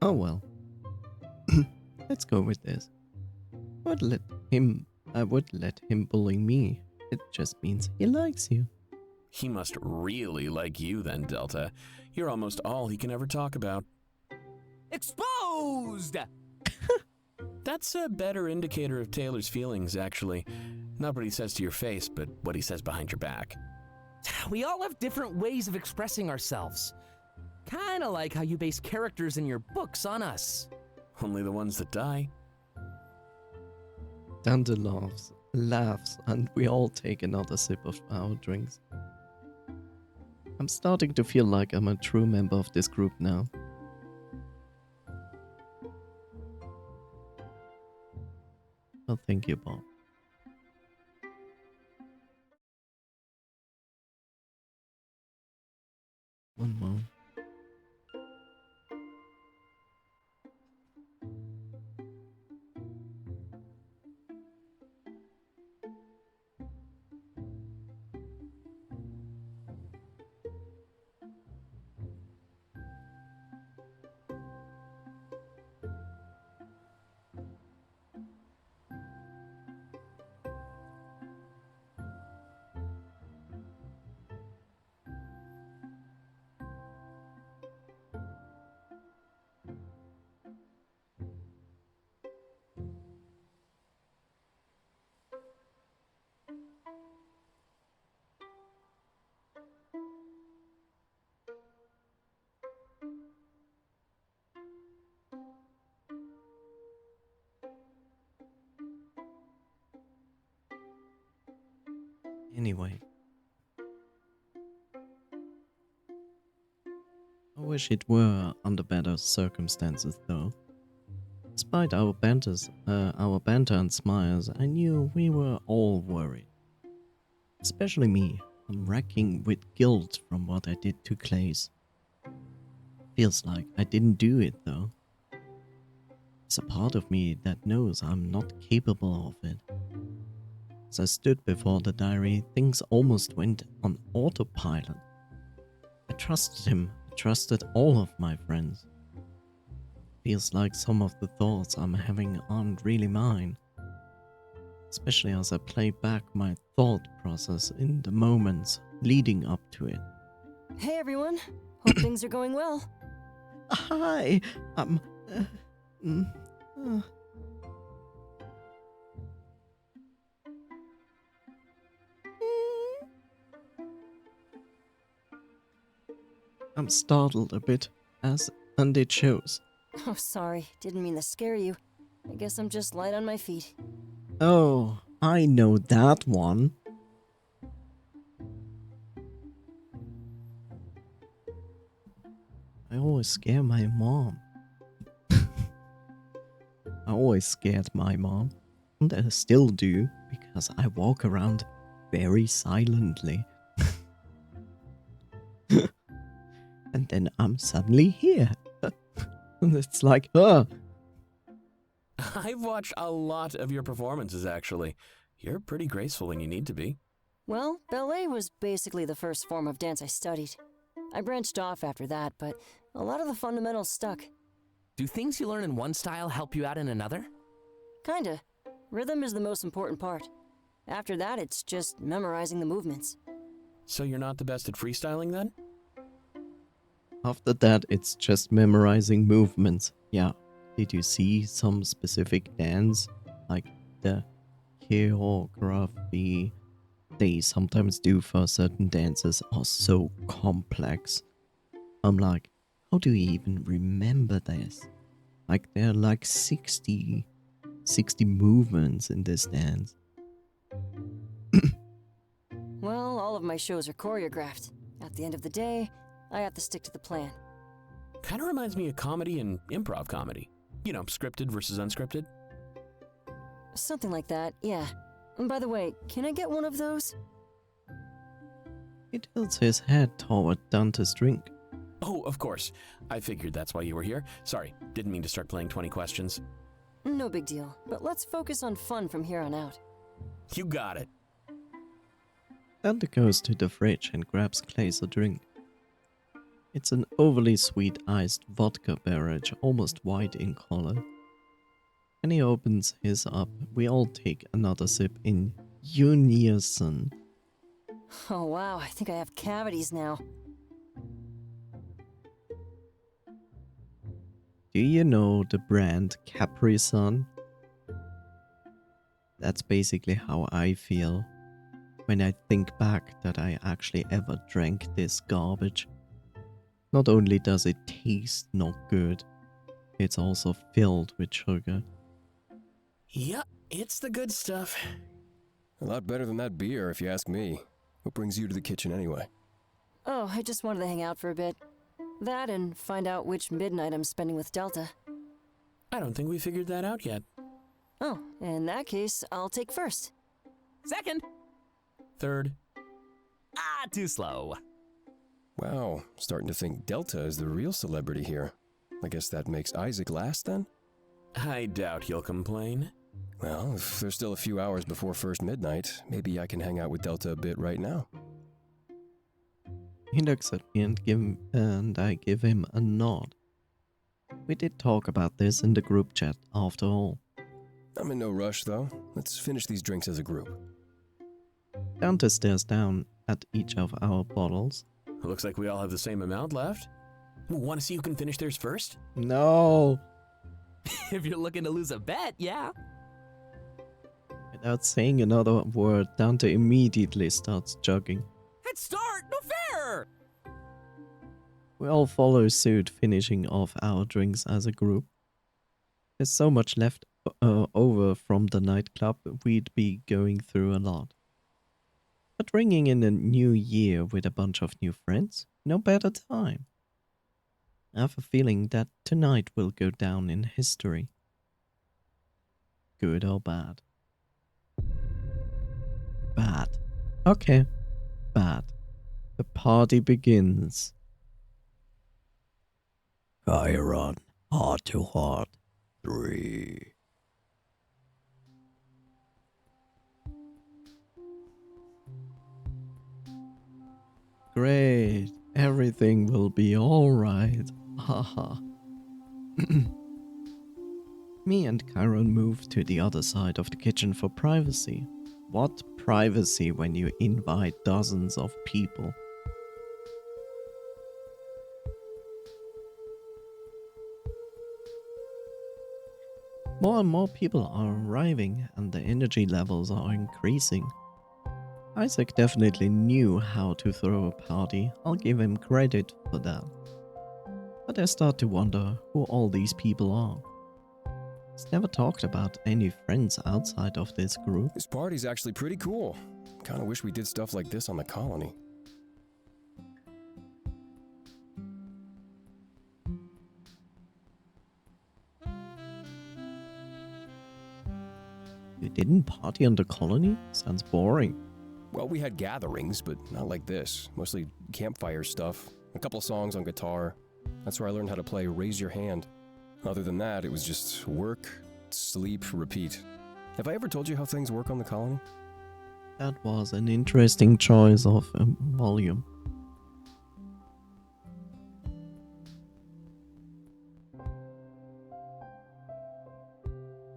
Oh well. Let's go with this. I would let him bully me. It just means he likes you. He must really like you then, Delta. You're almost all he can ever talk about. Exposed! That's a better indicator of Taylor's feelings, actually. Not what he says to your face, but what he says behind your back. We all have different ways of expressing ourselves. Kinda like how you base characters in your books on us. Only the ones that die. Dante laughs, and we all take another sip of our drinks. I'm starting to feel like I'm a true member of this group now. Well, thank you, Bob. One more. Anyway. I wish it were under better circumstances though. Despite our banter and smiles, I knew we were all worried. Especially me. I'm racking with guilt from what I did to Clays. Feels like I didn't do it though. There's a part of me that knows I'm not capable of it. As I stood before the diary, things almost went on autopilot. I trusted him, I trusted all of my friends. Feels like some of the thoughts I'm having aren't really mine. Especially as I play back my thought process in the moments leading up to it. Hey everyone, hope things are going well. Hi! I'm startled a bit, and it shows. Oh, sorry, didn't mean to scare you. I guess I'm just light on my feet. Oh, I know that one. I always scare my mom. I always scared my mom, and I still do, because I walk around very silently. And then I'm suddenly here. And it's like, I've watched a lot of your performances, actually. You're pretty graceful when you need to be. Well, ballet was basically the first form of dance I studied. I branched off after that, but a lot of the fundamentals stuck. Do things you learn in one style help you out in another? Kinda. Rhythm is the most important part. After that, it's just memorizing the movements. So you're not the best at freestyling then? After that, it's just memorizing movements. Yeah. Did you see some specific dance Like the choreography they sometimes do for certain dances are so complex. I'm like, how do you even remember this? Like there are like 60 movements in this dance. Well, all of my shows are choreographed. At the end of the day, I have to stick to the plan. Kind of reminds me of comedy and improv comedy. You know, scripted versus unscripted. Something like that, yeah. And by the way, can I get one of those? He tilts his head toward Dante's drink. Oh, of course. I figured that's why you were here. Sorry, didn't mean to start playing 20 questions. No big deal, but let's focus on fun from here on out. You got it. Dante goes to the fridge and grabs Clay's a drink. It's an overly sweet iced vodka beverage, almost white in color. When he opens his up, we all take another sip in unison. Oh wow, I think I have cavities now. Do you know the brand Capri Sun? That's basically how I feel when I think back that I actually ever drank this garbage. Not only does it taste not good, it's also filled with sugar. Yep, it's the good stuff. A lot better than that beer, if you ask me. What brings you to the kitchen anyway? Oh, I just wanted to hang out for a bit. That and find out which midnight I'm spending with Delta. I don't think we figured that out yet. Oh, in that case, I'll take first. Second. Third. Ah, too slow. Wow, starting to think Delta is the real celebrity here. I guess that makes Isaac last then? I doubt he'll complain. Well, if there's still a few hours before first midnight, maybe I can hang out with Delta a bit right now. He looks at me and I give him a nod. We did talk about this in the group chat after all. I'm in no rush though. Let's finish these drinks as a group. Dante stares down at each of our bottles. Looks like we all have the same amount left. Want to see who can finish theirs first? No! If you're looking to lose a bet, yeah. Without saying another word, Dante immediately starts jogging. Head start, no fair! We all follow suit, finishing off our drinks as a group. There's so much left over from the nightclub, we'd be going through a lot. But ringing in a new year with a bunch of new friends, no better time. I have a feeling that tonight will go down in history. Good or bad? Bad. Okay, bad. The party begins. Chiron, heart to heart, 3. Great. Everything will be alright. Haha. Me and Chiron moved to the other side of the kitchen for privacy. What privacy when you invite dozens of people? More and more people are arriving and the energy levels are increasing. Isaac definitely knew how to throw a party, I'll give him credit for that. But I start to wonder who all these people are. He's never talked about any friends outside of this group. This party's actually pretty cool. Kinda wish we did stuff like this on the colony. You didn't party on the colony? Sounds boring. Well, we had gatherings, but not like this. Mostly campfire stuff. A couple songs on guitar. That's where I learned how to play Raise Your Hand. Other than that, it was just work, sleep, repeat. Have I ever told you how things work on the colony? That was an interesting choice of volume.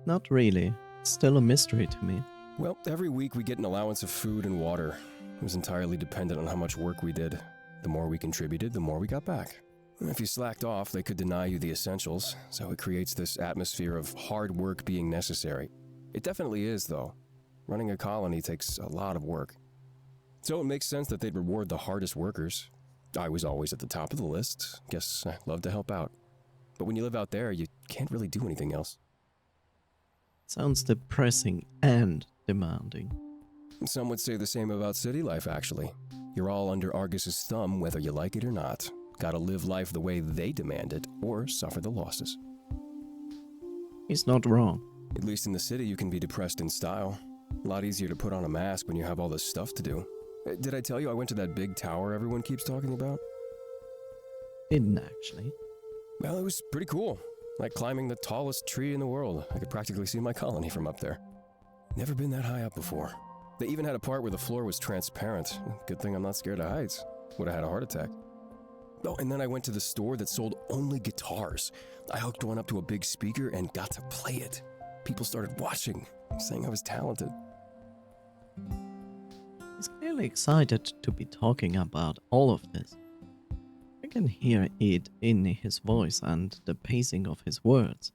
Not really. It's still a mystery to me. Well, every week we get an allowance of food and water. It was entirely dependent on how much work we did. The more we contributed, the more we got back. If you slacked off, they could deny you the essentials, so it creates this atmosphere of hard work being necessary. It definitely is, though. Running a colony takes a lot of work. So it makes sense that they'd reward the hardest workers. I was always at the top of the list. Guess I love to help out. But when you live out there, you can't really do anything else. Sounds depressing and demanding. Some would say the same about city life, actually. You're all under Argus's thumb whether you like it or not. Gotta live life the way they demand it, or suffer the losses. He's not wrong. At least in the city, you can be depressed in style. A lot easier to put on a mask when you have all this stuff to do. Did I tell you I went to that big tower everyone keeps talking about? Didn't actually. Well, it was pretty cool. Like climbing the tallest tree in the world. I could practically see my colony from up there. Never been that high up before. They even had a part where the floor was transparent. Good thing I'm not scared of heights. Would have had a heart attack. Oh, and then I went to the store that sold only guitars. I hooked one up to a big speaker and got to play it. People started watching, saying I was talented. He's clearly excited to be talking about all of this. I can hear it in his voice and the pacing of his words.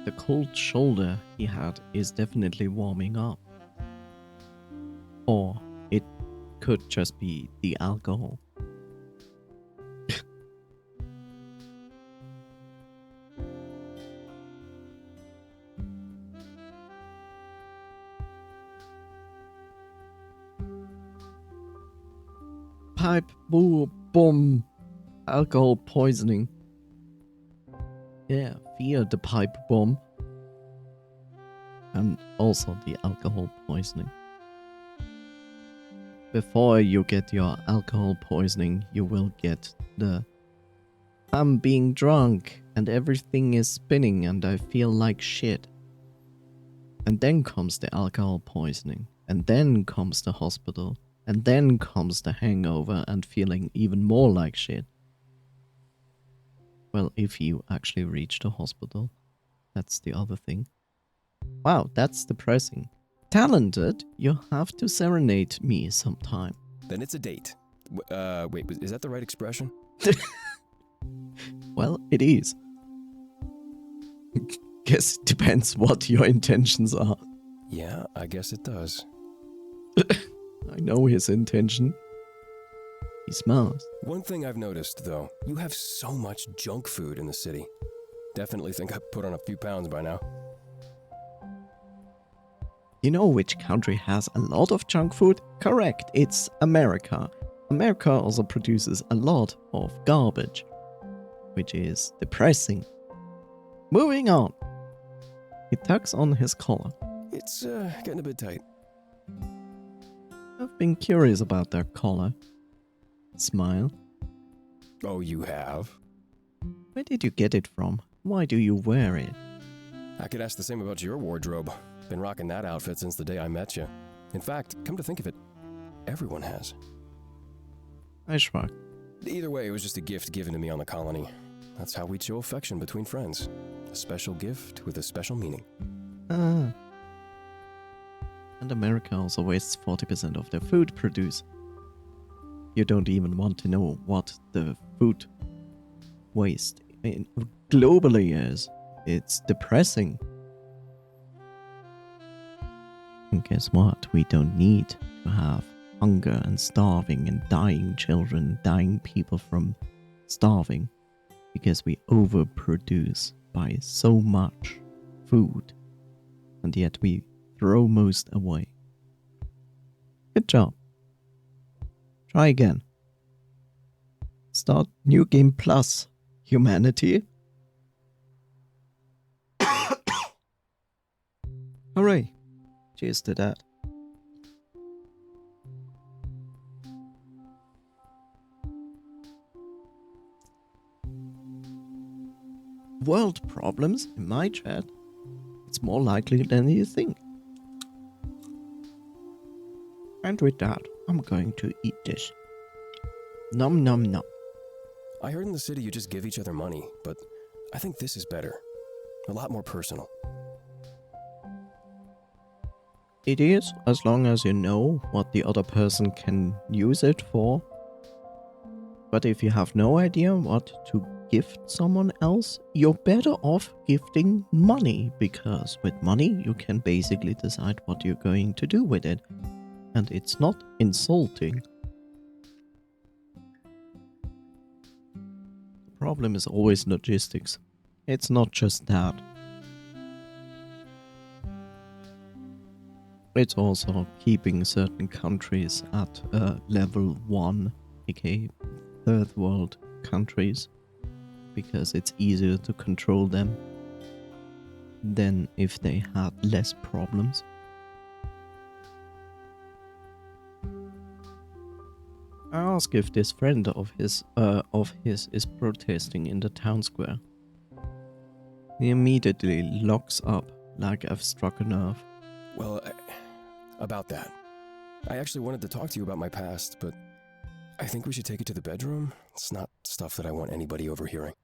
The cold shoulder he had is definitely warming up. Or it could just be the alcohol. Pipe, boo, boom, alcohol poisoning. Yeah, fear the pipe bomb. And also the alcohol poisoning. Before you get your alcohol poisoning, you will get the I'm being drunk and everything is spinning and I feel like shit. And then comes the alcohol poisoning. And then comes the hospital. And then comes the hangover and feeling even more like shit. Well, if you actually reach the hospital, that's the other thing. Wow, that's depressing. Talented, you have to serenade me sometime. Then it's a date. Wait, is that the right expression? Well, it is. Guess it depends what your intentions are. Yeah, I guess it does. I know his intention. He smells. One thing I've noticed, though, you have so much junk food in the city. Definitely think I've put on a few pounds by now. You know which country has a lot of junk food? Correct, it's America. America also produces a lot of garbage, which is depressing. Moving on. He tucks on his collar. It's getting a bit tight. I've been curious about their collar. Smile. Oh, you have? Where did you get it from? Why do you wear it? I could ask the same about your wardrobe. Been rocking that outfit since the day I met you. In fact, come to think of it, everyone has. I shrug. Either way, it was just a gift given to me on the colony. That's how we'd show affection between friends. A special gift with a special meaning. Ah. And America also wastes 40% of their food produce. You don't even want to know what the food waste globally is. It's depressing. And guess what? We don't need to have hunger and starving and dying children, dying people from starving. Because we overproduce by so much food. And yet we throw most away. Good job. Try again. Start new game plus. Humanity. Hooray. Cheers to that. World problems in my chat. It's more likely than you think. And with that, I'm going to eat this. Nom nom nom. I heard in the city you just give each other money, but I think this is better. A lot more personal. It is, as long as you know what the other person can use it for. But if you have no idea what to gift someone else, you're better off gifting money, because with money you can basically decide what you're going to do with it. And it's not insulting. The problem is always logistics. It's not just that. It's also keeping certain countries at level 1, aka third world countries, because it's easier to control them than if they had less problems. I ask if this friend of his is protesting in the town square. He immediately locks up like I've struck a nerve. Well, about that. I actually wanted to talk to you about my past, but I think we should take it to the bedroom. It's not stuff that I want anybody overhearing.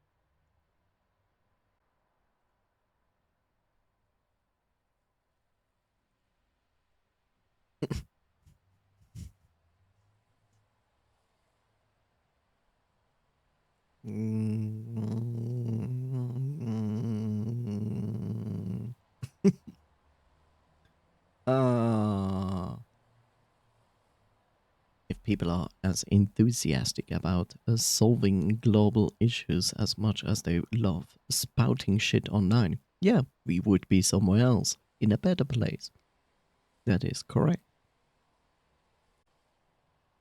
If people are as enthusiastic about solving global issues as much as they love spouting shit online, yeah, we would be somewhere else, in a better place. That is correct.